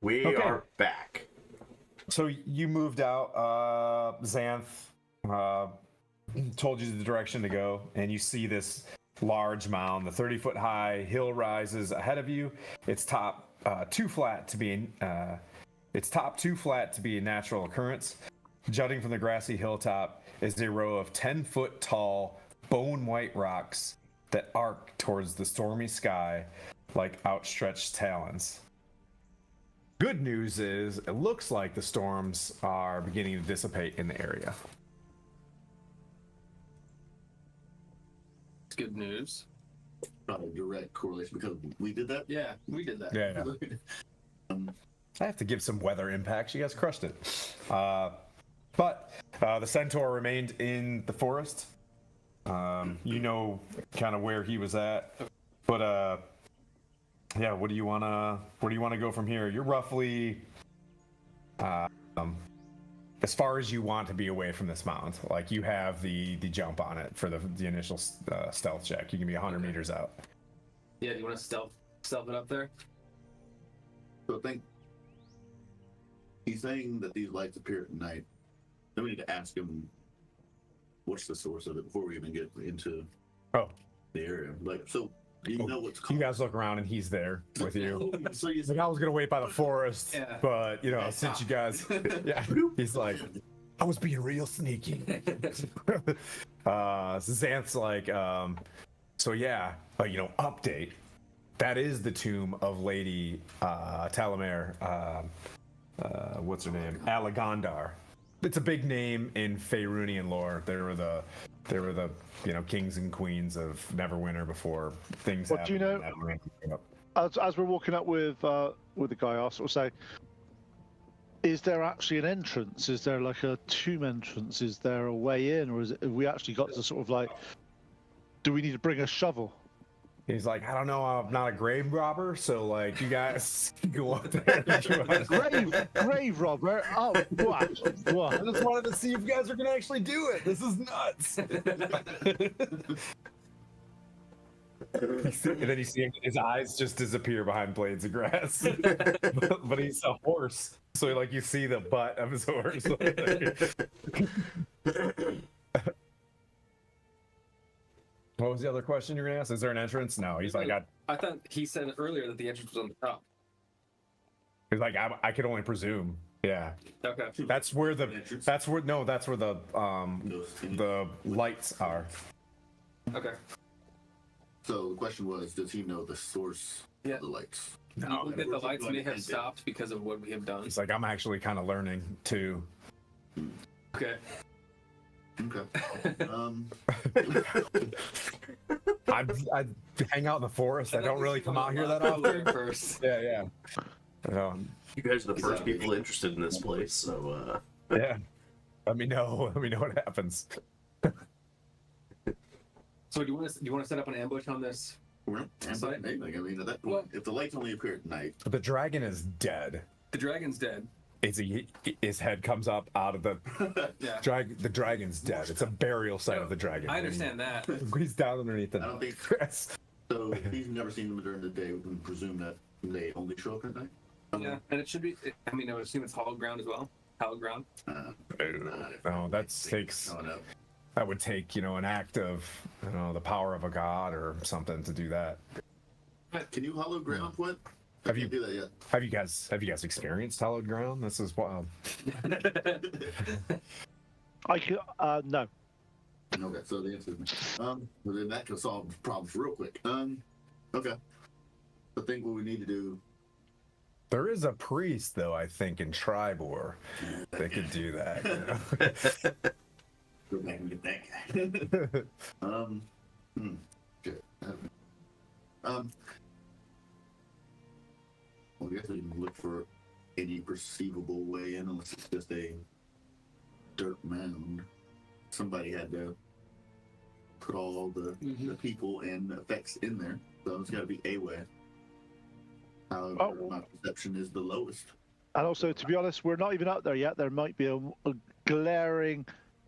We Okay. are back. So you moved out. Xanth told you the direction to go, and you see this large mound. The 30-foot high hill rises ahead of you. Its top too flat to be a natural occurrence. Jutting from the grassy hilltop is a row of 10-foot tall bone white rocks that arc towards the stormy sky like outstretched talons. Good news is it looks like the storms are beginning to dissipate in the area. It's good news. Probably direct correlation because we did that. Yeah, we did that. Yeah. I have to give some weather impacts. You guys crushed it. But the centaur remained in the forest. You know kind of where he was at. But yeah, where do you wanna go from here? You're roughly as far as you want to be away from this mound. Like you have the jump on it for the initial stealth check. You can be 100 meters out. Yeah, do you want to stealth it up there? So I think he's saying that these lights appear at night. Then we need to ask him what's the source of it before we even get into the area. Like, so do you know what's You called? guys look around and he's there with you. So you Like I was gonna wait by the forest, Yeah. but you know, since you guys, yeah, he's like, I was being real sneaky. Xanth's like, so yeah, you know, update. That is the tomb of Lady Talamere. What's her name? Alagandar. It's a big name in Faerunian lore. They were the kings and queens of Neverwinter before things Well, do you happened. know- in Neverwinter. As we're walking up with the guy, I'll sort of say, is there actually an entrance? Is there like a tomb entrance? Is there a way in, or have we actually got to sort of like, do we need to bring a shovel? He's like, I don't know, I'm not a grave robber, so like you guys go up there. And you Grave robber? Oh, what? I just wanted to see if you guys are gonna actually do it. This is nuts. And then you see his eyes just disappear behind blades of grass. But he's a horse, so like you see the butt of his horse. What was the other question you were gonna ask? Is there an entrance? No. He's like, I thought he said earlier that the entrance was on the top. I could only presume. Yeah. Okay. That's where the Entrance? that's where the lights are. Okay. So the question was, does he know the source Yeah. of the lights? No. You think that the lights may have stopped because of what we have done? He's like, I'm actually kind of learning too. Okay. Okay. I hang out in the forest. I don't really come out here that often. First. Yeah. You guys are the first people interested in this place, so Yeah. Let me know. Let me know what happens. So do you want to set up an ambush on this? Well, Side? anything. I mean, at that point, if the lights only appear at night, The dragon is dead. The dragon's dead. His head comes up out of the Yeah. the dragon's dead. It's a burial site of the dragon. I understand that. He's down underneath the I don't think- grass. so if he's never seen them during the day, we can presume that they only show up at night. Yeah, and it should be. I mean, I would assume it's hollow ground as well. Hallowed ground. No, that would take an act of the power of a god or something to do that. Can you hollow ground what? Have I you- can't do that yet. Have you guys experienced hallowed ground? This is wild. I can, no. Okay, so the answer is no. Well, then that could solve problems real quick. Okay. I think what we need to do. There is a priest, though, I think, in Triboar that could do that. Go back and get that guy. Shit. Well, I guess we can look for any perceivable way in, unless it's just a dirt mound. Somebody had to put all the people and effects in there, so it's got to be a way. However, my perception is the lowest. And also, to be honest, we're not even out there yet. There might be a glaring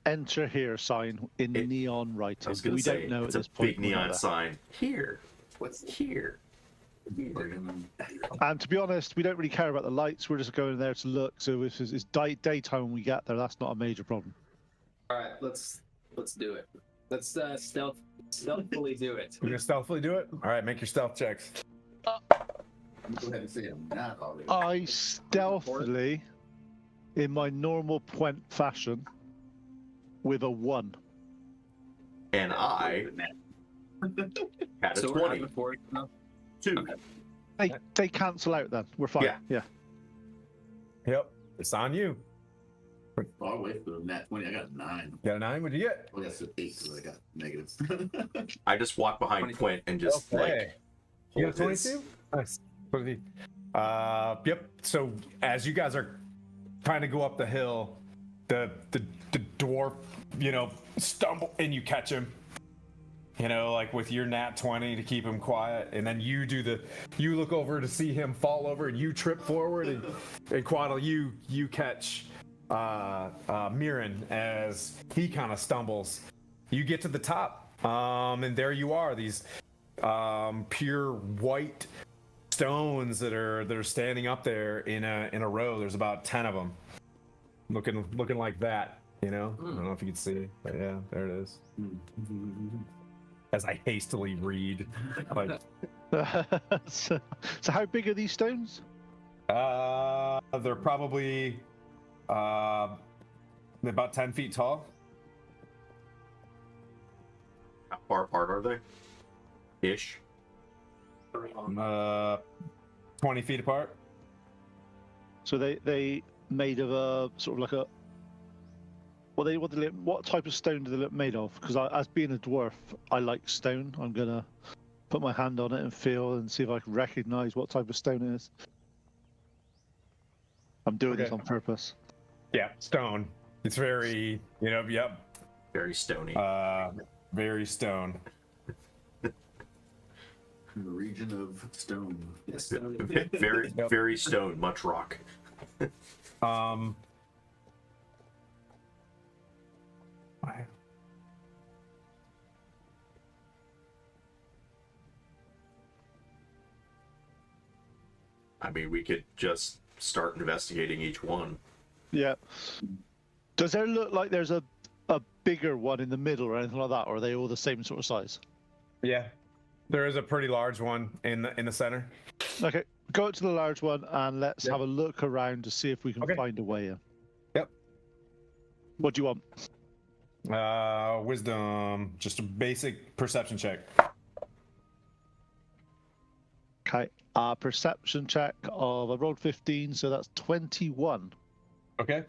"Enter Here" sign in neon writing. I was going We to say don't know it's at this a point. big neon sign. Here, what's here? And to be honest, we don't really care about the lights. We're just going there to look. So if it's daytime when we get there, that's not a major problem. All right, let's do it. Let's stealthily do it. You're gonna stealthily do it? All right, make your stealth checks. Go ahead and say I'm not already. I stealthily, in my normal Puent fashion, with a 1. And I had a So we're 20. having 4 now? 2. Okay. They cancel out then. We're fine. Yeah. Yep, it's on you. Far away from that 20. I got a 9. You got a 9? What'd you get? Well, that's an 8 because I got negatives. I just walked behind 22. Quint and just like You got hold his- 22? Nice. What did he? Yep. So as you guys are trying to go up the hill, the dwarf, stumble and you catch him. Like with your nat 20 to keep him quiet, and then you look over to see him fall over, and you trip forward, and Quaddle, you catch Mirren as he kind of stumbles. You get to the top, and there you are. These pure white stones that are standing up there in a row. There's about 10 of them, looking like that. I don't know if you can see, but yeah, there it is. As I hastily read, like, so how big are these stones? they're probably about 10 feet tall. How far apart are they? Ish. 20 feet apart. So they made of a sort of like a what type of stone do they look made of? Because as being a dwarf, I like stone. I'm gonna put my hand on it and feel and see if I can recognize what type of stone it is. I'm doing this on purpose. Yeah, stone. It's very, yep, Very stony. very stone. In the region of stone. Yes. very, Yep. very stone, much rock. I mean, we could just start investigating each one. Yeah. Does there look like there's a bigger one in the middle or anything like that, or are they all the same sort of size? Yeah, there is a pretty large one in the center. Okay, go up to the large one and let's Yep. have a look around to see if we can Okay. find a way in. Yep. What do you want? Wisdom, just a basic perception check. Okay, perception check of I rolled 15, so that's 21. Okay.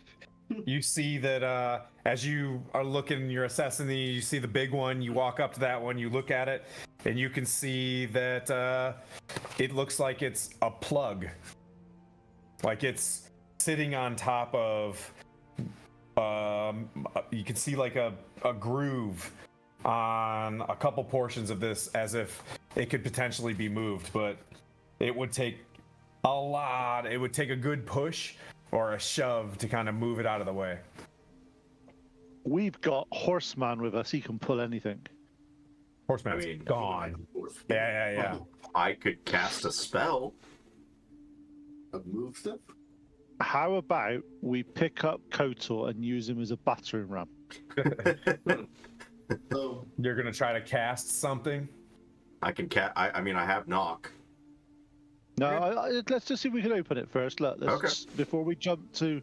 You see that as you are looking, you're assessing you see the big one, you walk up to that one, you look at it, and you can see that it looks like it's a plug. Like it's sitting on top of, you can see like a groove on a couple portions of this as if it could potentially be moved, but it would take it would take a good push or a shove to kind of move it out of the way. We've got Horseman with us. He can pull anything. Horseman's I mean, gone. Yeah. I could cast a spell. Of move stuff? How about we pick up Kotor and use him as a battering ram? So, You're gonna try to cast something. I can I mean, I have knock. No, let's just see if we can open it first. Look, before we jump to,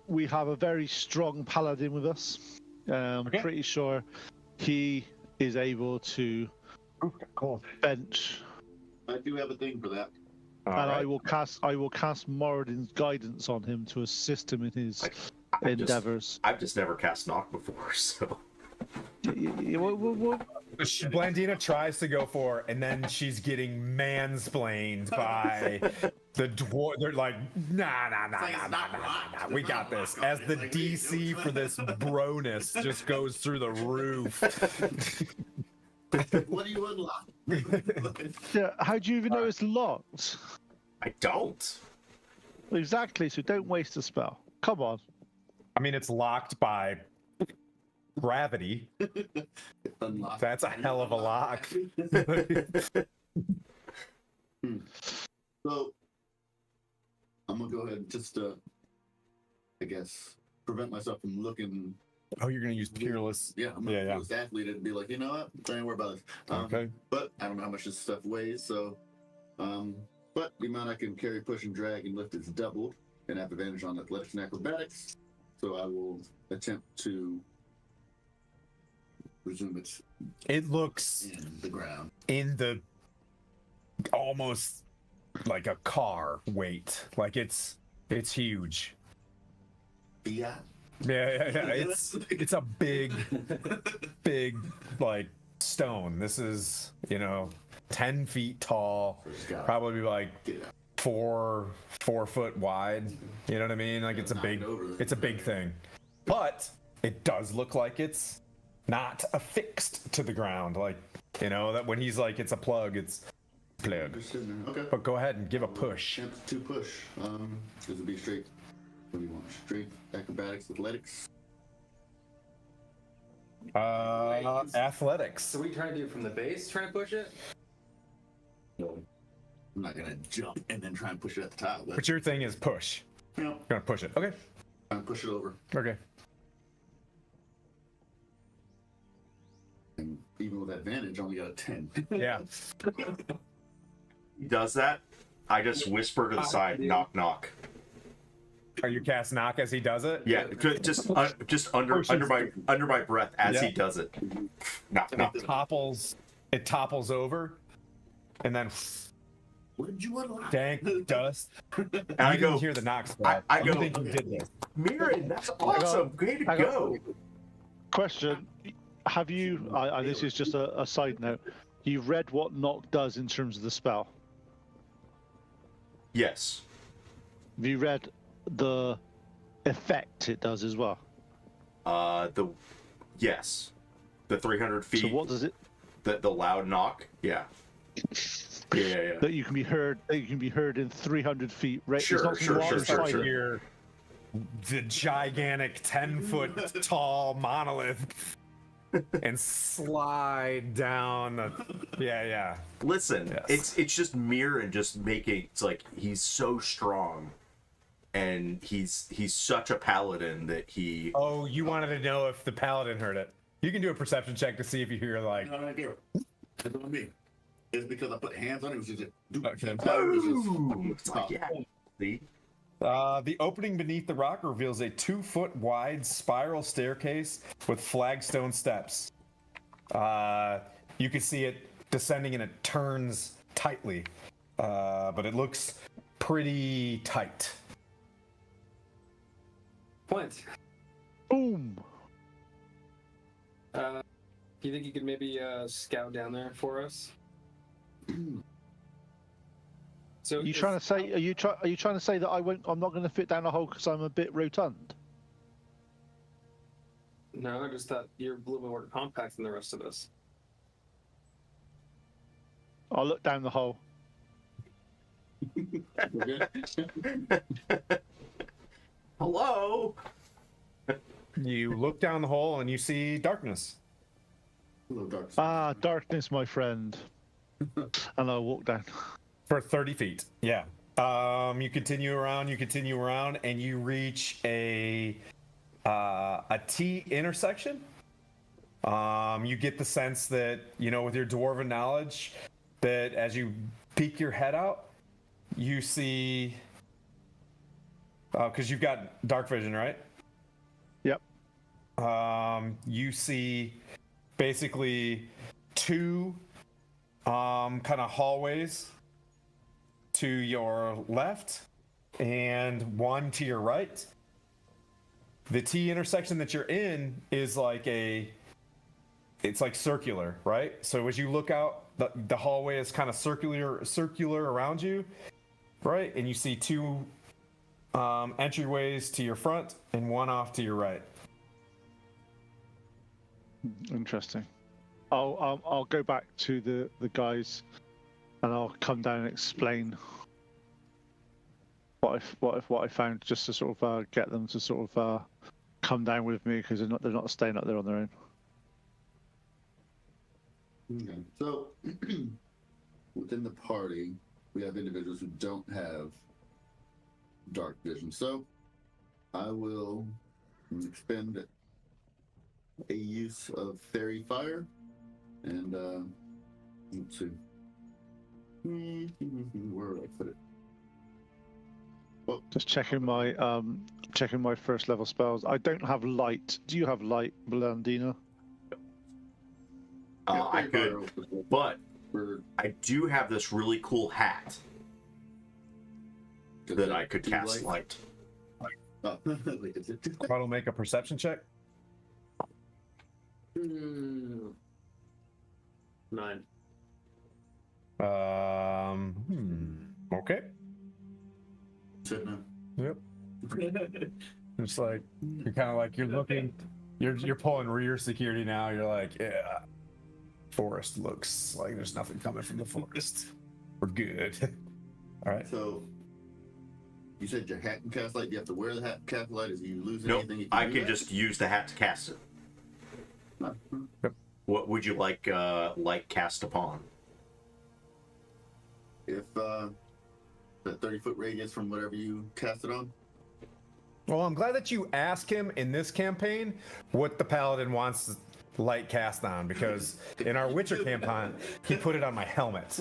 we have a very strong paladin with us. Pretty sure he is able to bench. I do have a thing for that. I will cast Moradin's guidance on him to assist him in his endeavors. I've just never cast knock before, so. Blandina tries to go for, and then she's getting mansplained by the dwarf. They're like, nah. We got this. As the DC for this broness just goes through the roof. What do you unlock? Yeah, how do you even know it's locked? I don't. Exactly. So don't waste a spell. Come on. I mean, it's locked by gravity. Unlock. That's a hell of a lock. So I'm gonna go ahead and just, I guess, prevent myself from looking. Oh, you're gonna use peerless. Yeah, I'm a peerless athlete and be like, you know what? Don't even worry about this. Okay. But I don't know how much this stuff weighs, so. But the amount I can carry, push, and drag and lift is doubled, and have advantage on athletics and acrobatics. So I will attempt to resume it It looks in the ground. in the almost like a car weight. Like it's huge. Yeah. Yeah. It's a big like stone. This is 10 feet tall, probably like 4 foot wide. You know what I mean? Like it's a big thing. But it does look like it's not affixed to the ground. Like that when he's like it's a plug, it's plug. Okay. But go ahead and give a push. Attempt to push. This would be straight. What do you want? Straight acrobatics, athletics. Athletics. So what are you trying to do from the base? Trying to push it? No. I'm not gonna jump and then try and push it at the top. But your thing is push. Yeah. You're gonna push it. Okay. Try and push it over. Okay. And even with advantage, I only got a 10. Yeah. He does that. I just whisper to the side, knock, knock. Are you cast knock as he does it? Yeah, just under my breath as he does it. Knock, knock. It topples over, and then What did you want? dank dust. And I didn't go, hear the knock spell. I You go, think you did this? Mirren, that's awesome. Way to go. Question: have you? This is just a side note. You read what knock does in terms of the spell. Yes. Have you read the effect it does as well? Yes. The 300 feet. So what does it? The loud knock. Yeah. Yeah. That you can be heard. That you can be heard in 300 feet. Right? Sure. Hear the gigantic 10-foot tall monolith and slide down. Yeah. Listen, Yes. it's just Mirren just making. It's like he's so strong, and he's such a paladin that he. Oh, you wanted to know if the paladin heard it? You can do a perception check to see if you hear like. No, I get it. It's on me. It's because I put hands on it. It was just Okay. Boom! It's like, yeah. See. The opening beneath the rock reveals a 2-foot wide spiral staircase with flagstone steps. You can see it descending and it turns tightly, but it looks pretty tight. Point. Boom. Do you think you could maybe scout down there for us? So Are you trying to say? Are you trying to say that I'm not going to fit down a hole because I'm a bit rotund? No, I just thought you're a little bit more compact than the rest of us. I'll look down the hole. Hello. You look down the hole and you see darkness. Hello, dark. Ah, darkness, my friend. And I'll walk down. For 30 feet, yeah. You continue around, and you reach a T intersection. You get the sense that, with your dwarven knowledge, that as you peek your head out, you see... because you've got dark vision, right? Yep. You see basically 2 kind of hallways to your left and 1 to your right. The T intersection that you're in is like it's like circular, right? So as you look out, the hallway is kind of circular around you, right? And you see 2 entryways to your front and 1 off to your right. Interesting. I'll go back to the guys, and I'll come down and explain what I found, just to sort of get them to sort of come down with me, because they're not staying up there on their own. Okay. So within the party, we have individuals who don't have dark vision. So I will expend a use of fairy fire, and let's see. Where would I put it? Just checking my first level spells. I don't have light. Do you have light, Blandina? I could, but I do have this really cool hat that I could cast light. Oh, wait, is it? I'll make a perception check. 9. Okay. Said no. Yep. It's like you're kind of like you're looking, you're pulling rear security now. You're like, yeah, forest looks like there's nothing coming from the forest. We're good. All right. So you said your hat can cast light. Do you have to wear the hat to cast light? Is you lose Nope, anything? I can just use the hat to cast it. No. What would you like light cast upon? If the 30-foot radius from whatever you cast it on. Well, I'm glad that you asked him in this campaign what the paladin wants light cast on, because in our Witcher campaign, he put it on my helmet.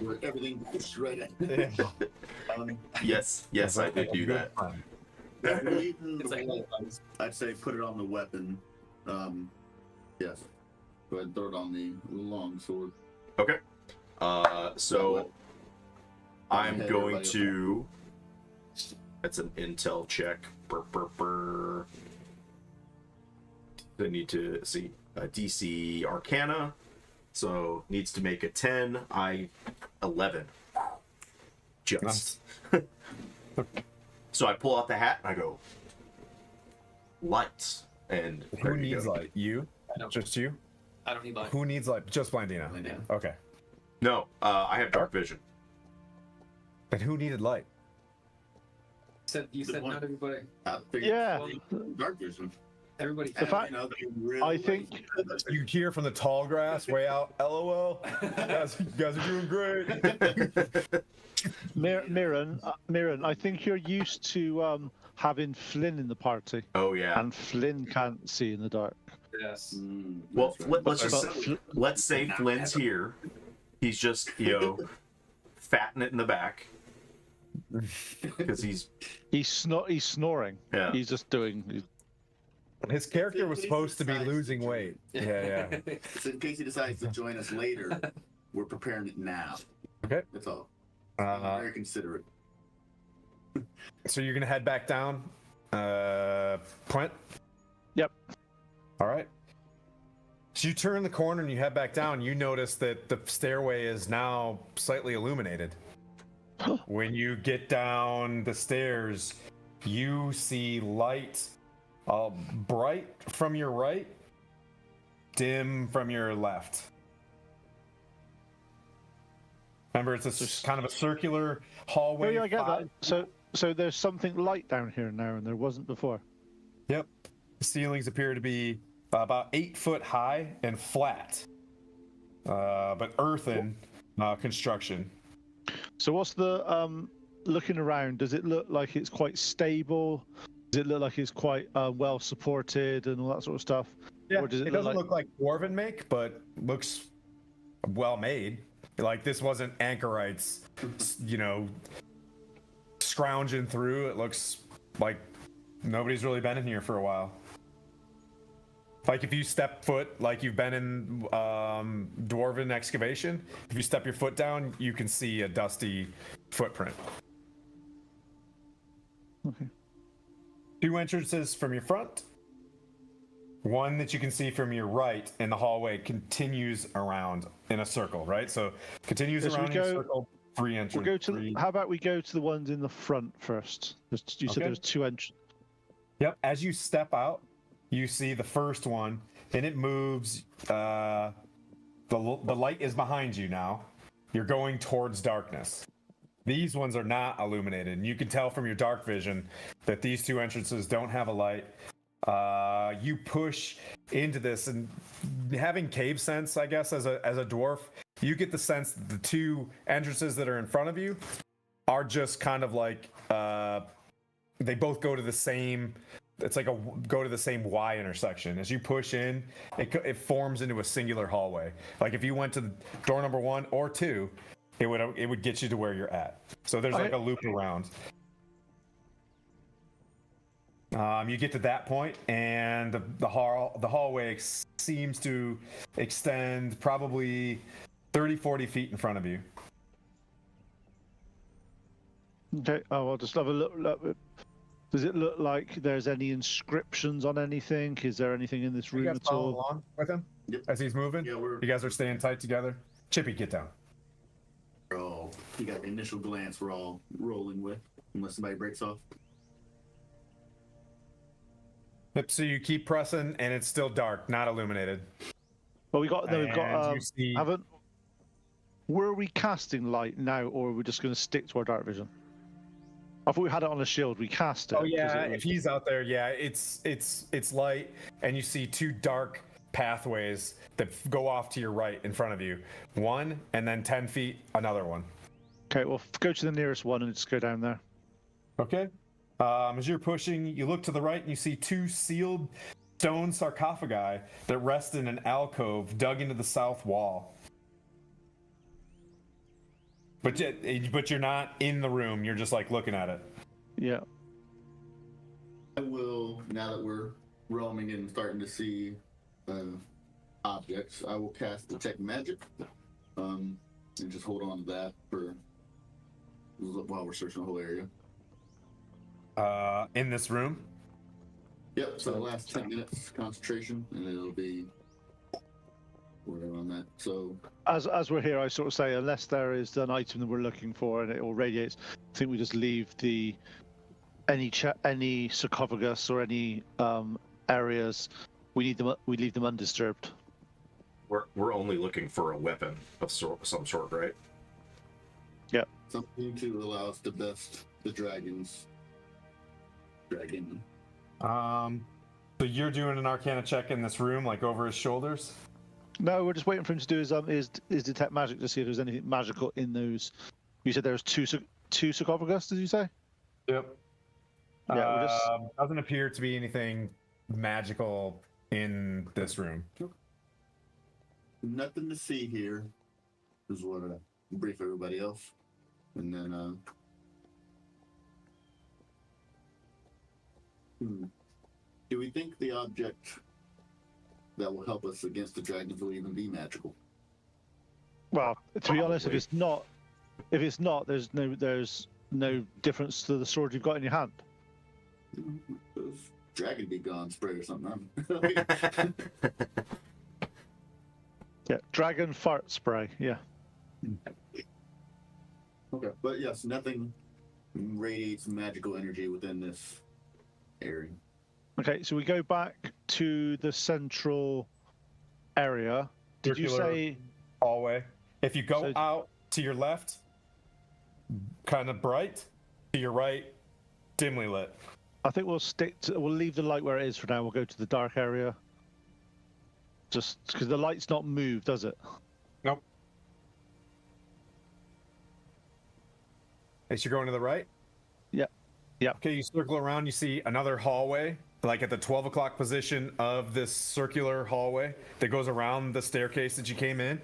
Where everything is right at. Yeah. Yes, I did do that. I'd say put it on the weapon. Yes. Go ahead and throw it on the long sword. Okay. So I'm going to. That's an intel check. I need to see DC Arcana. So needs to make a 10. 11. Just. So I pull out the hat and I go, lights. And Who needs light? You? Just you? I don't need light. Who needs light? Just Blandina. Blandina. Okay. No, I have dark vision. But who needed light? You said not everybody. Yeah. Dark vision. Everybody. The fact, I think You hear from the tall grass way out, LOL. You guys are doing great. Mirren, I think you're used to having Flynn in the party, Oh yeah. and Flynn can't see in the dark. Yes. Well, let's But just let's say Flynn's here. He's just fatting it in the back because he's snoring. Yeah. He's just doing. His character was supposed to be losing weight. Yeah. So in case he decides to join us later, we're preparing it now. Okay. That's all. Uh-huh. Very considerate. So you're gonna head back down, Quint? Yep. All right. So you turn the corner and you head back down. You notice that the stairway is now slightly illuminated. When you get down the stairs, you see light, bright from your right, dim from your left. Remember, it's kind of a circular hallway. Yeah, I get that. So there's something light down here now, and there wasn't before. Yep. The ceilings appear to be about 8 foot high and flat, but earthen construction. So what's the looking around? Does it look like it's quite stable? Does it look like it's quite well supported and all that sort of stuff? Yeah, Or does it doesn't look like Dwarven make, but looks well made. Like this wasn't anchorites, scrounging through. It looks like nobody's really been in here for a while. Like if you step foot, like you've been in Dwarven excavation, if you step your foot down, you can see a dusty footprint. Okay. 2 entrances from your front. One that you can see from your right, and the hallway continues around in a circle, right? So continues around in a circle. 3 entrances. How about we go to the ones in the front first? You said there's 2 entrances. Yep. As you step out, you see the first one, and it moves. The light is behind you now. You're going towards darkness. These ones are not illuminated, and you can tell from your dark vision that these 2 entrances don't have a light. You push into this, and having cave sense, I guess, as a dwarf, you get the sense that the two entrances that are in front of you are just kind of like they both go to the same. It's like go to the same Y intersection. As you push in, it forms into a singular hallway. Like if you went to door number 1 or 2, it would get you to where you're at. So there's like a loop around. You get to that point, and the hallway seems to extend probably 30-40 feet in front of you. Okay, I'll just have a look. Does it look like there's any inscriptions on anything? Is there anything in this room You guys at all? follow along with him as he's moving? Yeah, you guys are staying tight together? Chippy, get down. Oh, you got the initial glance we're all rolling with, unless somebody breaks off. Yep, so you keep pressing, and it's still dark, not illuminated. Well, we've got you see- haven't. Were we casting light now, or are we just going to stick to our dark vision? I thought we had it on a shield. We cast it. Oh yeah, if he's out there, yeah, it's light, and you see 2 dark pathways that go off to your right in front of you. One, and then 10 feet, another one. Okay, well, go to the nearest one and just go down there. Okay. As you're pushing, you look to the right and you see 2 sealed stone sarcophagi that rest in an alcove dug into the south wall. But you're not in the room. You're just like looking at it. Yeah. I will, now that we're roaming and starting to see objects, I will cast Detect Magic, and just hold on to that while we're searching the whole area. In this room. Yep. So the last 10 minutes concentration, and it'll be whatever on that. So As we're here, I sort of say, unless there is an item that we're looking for and it all radiates, I think we just leave any sarcophagus or any areas. We leave them undisturbed. We're only looking for a weapon of some sort, right? Yeah. something to allow us to best the dragon. So you're doing an Arcana check in this room, like over his shoulders? No, we're just waiting for him to do his detect magic to see if there's anything magical in those. You said there's two sarcophagus, did you say? Yep. Yeah, doesn't appear to be anything magical in this room. Nothing to see here. Just want to brief everybody else, and then do we think the object that will help us against the dragons will even be magical? Well, to be honest, if it's not, there's no difference to the sword you've got in your hand. Dragon be gone spray or something. Yeah, dragon fart spray. Yeah. Okay, but yes, nothing radiates magical energy within this area. Okay, so we go back to the central area. Did you Circular say hallway? If you go out to your left, kind of bright. To your right, dimly lit. I think we'll leave the light where it is for now. We'll go to the dark area. Just because the light's not moved, does it? Nope. As you're going to the right? Yeah. Yeah. Okay, you circle around, you see another hallway, like at the 12 o'clock position of this circular hallway that goes around the staircase that you came in.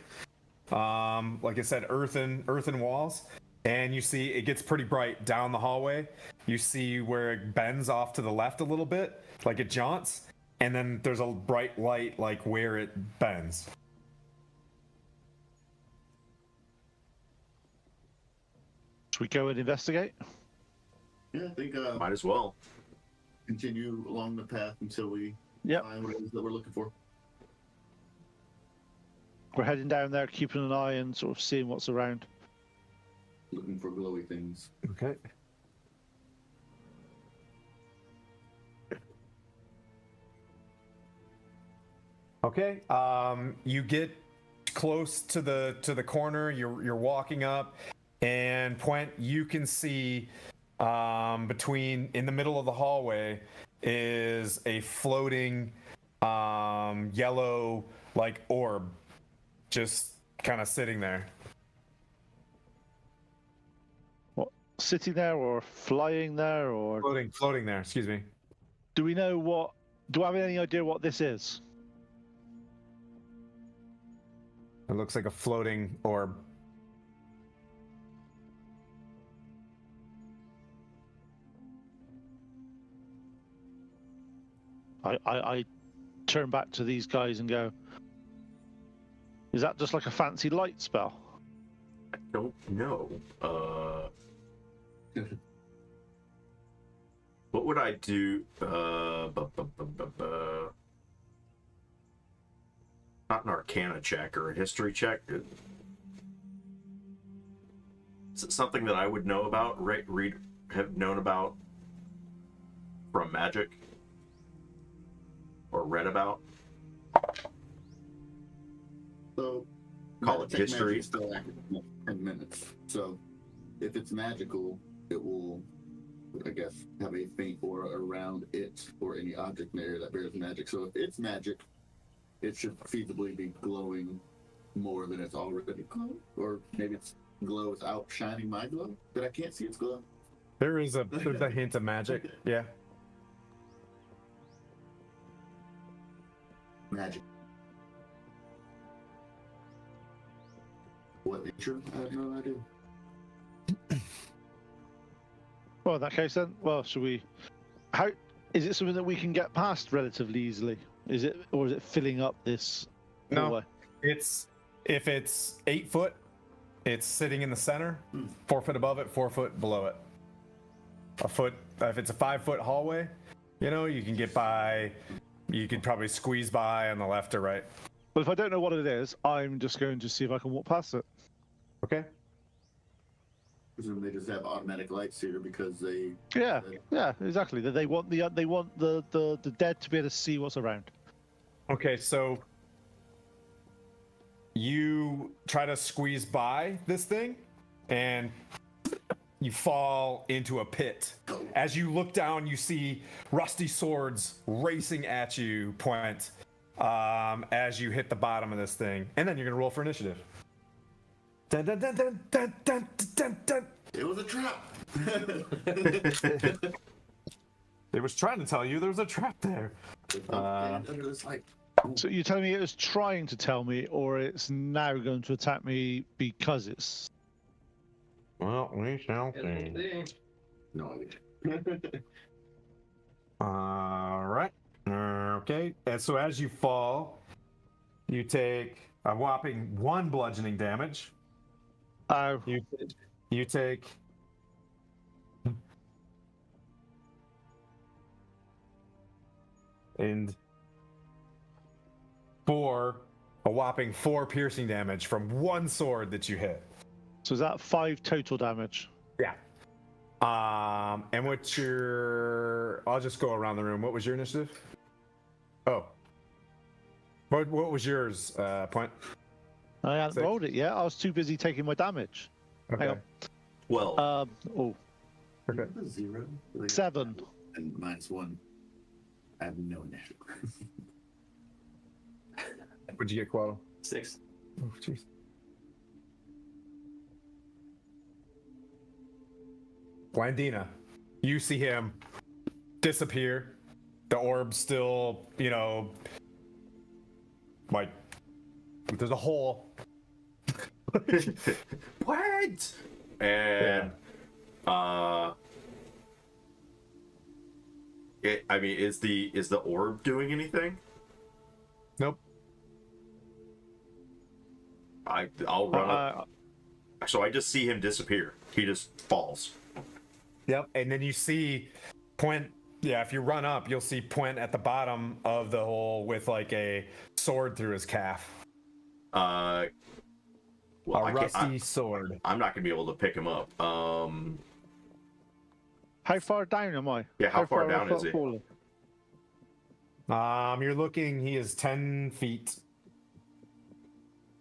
Like I said, earthen walls. And you see it gets pretty bright down the hallway. You see where it bends off to the left a little bit, like it jaunts. And then there's a bright light like where it bends. Should we go and investigate? Yeah, I think Might as well. continue along the path until we Yep. find what it is that we're looking for. We're heading down there, keeping an eye and sort of seeing what's around. Looking for glowy things. Okay. Okay. You get close to the corner. You're walking up, and Puent, you can see in the middle of the hallway is a floating yellow like orb, just kind of sitting there. What, sitting there or flying there or? Floating there, excuse me. Do we know what? Do I have any idea what this is? It looks like a floating orb. I turn back to these guys and go, is that just like a fancy light spell? I don't know. What would I do? Not an Arcana check or a History check. Is it something that I would know about? Have known about from magic, or read about? So, Call it detect magic history. is still active in 10 minutes. So, if it's magical, it will, I guess, have a faint aura around it or any object in the area that bears magic. So, if it's magic, it should feasibly be glowing more than it's already glowing. Or maybe it's glow is outshining my glow, but I can't see its glow. There's a hint of magic. Yeah. Magic. What nature? I have no idea. Well, in that case then, well, should we? How is it something that we can get past relatively easily? Is it, or is it filling up this No. hallway? If it's 8 foot, it's sitting in the center, 4 foot above it, 4 foot below it. A foot. If it's a 5 foot hallway, you can get by. You could probably squeeze by on the left or right. But if I don't know what it is, I'm just going to see if I can walk past it. Okay. Presume they just have automatic lights here because they. Yeah, exactly. They want the dead to be able to see what's around. Okay, so you try to squeeze by this thing, and you fall into a pit. As you look down, you see rusty swords racing at you, Point, as you hit the bottom of this thing. And then you're going to roll for initiative. Dun, dun, dun, dun, dun, dun, dun, dun. It was a trap. It was trying to tell you there was a trap there. Under this light. So you're telling me it was trying to tell me, or it's now going to attack me because it's. Well, we shall see. No idea. All right. Okay. And so as you fall, you take a whopping 1 bludgeoning damage. Oh. You take. And a whopping 4 piercing damage from 1 sword that you hit. So is that 5 total damage? Yeah. And what's your? I'll just go around the room. What was your initiative? Oh. What was yours, Point? I hadn't 6. rolled it yet. I was too busy taking my damage. Okay. Hang on. 12. Okay. 0. 7. And mine's 1. I have no initiative. What'd you get, Quaddle? 6. Oh, jeez. Blandina, you see him disappear. The orb still, like, there's a hole. What? And is the orb doing anything? Nope. I'll run up. So I just see him disappear. He just falls. Yep. And then you see Point. Yeah, if you run up, you'll see Point at the bottom of the hole with like a sword through his calf. Well, a rusty sword. I'm not gonna be able to pick him up. How far down am I? Yeah, how far down is he? Falling? You're looking. He is 10 feet.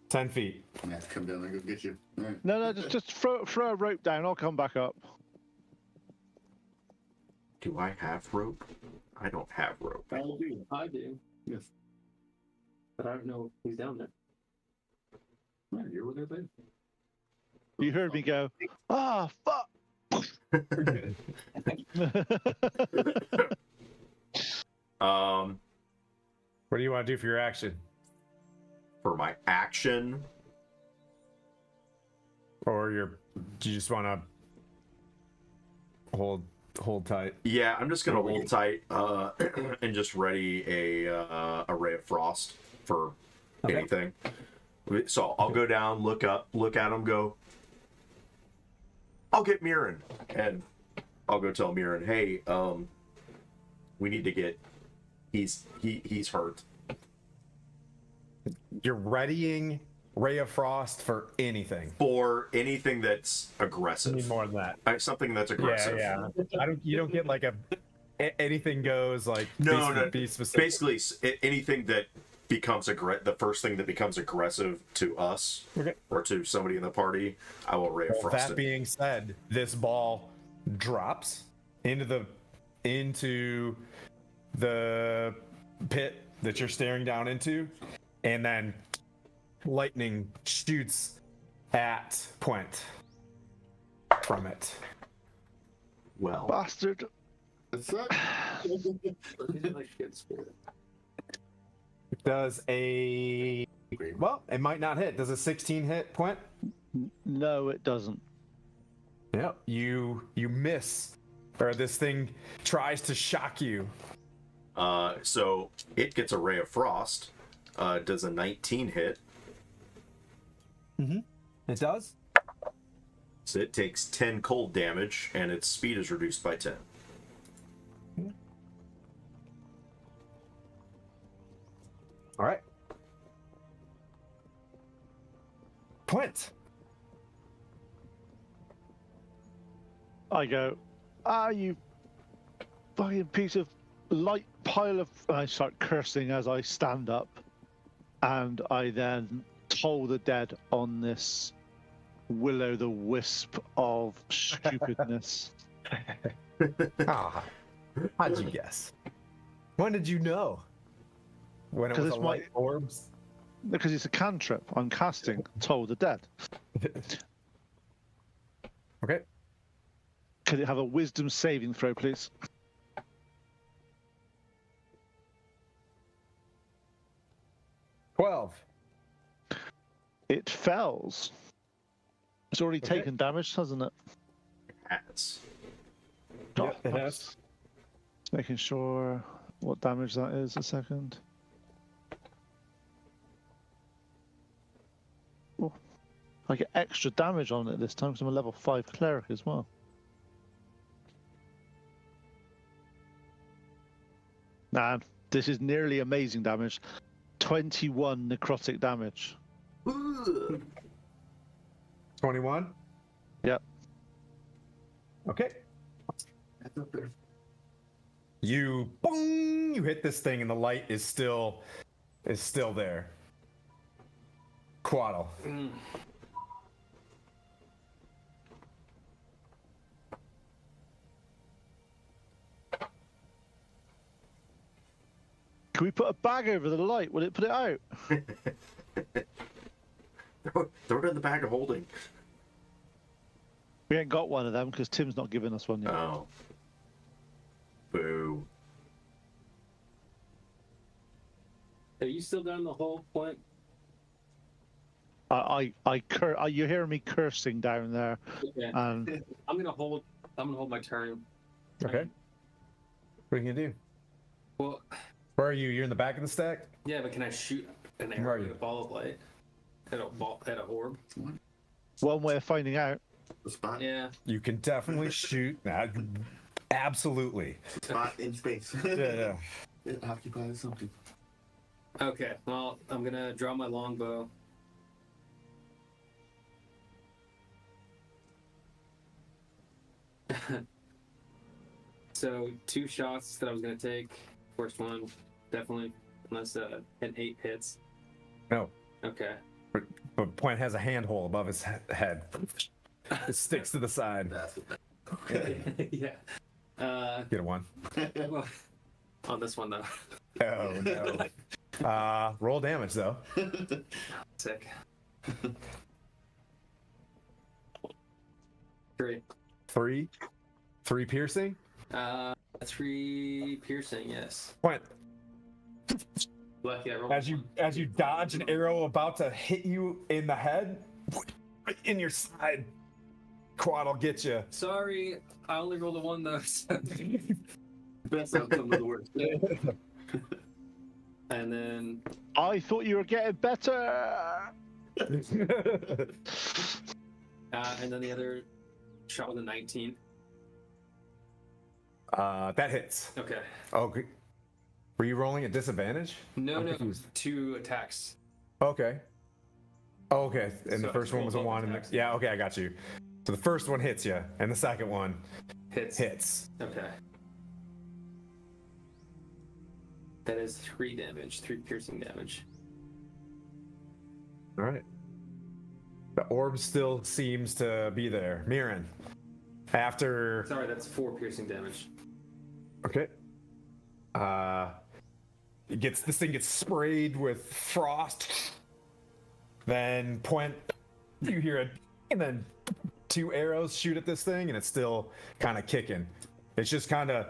10 feet. I'm gonna have to come down there and go get you. All right. No, just throw a rope down. I'll come back up. Do I have rope? I don't have rope. I do. I do. Yes. But I don't know if he's down there. You were there, babe. You heard me go, ah, fuck. What do you want to do for your action? For my action, Or do you just want to hold tight? yeah, I'm just gonna hold tight and just ready a ray of frost for anything. So I'll go down, look up, look at him, go. I'll get Mirren, and I'll go tell Mirren, hey, we need to get. He's hurt. You're readying Ray of Frost for anything. For anything that's I aggressive. need more than that. Something that's aggressive. Yeah. You don't get like anything goes like. No. Be specific. Basically, anything that becomes the first thing that becomes aggressive to us or to somebody in the party, I will Ray of Frost. That being said, this ball drops into the pit that you're staring down into, and then lightning shoots at Point from it. Well, Bastard. That's it. It does it might not hit. Does a 16 hit, Point? No, it doesn't. Yep. You miss, or this thing tries to shock you. so it gets a Ray of Frost. Does a 19 hit? It does. So it takes 10 cold damage, and its speed is reduced by 10. All right. Point. I go, you fucking piece of light pile of. I start cursing as I stand up, and I then toll the dead on this will-o'-the-wisp of stupidness. How'd you guess? When did you know? When it was it's a light orbs? Because it's a cantrip. I'm casting Toll the Dead. Okay. Could it have a wisdom saving throw, please? It fails. It's already taken damage, hasn't it? Has. Yeah, it has. Just making sure what damage that is. A second. Oh, I get extra damage on it this time because I'm a level 5 cleric as well. Man, this is nearly amazing damage. 21 necrotic damage. 21? Yep. Okay. That's up there. You hit this thing and the light is still there. Quaddle. Can we put a bag over the light? Will it put it out? Throw it in the bag of holding. We ain't got one of them because Tim's not giving us one yet. Oh. Boo. Are you still down the whole point? You're hearing me cursing down there. Okay. And I'm gonna hold my turn. Okay. What are you gonna do? Well, Where are you? You're in the back of the stack? yeah, but can I shoot an Where are arrow you? with a ball of light at a orb? one way of finding out. The spot. Yeah. You can definitely shoot. Absolutely. Spot in space. Yeah. It occupies something. Okay. Well, I'm gonna draw my longbow. So 2 shots that I was gonna take. First one, definitely, unless an 8 hits. No. Okay. But Point has a handhole above his head. It sticks to the side. That's the Yeah. Get a 1. Well, on this one though. Oh no. Roll damage though. Sick. Three. Three piercing. 3 piercing. Yes. Point. Lucky I rolled. As you dodge an arrow about to hit you in the head, in your side, quad will get you. Sorry, I only rolled a 1 though. So. Best outcome of the worst. And then I thought you were getting better. and then the other shot was a 19. That hits. Okay. Okay. Were you rolling at disadvantage? No, confused. 2 attacks. Okay. Okay. And So the first one was a roll both 1. And attacks. yeah. Okay, I got you. So the first one hits you, and the second one Hits. Okay. That is 3 damage, 3 piercing damage. All right. The orb still seems to be there. Mirren, after. Sorry, that's 4 piercing damage. Okay. This thing gets sprayed with frost. Then point. You hear it, and then 2 arrows shoot at this thing, and it's still kind of kicking. It's just kind of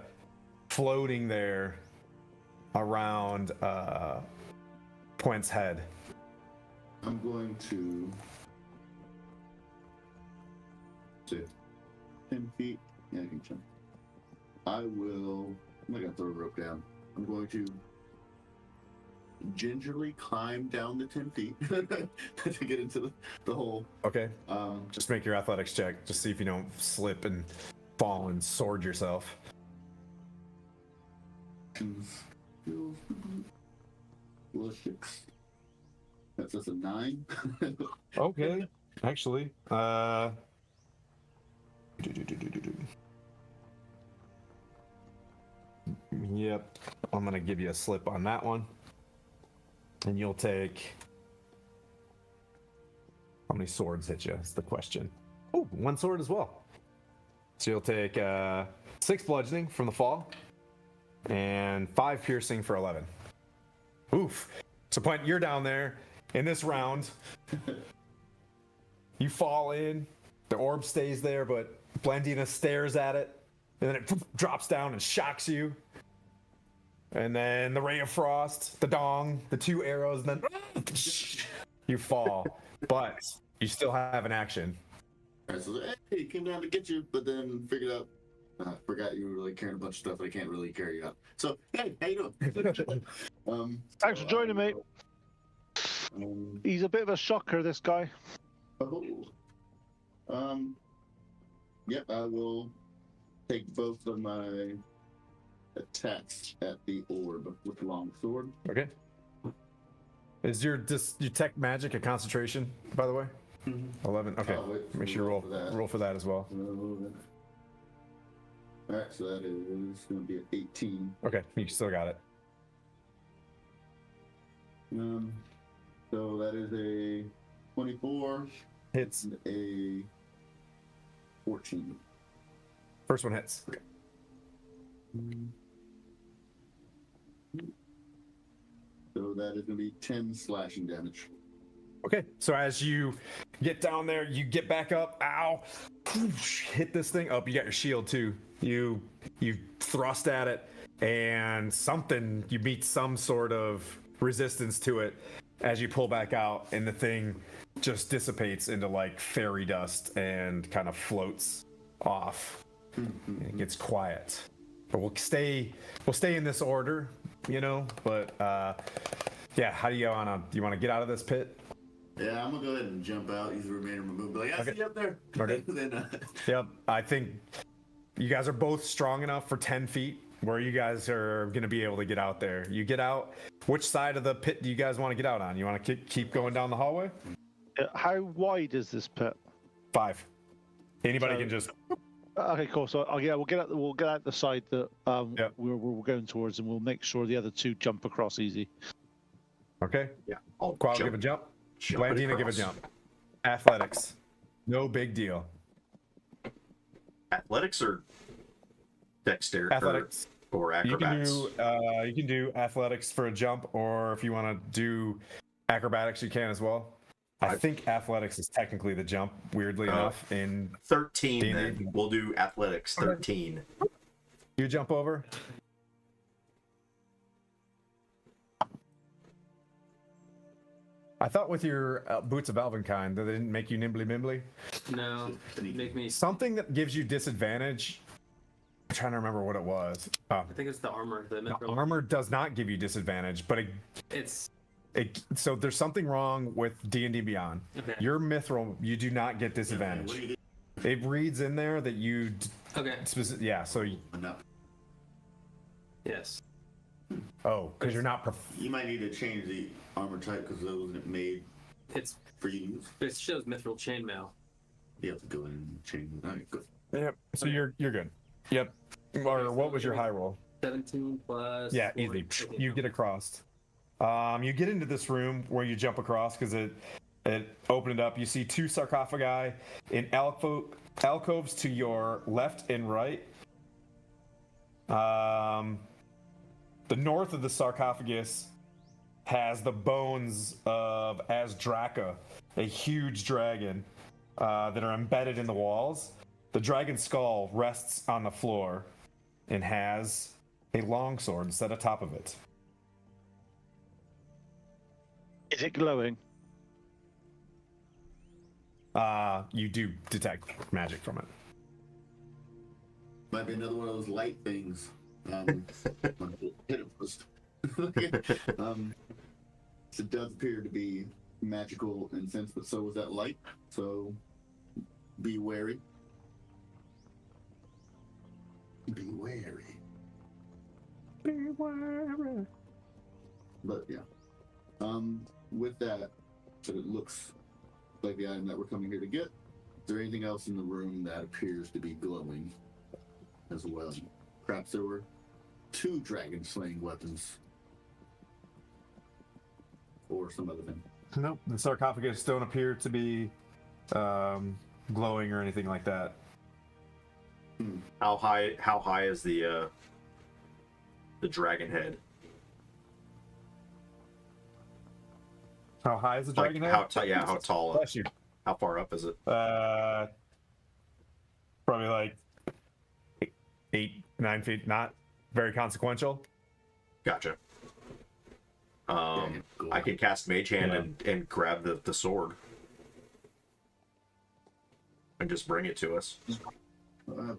floating there around Point's head. I'm going to say 10 feet. Yeah, I can jump. I'm not gonna throw a rope down. I'm going to gingerly climb down the 10 feet to get into the hole. Okay. Just make your athletics check. Just see if you don't slip and fall and sword yourself. Six. That's a 9. Okay. Actually, Yep. I'm gonna give you a slip on that one. And you'll take. How many swords hit you? Is the question. Oh, 1 sword as well. So you'll take 6 bludgeoning from the fall, and 5 piercing for 11. Oof. So Point, you're down there in this round. You fall in. The orb stays there, but Blendina stares at it, and then it drops down and shocks you. And then the ray of frost, the dong, the 2 arrows, and then you fall. But you still have an action. Alright, so hey, came down to get you, but then figured out I forgot you were really carrying a bunch of stuff that I can't really carry up. So hey, how you doing? Thanks for joining, mate. He's a bit of a shocker, this guy. Yep, I will take both of my attacks at the orb with the long sword. Okay. Is your detect magic a concentration, by the way? 11. Okay. Make sure you roll for that as well. Alright, so that is going to be an 18. Okay, you still got it. So that is a 24. Hits. And a 14. First one hits. So that is going to be 10 slashing damage. Okay, so as you get down there, you get back up. Ow! Hit this thing up. You got your shield too. You thrust at it, and you meet some sort of resistance to it as you pull back out, and the thing just dissipates into like fairy dust and kind of floats off. It gets quiet. But we'll stay in this order, But yeah, how do you want to get out of this pit? Yeah, I'm gonna go ahead and jump out, use the remainder of my move. But like, I see you up there. Okay. Then, Yep, I think you guys are both strong enough for 10 feet where you guys are going to be able to get out there. You get out. Which side of the pit do you guys want to get out on? You want to keep going down the hallway? How wide is this pit? 5. Anybody can just. Okay, cool. So we'll get out the side that Yep. we're going towards, and we'll make sure the other 2 jump across easy. Okay. Yeah. I'll Qual, jump. give a jump. Jump it Blandina, give a across. jump. Athletics. No big deal. Athletics or dexterity? Athletics. Or acrobats? You can do athletics for a jump, or if you want to do acrobatics, you can as well. I think athletics is technically the jump, weirdly enough. In 13 D&D. then. We'll do athletics, 13. You jump over? I thought with your boots of Elvenkind that they didn't make you nimbly bimbly. No, make me. Something that gives you disadvantage. I'm trying to remember what it was. I think it's the armor. The Armor does not give you disadvantage, but so there's something wrong with D&D Beyond. Okay. Your mithril, you do not get disadvantage. It reads in there that you. Okay. Yeah. So. Yes. Oh, because you're not. You might need to change the armor type because it wasn't made It's for use. it shows mithril chainmail. You have to go in and change it. All right, good. Yep. So you're good. Yep. Or what was your high roll? 17 plus. Yeah, 40. easy. Okay, You no. get across. You get into this room where you jump across because it opened it up. You see two sarcophagi in alcoves to your left and right. The north of the sarcophagus has the bones of Azdraka, a huge dragon that are embedded in the walls. The dragon's skull rests on the floor and has a longsword set atop of it. Is it glowing? You do detect magic from it. Might be another one of those light things. Hit it first. It does appear to be magical in sense, but so is that light. So be wary. Be wary. Be wary. But yeah. With that, so it looks like the item that we're coming here to get. Is there anything else in the room that appears to be glowing as well? Perhaps there were 2 dragon slaying weapons. Or some other thing. Nope. The sarcophagus don't appear to be glowing or anything like that. How high is the dragon head? How high is the dragon head? How tall? Bless you. How far up is it? Probably like 8-9 feet. Not very consequential. Gotcha. I can cast Mage Hand and grab the sword and just bring it to us.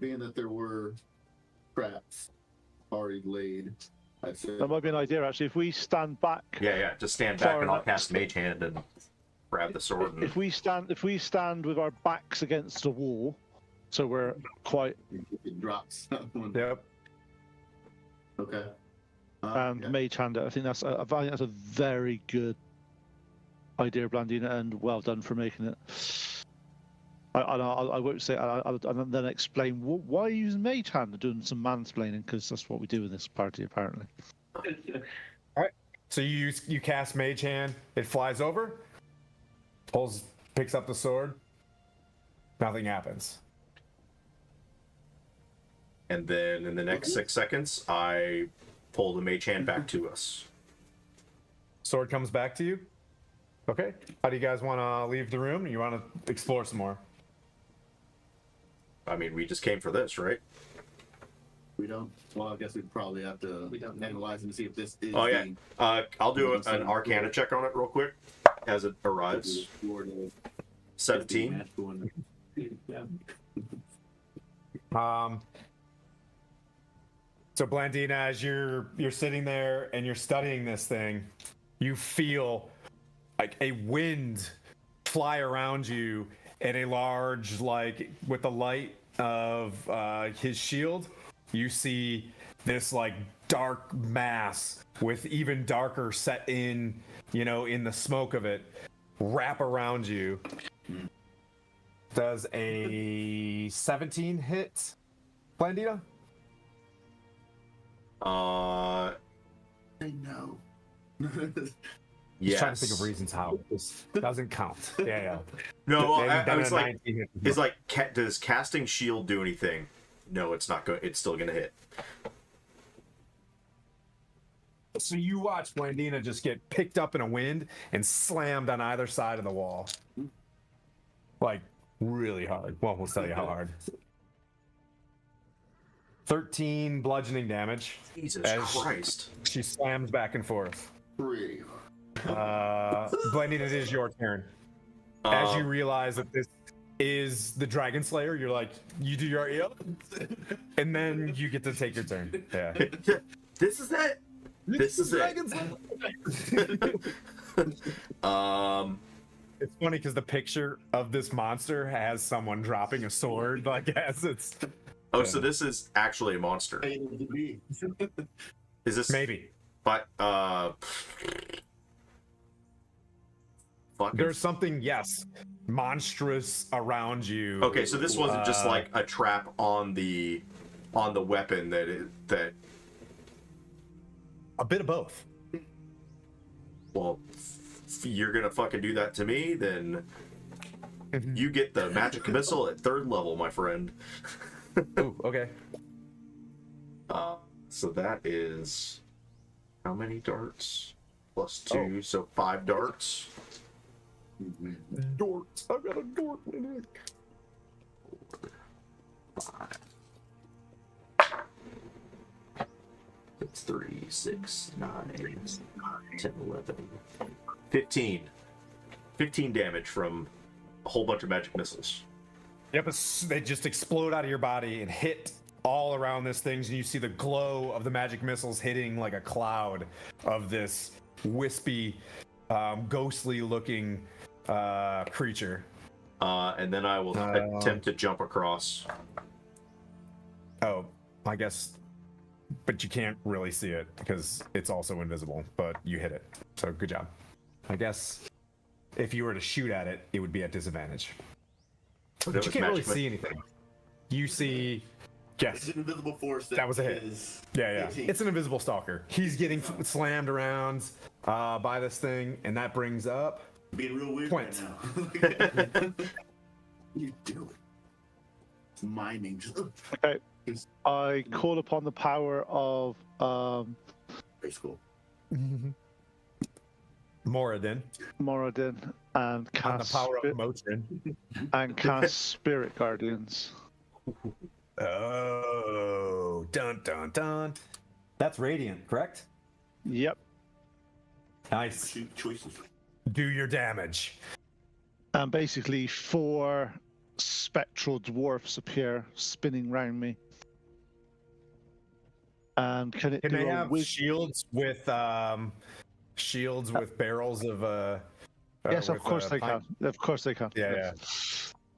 Being that there were traps already laid, I'd say That might be an idea, actually. If we stand back, Yeah. Just stand back and I'll cast Mage Hand and grab the sword. And... if we stand with our backs against the wall, so we're quite it drops. Yep. Okay. and Yeah. mage hand it. I think that's a very good idea, Blandina, and well done for making it. I won't say. I'll then explain why you use mage hand. Doing some mansplaining because that's what we do in this party, apparently. All right. So you cast Mage Hand. It flies over. Picks up the sword. Nothing happens. And then in the next 6 seconds, I pull the Mage Hand back to us. Sword comes back to you. Okay. How do you guys want to leave the room? You want to explore some more? I mean, we just came for this, right? We don't. Well, I guess we'd probably have to analyze and see if this is. Oh yeah. I'll do an Arcana check on it real quick as it arrives. 17. So Blandina, as you're sitting there and you're studying this thing, you feel like a wind fly around you, and a large, like, with the light of his shield, you see this like dark mass with even darker set in, in the smoke of it, wrap around you. Does a 17 hit, Blandina? I know. Yes. Trying to think of reasons how this doesn't count. Yeah. No, well, Then I was a like, 19 hit. is like, does casting shield do anything? No, it's not good. It's still gonna hit. So you watch Blandina just get picked up in a wind and slammed on either side of the wall. Like, really hard. Well, we'll tell you how hard. 13 bludgeoning damage. Jesus as Christ. She slams back and forth. 3. Blandina, it is your turn. As you realize that this is the Dragon Slayer, you're like, you do your and then you get to take your turn. Yeah. This is it. This is it. It's funny because the picture of this monster has someone dropping a sword, like as it's. Oh, so this is actually a monster. Is this Maybe. But fucking... There's something, yes, monstrous around you. Okay, so this wasn't just like a trap on the weapon that. A bit of both. Well, if you're gonna fucking do that to me, then you get the magic missile at 3rd level, my friend. Ooh, okay. So that is how many darts? Plus 2, so 5 darts. Dorks. I've got a dork in it. 5. It's 3, 6, 9, 10, 11, 15. 15 damage from a whole bunch of magic missiles. Yep, they just explode out of your body and hit all around this thing, and you see the glow of the magic missiles hitting like a cloud of this wispy, ghostly-looking creature. And then I will attempt to jump across. Oh, I guess, but you can't really see it because it's also invisible, but you hit it. So good job. I guess if you were to shoot at it, it would be at disadvantage. But you can't really see anything. You see, yes. It's an invisible force that was a hit. Yeah. 18. It's an invisible stalker. He's getting slammed around by this thing, and that brings up Being real weird Point. right now. You do it. It's miming. Just, Okay. I call upon the power of very cool. Moradin Moradin and on the cast power of Motrin. and cast Spirit Guardians. Oh, dun dun dun. That's radiant, correct? Yep. Nice. Choices. Do your damage. And basically 4 spectral dwarfs appear spinning round me. And can it Can do they a have shields with barrels of Yes, of with, course they pint- can. Of course they can. Yeah.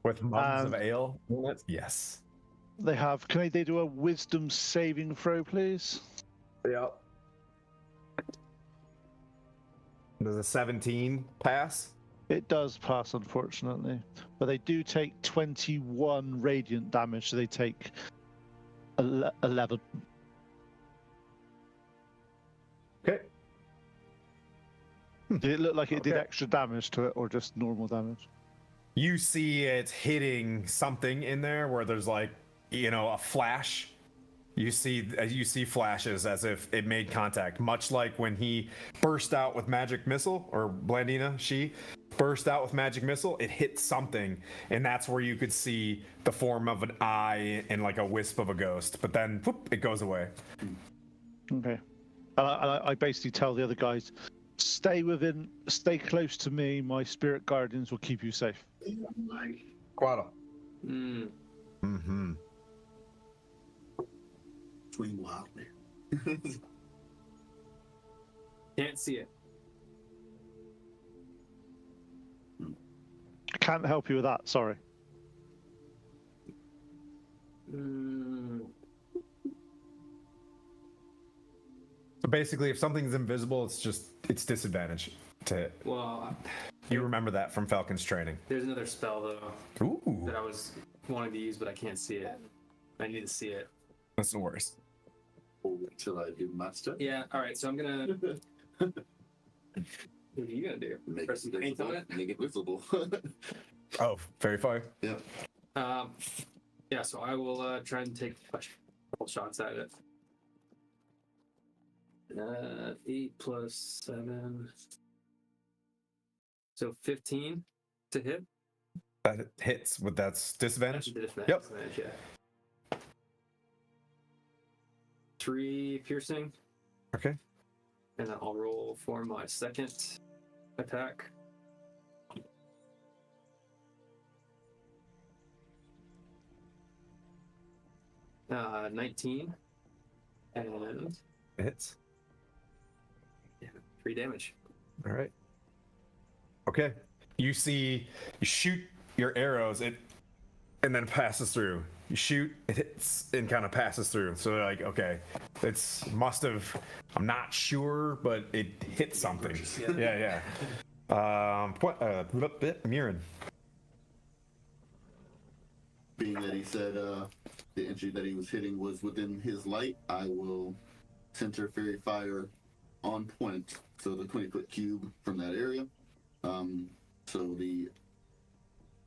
With mugs of ale in it? Yes. They have. Can they do a wisdom saving throw, please? Yep. Does a 17 pass? It does pass, unfortunately. But they do take 21 radiant damage, so they take 11. Okay. Did it look like it did Okay. extra damage to it, or just normal damage? You see it hitting something in there where there's like, a flash. You see flashes as if it made contact, much like when he burst out with magic missile, or Blandina, she burst out with magic missile. It hit something, and that's where you could see the form of an eye and like a wisp of a ghost. But then, whoop, it goes away. Okay. I basically tell the other guys, stay close to me. My spirit guardians will keep you safe. Quaddle. Mm. Swing wildly. Can't see it. I can't help you with that. Sorry. So basically, if something's invisible, it's disadvantage to hit. Well, You remember that from Falcon's training. there's another spell though Ooh, that I was wanting to use, but I can't see it. I need to see it. that's the worst. Until I do my stuff. Yeah. All right. So I'm gonna. What are you gonna do? Make Press some paint on it. Make it visible. Oh, very far. Yeah. Yeah. So I will try and take a couple shots at it. 8 plus 7. So 15 to hit. That hits with that's disadvantage. Disadvantage, Yep. yeah. 3 piercing. Okay. And then I'll roll for my second attack. Uh, 19. And It hits. yeah, 3 damage. All right. Okay. You shoot your arrows, and then it passes through. You shoot, it hits, and kind of passes through. So they're like, okay, I'm not sure, but it hit something. Yeah. Mirren. Being that he said the entry that he was hitting was within his light, I will center fairy fire on point. So the 20-foot cube from that area. So the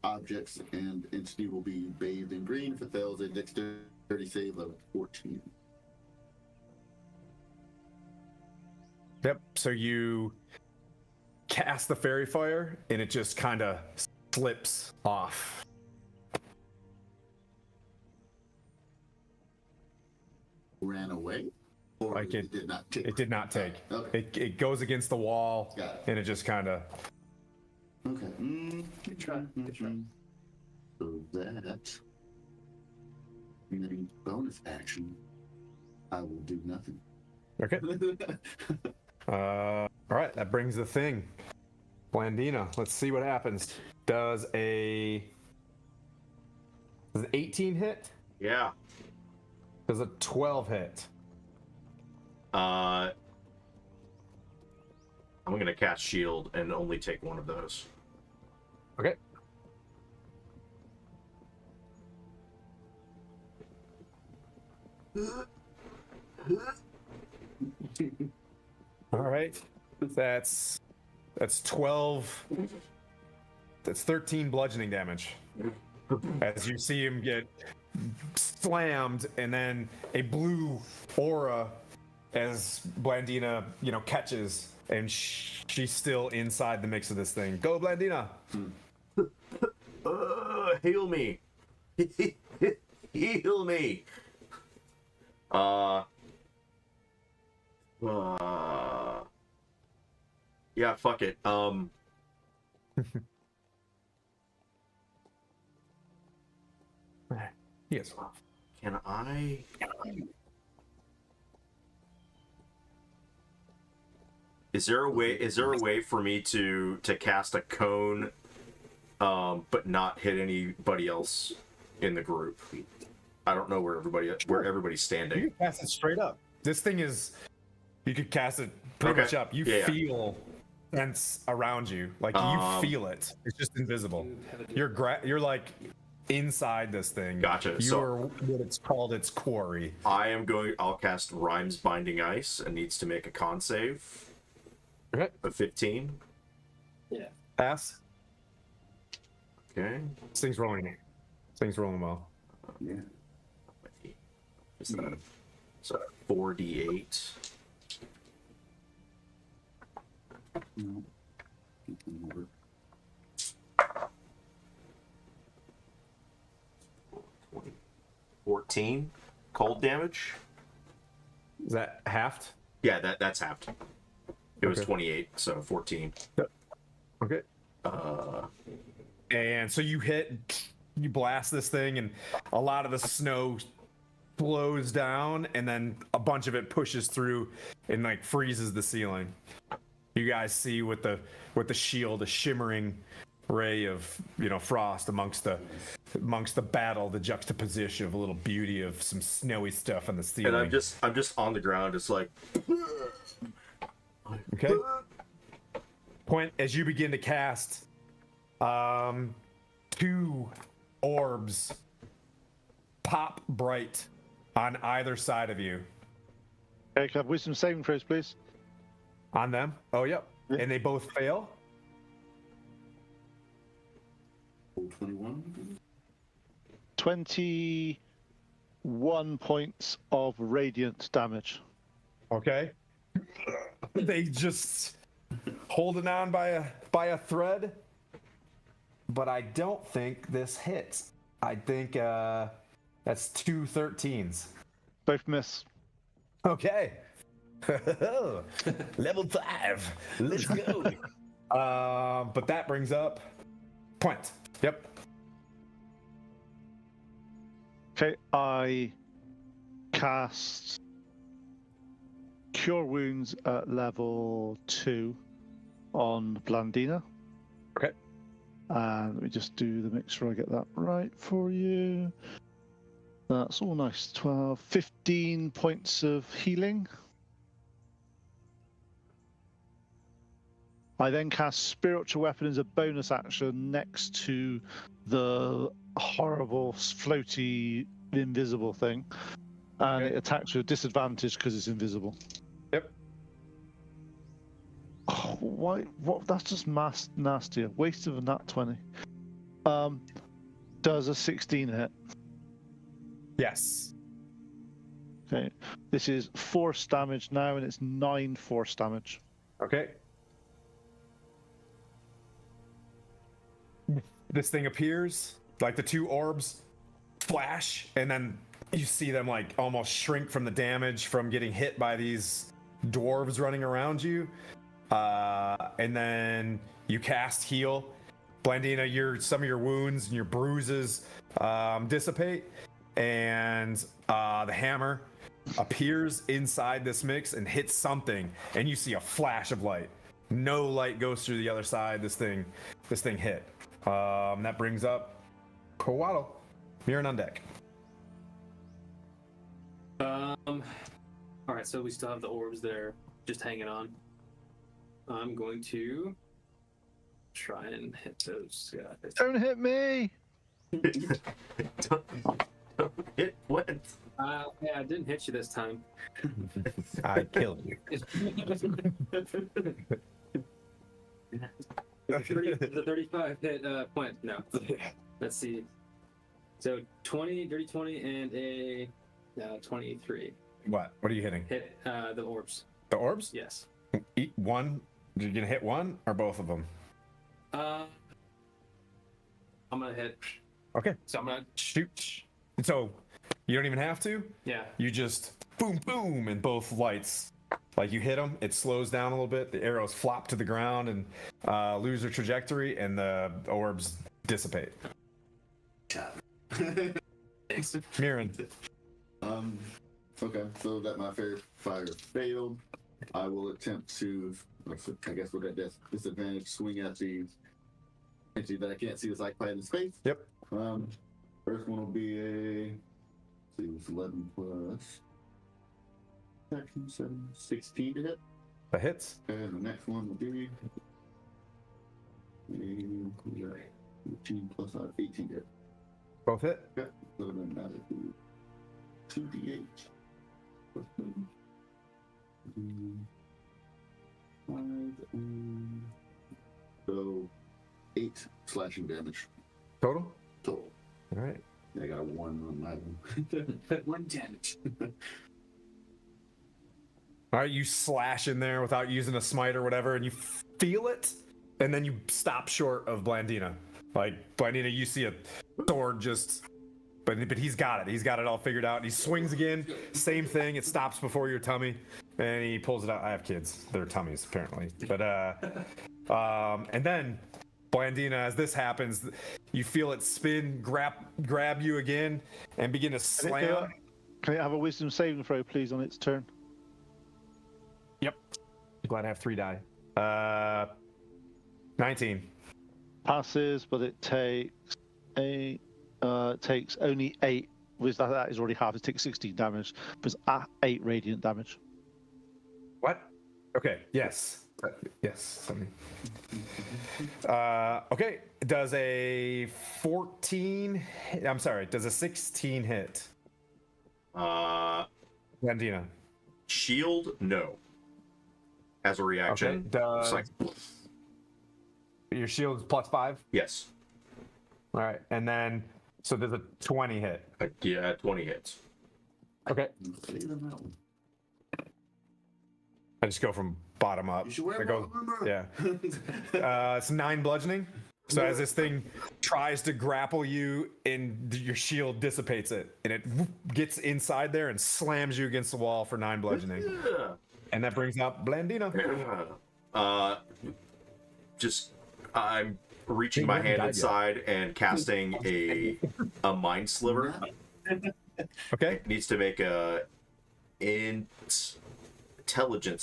objects and entity will be bathed in green. If it fails a dexterity save of 14. Yep. So you cast the fairy fire, and it just kind of slips off. Ran away? Or Like it did not take? It did not take. Okay. It goes against the wall, Got it. and it just kind of. Okay. Good try. Good try. So that, and then bonus action, I will do nothing. Okay. All right. That brings the thing. Blandina. Let's see what happens. Does 18 hit? Yeah. Does a 12 hit? I'm gonna cast shield and only take one of those. Okay. All right. That's 12. That's 13 bludgeoning damage. As you see him get slammed, and then a blue aura as Blandina, catches, and she's still inside the mix of this thing. Go, Blandina! Heal me! Heal me! Yeah, fuck it. Yes. Can I? Is there a way for me to cast a cone, but not hit anybody else in the group? I don't know where everybody's standing. You can cast it straight up. This thing is. You could cast it pretty much up. You feel sense around you, like you feel it. It's just invisible. You're like inside this thing. Gotcha. You're what it's called its quarry. I'll cast Rhyme's Binding Ice and needs to make a con save. Okay. A 15. Yeah. Pass. Okay. This thing's rolling well. Yeah. Is that so 4d8? No. 14 cold damage. Is that halved? Yeah, that's halved. It was Okay. 28, so 14. Okay. And so you blast this thing, and a lot of the snow blows down, and then a bunch of it pushes through and like freezes the ceiling. You guys see with the shield a shimmering ray of frost amongst the battle, the juxtaposition of a little beauty of some snowy stuff on the ceiling. And I'm just on the ground, just like. Okay. Point as you begin to cast, 2 orbs pop bright on either side of you. Okay, can I have wisdom saving throws, please? On them? Oh, yep. Yeah. And they both fail? 21. 21 points of radiant damage. Okay. They just holding on by a thread. But I don't think this hits. I think that's 2 13s. Both miss. Okay. Level 5. Let's go. But that brings up point. Yep. Okay, I cast Cure Wounds at level 2 on Blandina. Okay. And let me just make sure I get that right for you. That's all nice. 12, 15 points of healing. I then cast Spiritual Weapon as a bonus action next to the horrible, floaty, invisible thing. And Okay. it attacks with disadvantage because it's invisible. Yep. Oh, why? What? That's just nastier. Waste of a nat 20. Does a 16 hit? Yes. Okay. This is force damage now, and it's 9 force damage. Okay. This thing appears, like the 2 orbs flash, and then you see them like almost shrink from the damage from getting hit by these dwarves running around you. And then you cast heal. Blandina, some of your wounds and your bruises dissipate, and the hammer appears inside this mix and hits something, and you see a flash of light. No light goes through the other side. This thing hit. That brings up Kowaddle. Mirren on deck. All right, so we still have the orbs there, just hanging on. I'm going to try and hit those guys. Don't hit me! don't hit what? Yeah, I didn't hit you this time. I killed you. The 35 hit point. No. Let's see. So 20, dirty 20, and a 23. What are you hitting? Hit the orbs. The orbs? Yes. Eat one. You're gonna hit one or both of them? I'm gonna hit. Okay. So I'm gonna Shoot. So you don't even have to. Yeah. You just boom, boom, and both lights. Like you hit them, it slows down a little bit. The arrows flop to the ground and lose their trajectory, and the orbs dissipate. Mirren. Okay, so that my fair fire failed. I will attempt to, I guess with that disadvantage, swing at the entity that I can't see as I play in space. Yep. First one will be a, it's 11 plus 16 to hit. That hits. And the next one will be a 15 plus 18 to hit. Both hit. Okay, so then that would be 2d8. Plus 5 and so 8 slashing damage Total. total. All right. I got a 1 on my one. 1 damage. All right. You slash in there without using a smite or whatever, and you feel it, and then you stop short of Blandina. Like Blandina, you see a sword just. But he's got it. He's got it all figured out. And he swings again. Same thing. It stops before your tummy, and he pulls it out. I have kids. Their tummies apparently. But and then Blandina, as this happens, you feel it spin, grab you again, and begin to slam. Can it have a wisdom saving throw, please, on its turn? Yep. Glad I have 3 die. 19. Passes, but it takes only 8. With that is already half. It takes 16 damage, but it's 8 radiant damage. What? Okay. Yes. Yes. Okay. Does a 14? I'm sorry. Does a 16 hit? Blandina. Shield, no. As a reaction. Okay. Does Like, your shield is +5? yes. All right. And then, so there's a 20 hit. Yeah, 20 hits. Okay. Say them out. I just go from bottom up. You should wear I go, more armor. yeah. It's 9 bludgeoning. So as this thing tries to grapple you, and your shield dissipates it, and it gets inside there and slams you against the wall for 9 bludgeoning. Yeah. And that brings up Blandina. I'm reaching my hand inside and casting a mind sliver. Okay. It needs to make a intelligence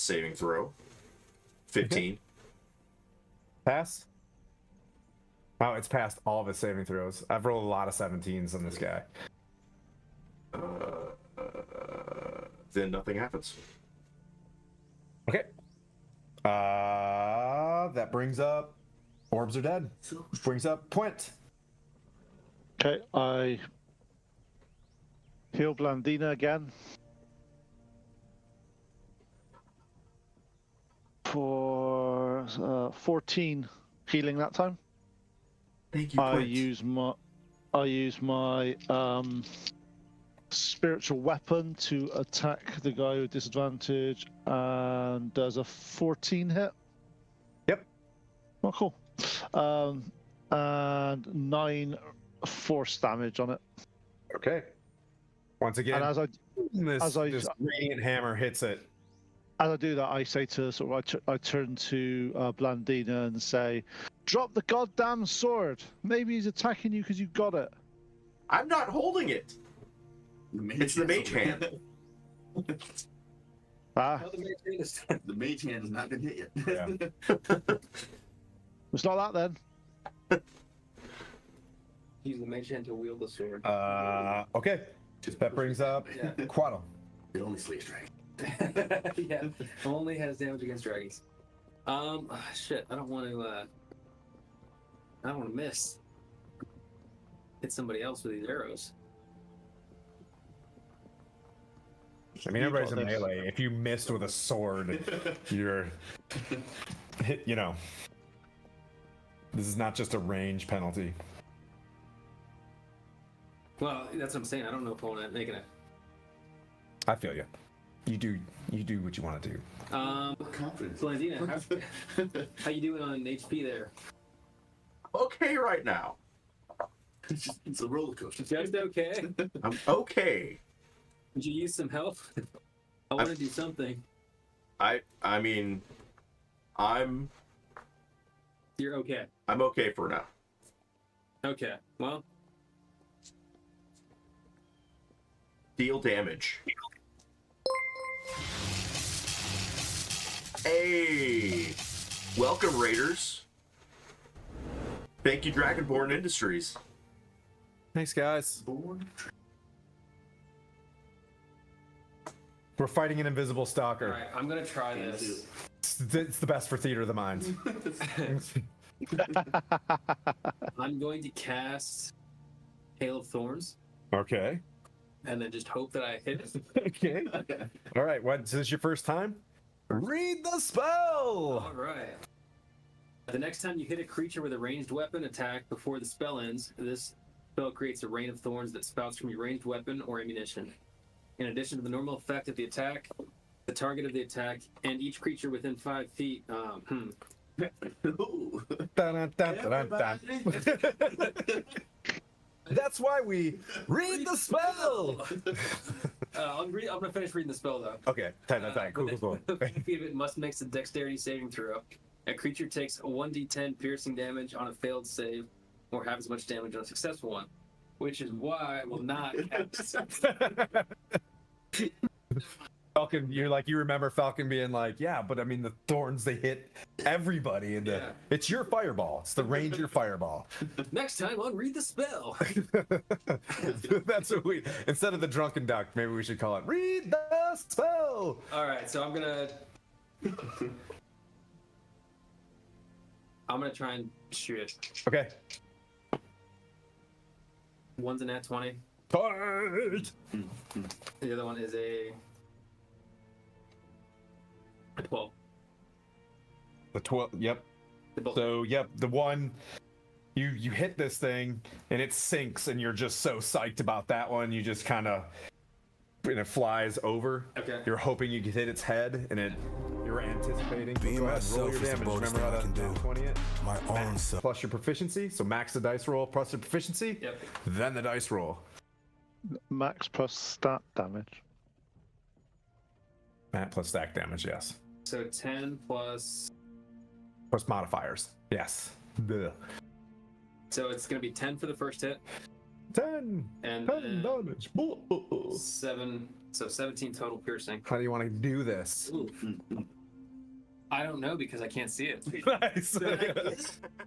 saving throw. 15. Okay. Pass. Oh, it's passed all of his saving throws. I've rolled a lot of 17s on this guy. Then nothing happens. Okay. That brings up orbs are dead. Which brings up Point. Okay, I heal Blandina again. For 14 healing that time. Thank you, I Point. use my spiritual weapon to attack the guy with disadvantage, and does a 14 hit. Yep. Oh, cool. And 9 force damage on it. Okay. Once again, And this radiant hammer hits it. as I do that, I say to I turn to Blandina and say, "Drop the goddamn sword. Maybe he's attacking you because you got it." I'm not holding it. It's the mage hand. Ah, The mage hand has not been hit yet. Yeah. it's not that then. Use the mage hand to wield the sword. Okay. That brings up Yeah. Quaddle. It only slays dragon. Yeah, only has damage against dragons. Shit, I don't want to miss. Hit somebody else with these arrows. I mean, everybody's in got this. melee. If you missed with a sword, you're, you know, this is not just a range penalty. Well, that's what I'm saying. I don't know if I want to make it. I feel you. You do what you want to do. Confidence. Blandina, how you doing on HP there? Okay, right now. It's a roller coaster. Just okay. I'm okay. Would you use some help? I want to do something. I mean, I'm You're okay. okay for now. Okay. Well, Deal damage. Hey! Welcome, Raiders. Thank you, Dragonborn Industries. Thanks, guys. Born. We're fighting an invisible all stalker. right. I'm gonna try this. It's the best for theater of the mind. I'm going to cast Hail of Thorns, Okay. and then just hope that I hit it. Okay. All right. What? Is this your first time? Read the spell. All right. The next time you hit a creature with a ranged weapon attack before the spell ends, this spell creates a rain of thorns that spouts from your ranged weapon or ammunition. In addition to the normal effect of the attack, the target of the attack, and each creature within 5 feet. Ooh. Dun, dun, dun, dun, dun. That's why we read the spell. I'm gonna finish reading the spell though. Okay. Cool. Within 5 feet of it must make a dexterity saving throw. A creature takes 1d10 piercing damage on a failed save, or half as much damage on a successful one. Which is why I will not cast. Falcon, you remember Falcon being like, yeah, but I mean the thorns, they hit everybody, and Yeah. it's your fireball. It's the ranger fireball. Next time on Read the Spell. That's what we, instead of the drunken duck, maybe we should call it read the spell. All right, so I'm gonna try and shoot it. Okay. One's a nat 20. Fight. The other one is a 12. The 12. Yep. They both- So yep, the one you hit this thing and it sinks, and you're just so psyched about that one, you just kind of, and it flies over. Okay. You're hoping you can hit its head, and it were anticipating. Being Go ahead, roll myself your is the damage. boldest Remember thing how I can to do. 20 it? My own Max self. plus your proficiency. So max the dice roll plus the proficiency. Yep. Then the dice roll. Max plus stat damage. Matt plus stack damage, yes. So 10 plus. Plus modifiers, yes. Duh. So it's going to be 10 for the first hit. 10. And 10 damage. 7. So 17 total piercing. How do you want to do this? Ooh. I don't know because I can't see it. Nice.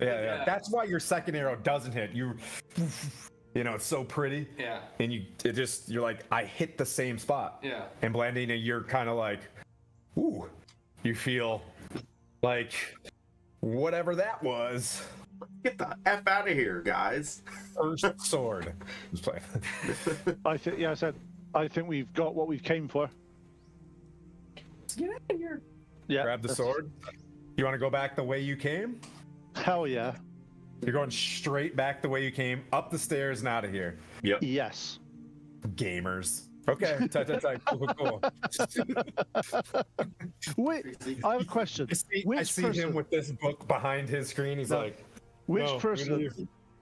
Yeah. That's why your second arrow doesn't hit. You know, it's so pretty. Yeah. And you're like, I hit the same spot. Yeah. And Blandina, you're kind of like, ooh, you feel like whatever that was. Get the F out of here, guys. First sword. Just playing. I think we've got what we've came for. Get out of here. Yeah. Grab the that's- sword. You want to go back the way you came? Hell yeah. You're going straight back the way you came, up the stairs and out of here. Yep. Yes. Gamers. Okay. Cool. Wait, I have a question. I see him with this book behind his screen. He's like, Which "No, person?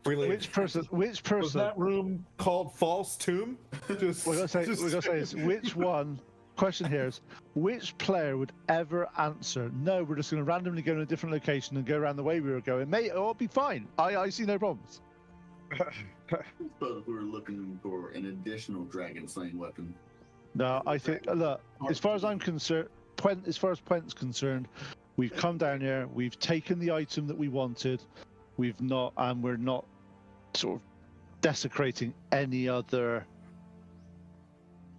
we leave. Which person? Which Was person? that room called False Tomb? Just, We're gonna say is which one? Question here is which player would ever answer? No, we're just gonna randomly go to a different location and go around the way we were going. Mate, it'll be fine. I see no problems. But we're looking for an additional dragon slaying weapon. No, I think look. As far as I'm concerned, as far as Puent's concerned, we've come down here. We've taken the item that we wanted. We're not sort of desecrating any other.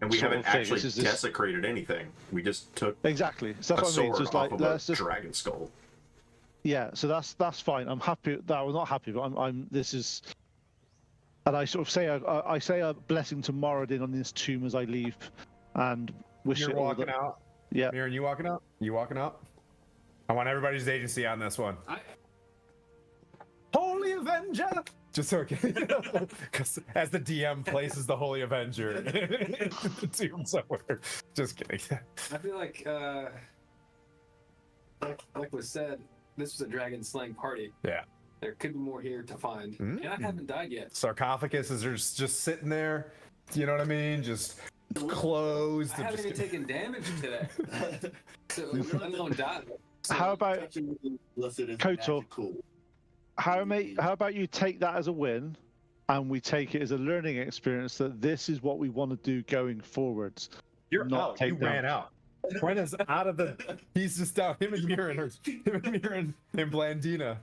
And we sort haven't of thing. actually This is just- desecrated anything. We just took Exactly. So a that's what I mean. sword Just off like of let's a just dragon skull. yeah. So that's fine. I'm happy. That I'm not happy, but I'm. This is. And I sort of say I say a blessing to Moradin on this tomb as I leave, and wish You're it all walking the, out. Yeah. Mirren, you walking out? You walking out? I want everybody's agency on this one. Holy Avenger! Just so because as the DM places the Holy Avenger in the tomb somewhere. Just kidding. I feel like was said, this was a dragon slaying party. Yeah. There could be more here to find. Mm. And I haven't died yet. Sarcophagus is just sitting there. You know what I mean? Just closed. I haven't even taken damage today. So let alone died. How about Unless it is Kotor? magical. How about you take that as a win, and we take it as a learning experience that this is what we want to do going forwards. You're not out. take You down. ran out. Brent is out of the. He's just down. Him and Mirren and Blandina.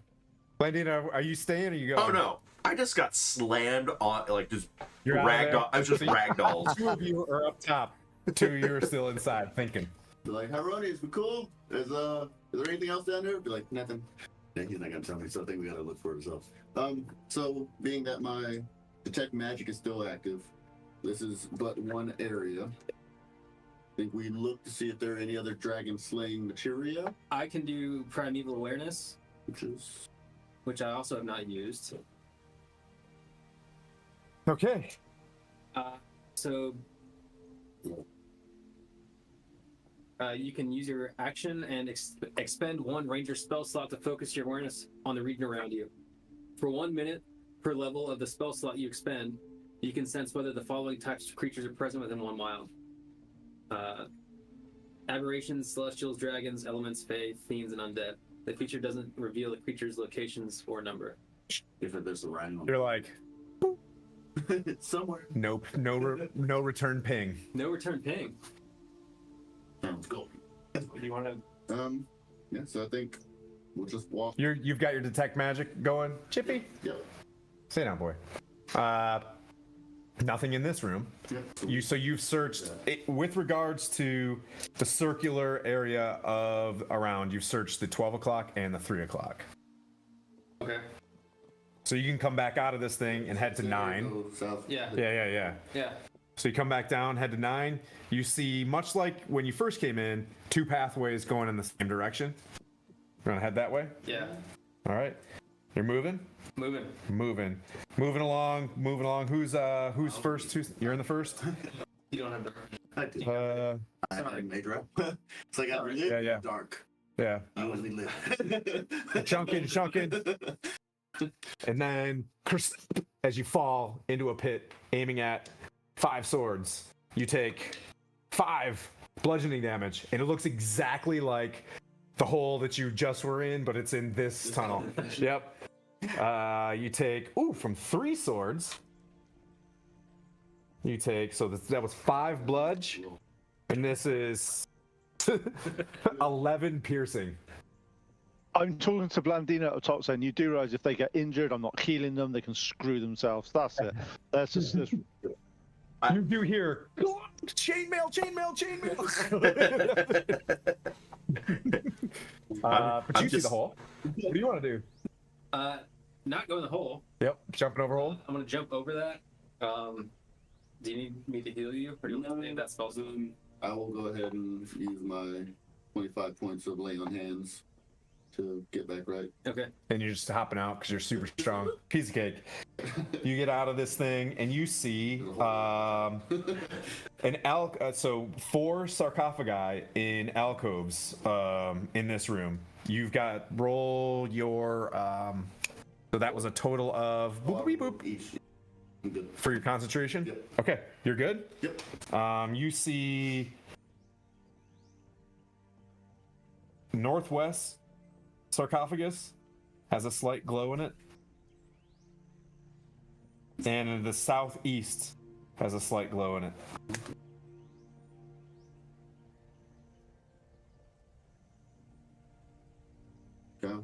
Blandina, are you staying or are you going? Oh no! I just got slammed on, like just You're out of there? ragdoll. I was just ragdolled. Two of you are up top. Two of you are still inside thinking. Be like, Hyronius, we cool? Is there anything else down there? Be like, nothing. Yeah, he's not gonna tell me, so I think we gotta look for ourselves. So being that my detect magic is still active, this is but one area. I think we look to see if there are any other dragon slaying materia, I can do primeval awareness, which which I also have not used. Okay. So you can use your action and expend one ranger spell slot to focus your awareness on the region around you. For 1 minute per level of the spell slot you expend, you can sense whether the following types of creatures are present within 1 mile. Aberrations, celestials, dragons, elements, fae, fiends, and undead. The feature doesn't reveal the creature's locations or number. if there's a rhino You're like, somewhere. nope, no return ping. No return ping. Sounds cool. You want to? Yeah. So I think we'll just walk. You've got your detect magic going, Chippy. Yep. Stay down, boy. Nothing in this room. Yep. So you've searched it, with regards to the circular area of around. You've searched the 12 o'clock and the 3 o'clock. Okay. So you can come back out of this thing and head to 9. Go south. Yeah. Yeah. So you come back down, head to 9. You see, much like when you first came in, 2 pathways going in the same direction. You're gonna head that way. Yeah. All right. You're moving. Moving along. Who's first? You're in the first. You don't have the. I do. made rap. It's like I live Yeah. dark. Yeah. You only live. Chunking. And then, as you fall into a pit, aiming at 5 swords, you take 5 bludgeoning damage, and it looks exactly like the hole that you just were in, but it's in this tunnel. Yep. You take from 3 swords. You take that was 5 bludge, and this is 11 piercing. I'm talking to Blandina at the top saying, you do realize if they get injured, I'm not healing them, they can screw themselves. That's it. That's just this. You do hear chainmail. But you see the hole. What do you want to do? Not go in the hole. Yep, jumping over hole. I'm gonna jump over that. Do you need me to heal you, or do you want me to that spell? I will go ahead and use my 25 points of lay on hands to get back right. Okay. And you're just hopping out because you're super strong. Piece of cake. You get out of this thing and you see so 4 sarcophagi in alcoves in this room. You've got roll your so that was a total of boop. Each. I'm good. For your concentration? Yep. Okay, you're good? Yep. You see northwest sarcophagus has a slight glow in it. And the southeast has a slight glow in it. Okay.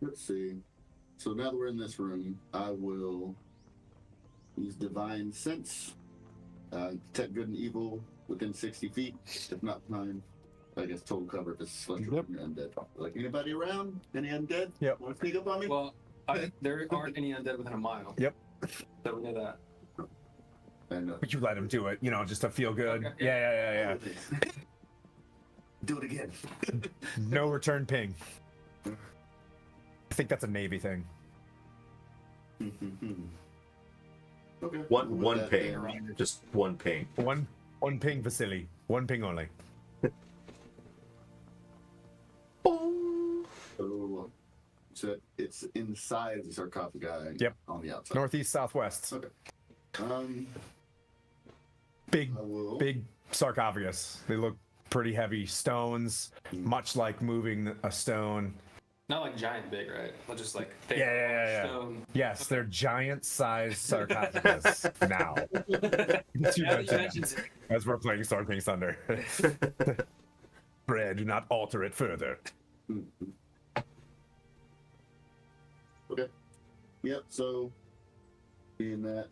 Let's see. So now that we're in this room, I will use Divine Sense, detect good and evil within 60 feet, if not behind. I guess total cover if it's celestial and undead. Like anybody around? Any undead? Yep. Want to sneak up on me? Well, there aren't any undead within a mile. Yep. So we know that. I know. But you let him do it, just to feel good. Okay. Yeah. Do it again. No return ping. I think that's a Navy thing. Okay. One ping. Just one ping. One ping, Vasily. One ping only. So it's inside the sarcophagi. Yep. On the outside. Northeast, southwest. Okay. Big sarcophagus. They look pretty heavy stones, much like moving a stone. Not like giant big, right? But just like thick Yeah. stone. Yes, they're giant-sized sarcophagus now. You mentioned that as we're playing Storm King's Thunder. Pray, do not alter it further. Okay. Yep. So, being that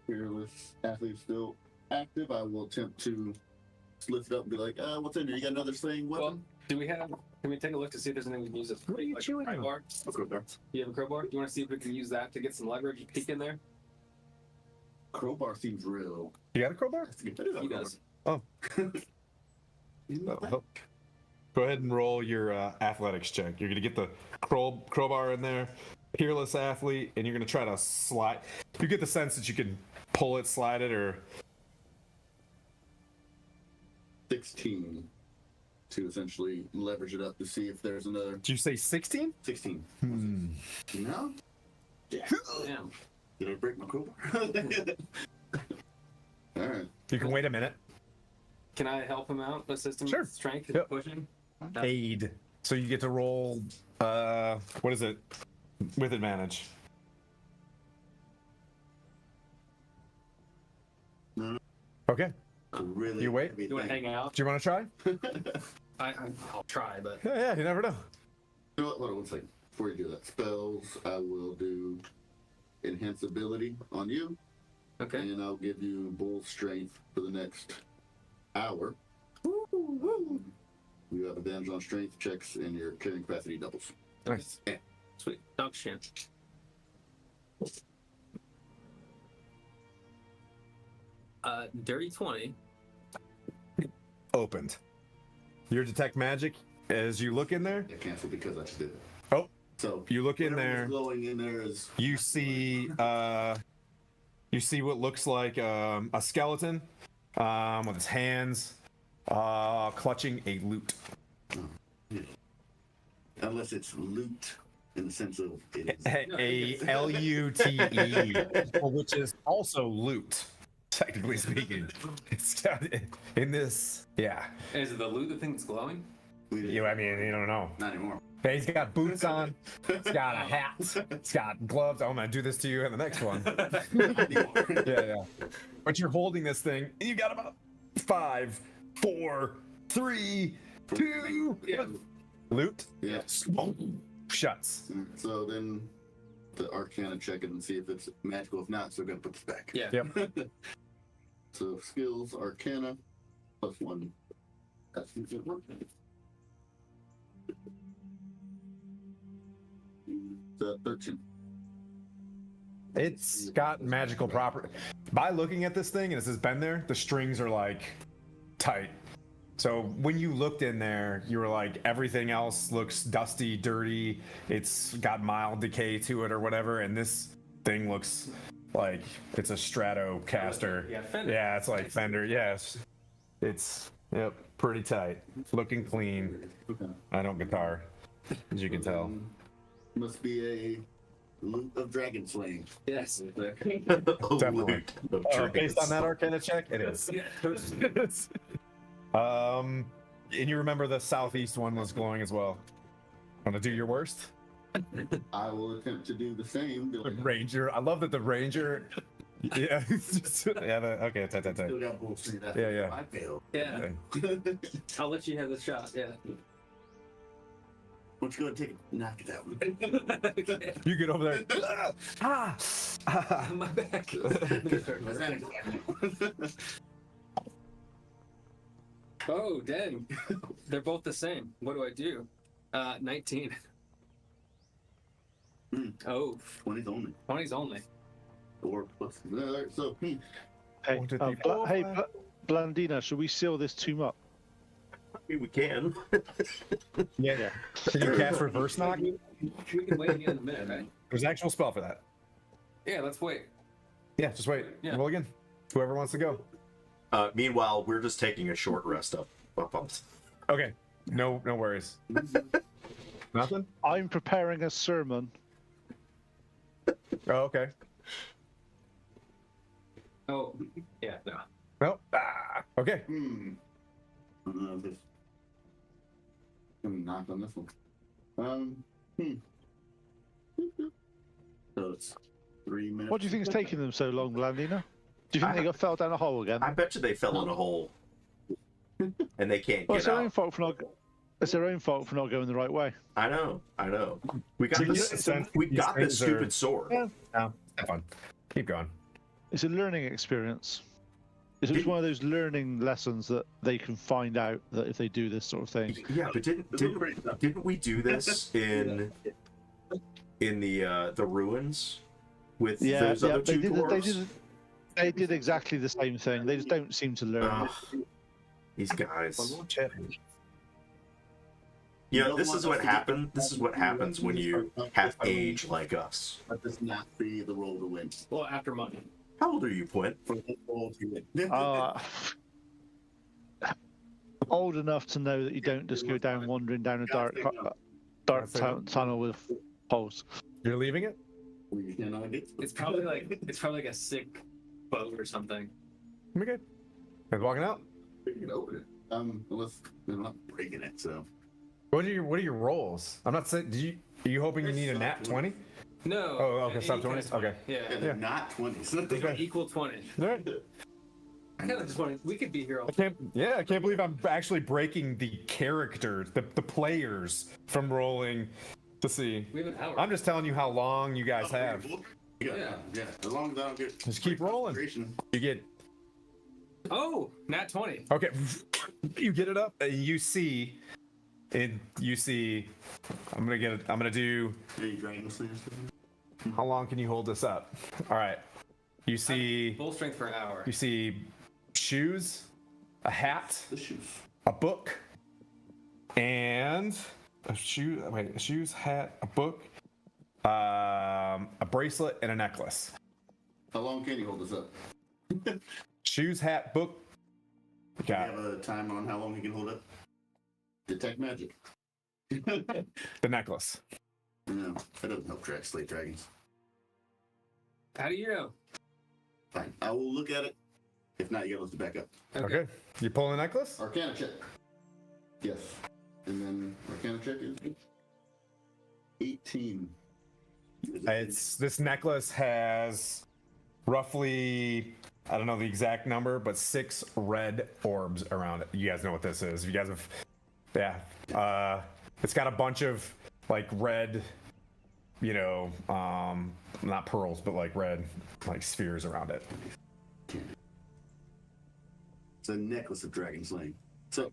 fearless athlete still active, I will attempt to lift it up and be like, "What's in there? You got another sling weapon?" Well, can we take a look to see if there's anything we can use as What are you like chewing a on? crowbar? Let's go there. You have a crowbar? Do you want to see if we can use that to get some leverage? Peek in there? Crowbar seems real. You got a crowbar? He does. Oh. Go ahead and roll your athletics check. You're going to get the crowbar in there, peerless athlete, and you're going to try to slide. You get the sense that you can pull it, slide it, or 16 to essentially leverage it up to see if there's another. Did you say 16? 16. No? Yeah. Damn. Did I break my crowbar? All right. You can wait a minute. Can I help him out? Assist him Sure. with strength and Yep. pushing? Aid. So you get to roll, what is it? With advantage. No. Okay. Really? You wait? heavy You want to thing. hang out? Do you want to try? I'll try, but Yeah, you never know. You know what? Hold on 1 second. Before you do that, spells, I will do enhance ability on you, okay. and I'll give you bull strength for the next hour. You have advantage on strength checks, and your carrying capacity doubles. Nice. Sweet. Dog shin. Dirty 20. Opened. Your detect magic, as you look in there, It canceled because I just did it. Oh. So you look in whatever there, was glowing in there is you see You see what looks like a skeleton with his hands clutching a lute. Unless it's loot in the sense of it is. A Lute, which is also loot, technically speaking. It's in this, yeah. Is it the loot the thing that's glowing? I mean, you don't know. Not anymore. Hey, he's got boots on. He's got a hat. He's got gloves. I'm gonna do this to you in the next one. Yeah. But you're holding this thing, and you got about 5, 4, 3, 2. Yeah. Loot. Yeah. Shuts. So then the Arcana check it and see if it's magical. If not, so we're gonna put this back. Yeah. Yep. So skills, Arcana, +1. That's good work. 13. It's got magical property. By looking at this thing, and it says been there, the strings are like tight. So when you looked in there, you were like, everything else looks dusty, dirty. It's got mild decay to it or whatever. And this thing looks like it's a Stratocaster. Yeah, Fender. Yeah, it's like Fender. Yes. It's, yep, pretty tight. Looking clean. Okay. I don't guitar, as you can tell. Must be a loot of dragon slaying. Yes. Definitely. Based on that Arcana check, it is. And you remember the southeast one was glowing as well. Want to do your worst? I will attempt to do the same. The Ranger. I love that the Ranger. Yeah. Okay. Still got bullshit. Yeah. I failed. Yeah. I'll let you have the shot. Yeah. Why don't you go and take a knock at that one? You get over there. My back. Oh, dang. They're both the same. What do I do? 19. Oh, 20's only. 20's only. 4 plus. So, Hey, One, two, three, four, hey, five. Blandina, should we seal this tomb up? I mean, we can. Yeah. Can you cast reverse knock? We can wait again in a minute, right? There's an actual spell for that. Yeah, let's wait. Yeah, just wait. Yeah. Roll again. Whoever wants to go. Meanwhile, we're just taking a short rest up. Okay. No worries. Nothing? I'm preparing a sermon. Oh, okay. Oh, yeah, no. Well, okay. I don't know if this. I'm gonna knock on this one. So it's 3 minutes. What do you think is taking them so long, Blandina? Do you think they fell down a hole again? I bet you they fell in a hole. And they can't Well, get it's their own out. fault for not. It's their own fault for not going the right way. I know. We got So this. you- We these got this things are- stupid sword. No, have fun. Keep going. It's a learning experience. It's just one of those learning lessons that they can find out that if they do this sort of thing. Yeah, but didn't we do this in the ruins with those other two dwarves? They did exactly the same thing. They just don't seem to learn. Ugh, these guys. Chat. You know, this is what happened. This is what happens when you have age like us. Let this not be the roll to win. Well, after money. How old are you, Quint? For the roll to win. Old enough to know that you don't just go down wandering down a dark tunnel with holes. You're leaving it? It's probably like a sick boat or something. Okay. Guys walking out? We can open it. Unless they're not breaking it, so. What are your rolls? I'm not saying. Are you hoping you need a nat 20? No. Oh, okay, any sub kind of 20s? Okay. Yeah, Yeah. they're not 20s. They got equal 20. All right. I kind of just wanted. We could be here all. I can't believe I'm actually breaking the characters, the players from rolling to see. We have an hour. I'm just telling you how long you guys have. Yeah. As long as I don't get. Just keep rolling. You get Oh, nat 20. okay. You get it up, and you see. You see. I'm gonna get it. I'm gonna do. Any dragon slayers? How long can you hold this up? All right. You see. Full strength for an hour. You see shoes, a hat, The shoes. a book, and a shoes, hat, a book, a bracelet, and a necklace. How long can you hold this up? Shoes, hat, book. Do Got you have a timer on how long he can hold up? Detect magic. the necklace. No, that doesn't help track slate dragons. How do you know? Fine. I will look at it. If not, you gotta lift it back up. Okay. You pulling the necklace? Arcana check. Yes. And then Arcana check is 18. It's this necklace has roughly, I don't know the exact number, but 6 red orbs around it. You guys know what this is. You guys have, yeah. It's got a bunch of like red, you know, not pearls, but like red, like spheres around it. It's a necklace of dragon slaying. So,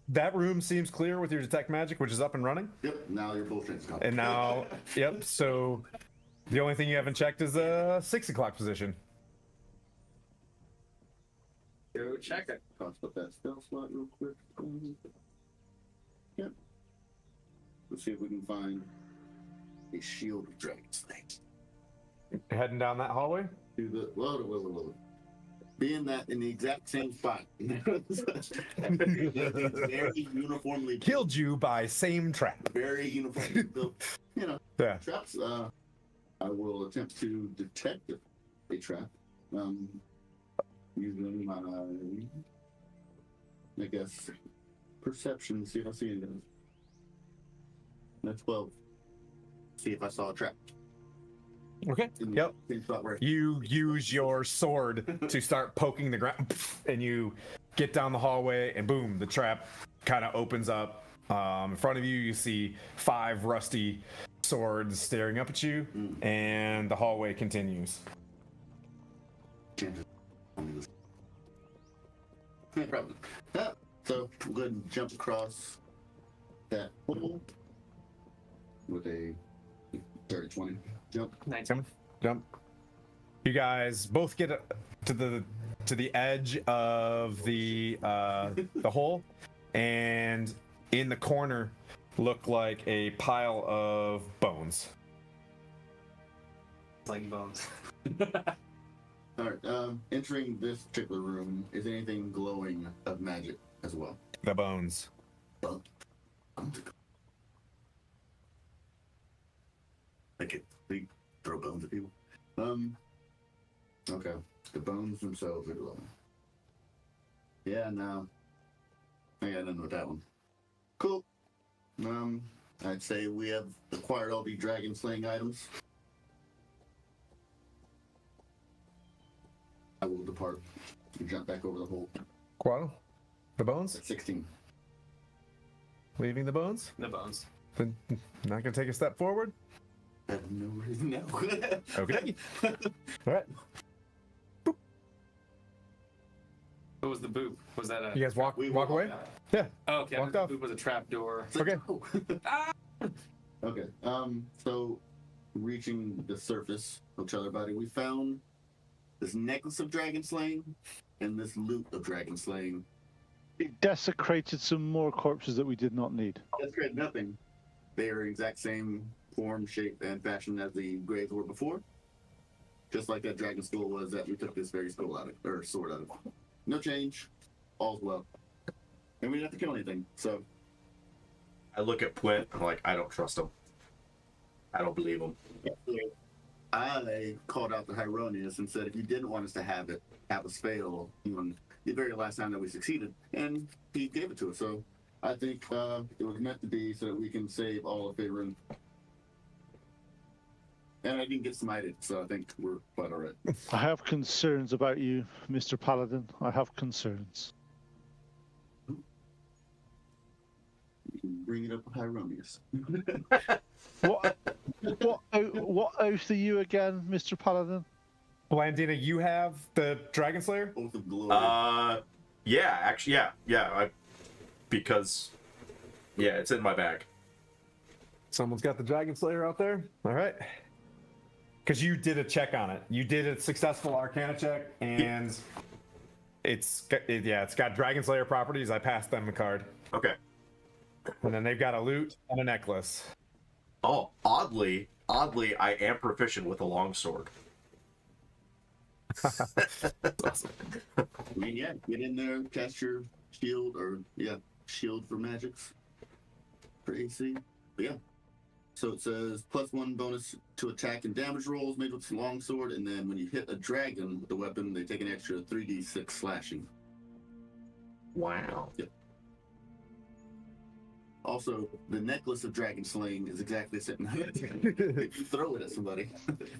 That room seems clear with your detect magic, which is up and running. yep. Now your bull strength's gone. And now, yep. So the only thing you haven't checked is the 6 o'clock position. Go check it. Toss up that spell slot real quick. Yep. Let's see if we can find a shield of dragon slaying. Heading down that hallway. Do the whoa. Being that in the exact same spot. Very uniformly Killed you by same trap. very uniformly built. You know, Yeah. traps. I will attempt to detect a trap. Using my, I guess, perception. See if I see anything. That's 12. See if I saw a trap. Okay. In the Yep. same spot where You use your sword to start poking the ground, and you get down the hallway, and boom, the trap kind of opens up. In front of you, you see 5 rusty swords staring up at you, and the hallway continues. no problem. So we'll go ahead and jump across that hole with a 30-20 jump. 19. Jump. You guys both get to the edge of the hole, and in the corner look like a pile of bones. Like bones. All right. Entering this particular room, is anything glowing of magic as well? The bones. Well, like it, we throw bones at people. Okay. The bones themselves are glowing. Yeah, no. I got nothing with that one. Cool. I'd say we have acquired all the dragon slaying items. I will depart and jump back over the hole Quaddle? The bones? at 16. Leaving the bones? The bones. Then not gonna take a step forward? I have no reason now. Okay. All right. What was the boop? Was that a? You guys walk We walk walk away? out. Yeah. Oh, okay. walked The off. boop was a trap door. It's like, Okay. oh. Okay. So reaching the surface of Trailer Body, we found this necklace of dragon slaying and this loot of dragon slaying. It desecrated some more corpses that we did not need. That's great. Nothing. They are exact same form, shape, and fashion as the graves were before. Just like that dragon skull was that we took this very skull out of, or sword out of. No change. All's well. And we didn't have to kill anything. So I look at Puent. I'm like, I don't trust him. I don't believe him. I called out the Hieronius and said, if you didn't want us to have it, have us fail on the very last time that we succeeded, and he gave it to us. So I think it was meant to be so that we can save all of Faerun. And I didn't get smited, so I think we're quite all right. I have concerns about you, Mr. Paladin. I have concerns. You can bring it up with Hieronius. What oath are you again, Mr. Paladin? Blandina, you have the Dragon Slayer? Oath of glory. Yeah, actually, yeah. Because it's in my bag. Someone's got the Dragon Slayer out there? All right. Because you did a check on it. You did a successful Arcana check, and it's got Dragon Slayer properties. I passed them the card. Okay. And then they've got a loot and a necklace. Oh, oddly, I am proficient with a longsword. Awesome. I mean, yeah, get in there, cast your shield, or shield for magics for AC. But yeah. So it says +1 bonus to attack and damage rolls made with longsword, and then when you hit a dragon with the weapon, they take an extra 3d6 slashing. Wow. Yep. Also, the necklace of dragon slaying is exactly the same. If you throw it at somebody.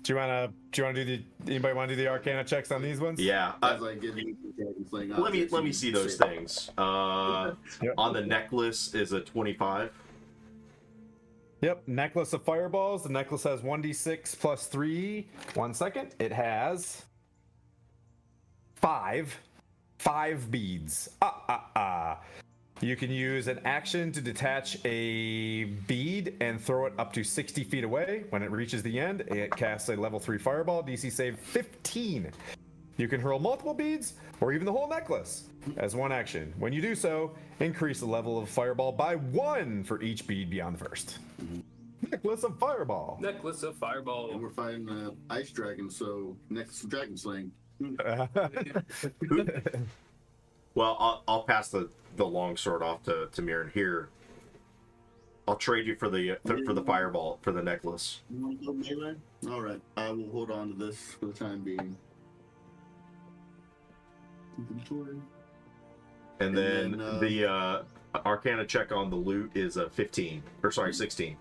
Do you wanna anybody wanna do the Arcana checks on these ones? Yeah. As I give you the dragon slaying Let me objects, see you those say- things. Yep. On the necklace is a 25. Yep, necklace of fireballs. The necklace has 1d6 plus 3. 1 second. It has 5 beads. You can use an action to detach a bead and throw it up to 60 feet away. When it reaches the end, it casts a level 3 fireball, DC save 15. You can hurl multiple beads or even the whole necklace as one action. When you do so, increase the level of fireball by 1 for each bead beyond the first. Necklace of fireball. Necklace of fireball. And we're fighting ice dragon, so necklace of dragon slaying. Well, I'll pass the longsword off to Mirren here. I'll trade you for the fireball for the necklace. You want to go melee? All right, I will hold on to this for the time being. Inventory. And then then, the Arcana check on the loot is a 15, or sorry, 16.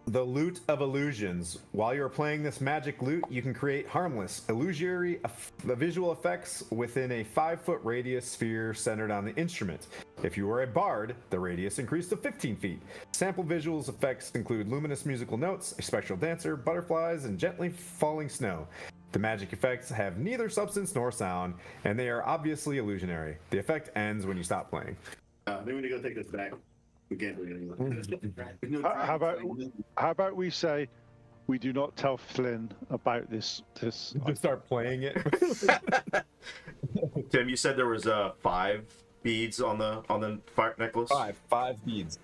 The Loot of Illusions. While you're playing this magic loot, you can create harmless, illusory visual effects within a 5-foot radius sphere centered on the instrument. If you are a bard, the radius increased to 15 feet. Sample visuals effects include luminous musical notes, a spectral dancer, butterflies, and gently falling snow. The magic effects have neither substance nor sound, and they are obviously illusionary. The effect ends when you stop playing. Then we need to go take this back. We can't do it anymore. How about we say we do not tell Flynn about this? Just start playing it. Tim, you said there was 5 beads on the fire necklace. Five beads.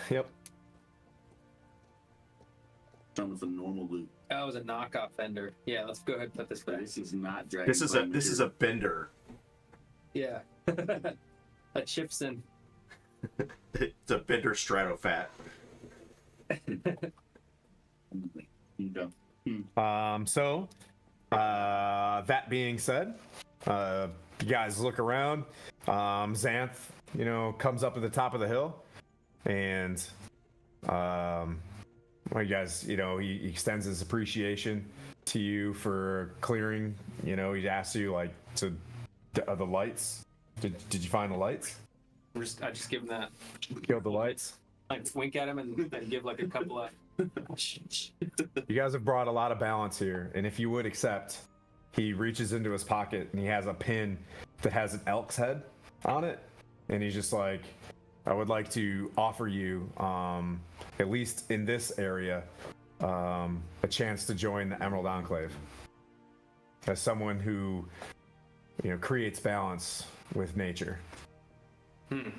Yep. Done with a normal loot. That was a knockoff Fender. Yeah, let's go ahead and put this back. This is not dragon. This is a bender. Yeah. That chips in. It's a bender Stratofat. So, that being said, you guys look around. Xanth, comes up at the top of the hill, and you guys, he extends his appreciation to you for clearing. He asks you the lights. Did you find the lights? I just give him that. Killed the lights. Like wink at him and then give like a couple of. You guys have brought a lot of balance here, and if you would accept, he reaches into his pocket and he has a pin that has an elk's head on it, and he's just like, I would like to offer you, at least in this area, a chance to join the Emerald Enclave. As someone who, creates balance with nature. Am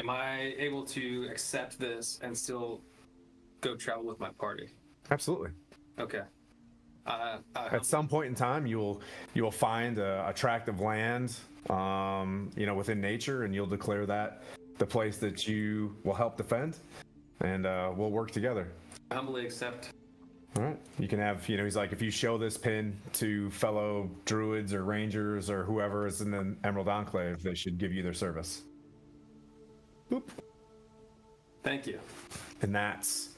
I able to accept this and still go travel with my party? Absolutely. Okay. At some point in time, you will find a tract of land, within nature, and you'll declare that the place that you will help defend, and we'll work together. I humbly accept. All right. You can have, he's like, if you show this pin to fellow druids or rangers or whoever is in the Emerald Enclave, they should give you their service. Boop. Thank you. And that's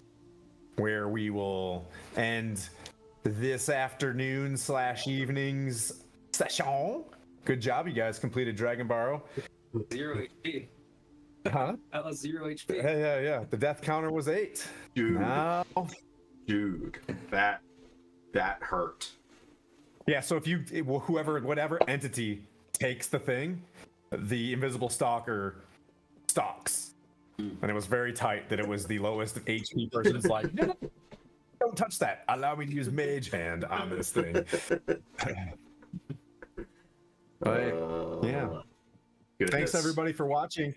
where we will end this afternoon/evening's session. Good job, you guys completed Dragon Barrow. 0 HP. Huh? That was 0 HP. Yeah. The death counter was 8. Dude. Now... Dude, that hurt. Yeah, so if whatever entity takes the thing, the invisible stalker stalks. And it was very tight that it was the lowest HP person's like, no, don't touch that. Allow me to use Mage Hand on this thing. But, yeah. Goodness. Thanks everybody for watching.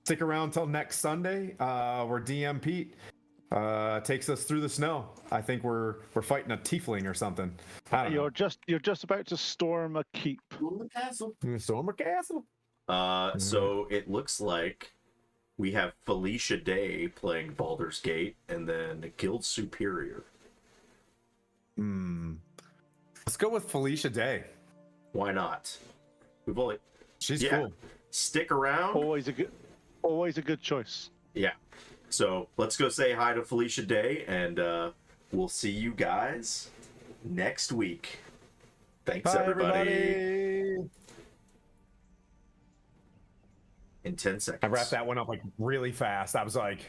stick around till next Sunday, where DM Pete takes us through the snow. I think we're fighting a tiefling or something. I don't know. You're just about to storm a keep. On the castle. Stormer Castle. So it looks like we have Felicia Day playing Baldur's Gate, and then Guild Superior. Let's go with Felicia Day. Why not? We've only She's cool. Stick around. Always a good choice. Yeah. So let's go say hi to Felicia Day, and we'll see you guys next week. Thanks, Bye, everybody. In 10 seconds. I wrapped that one up like really fast. I was like,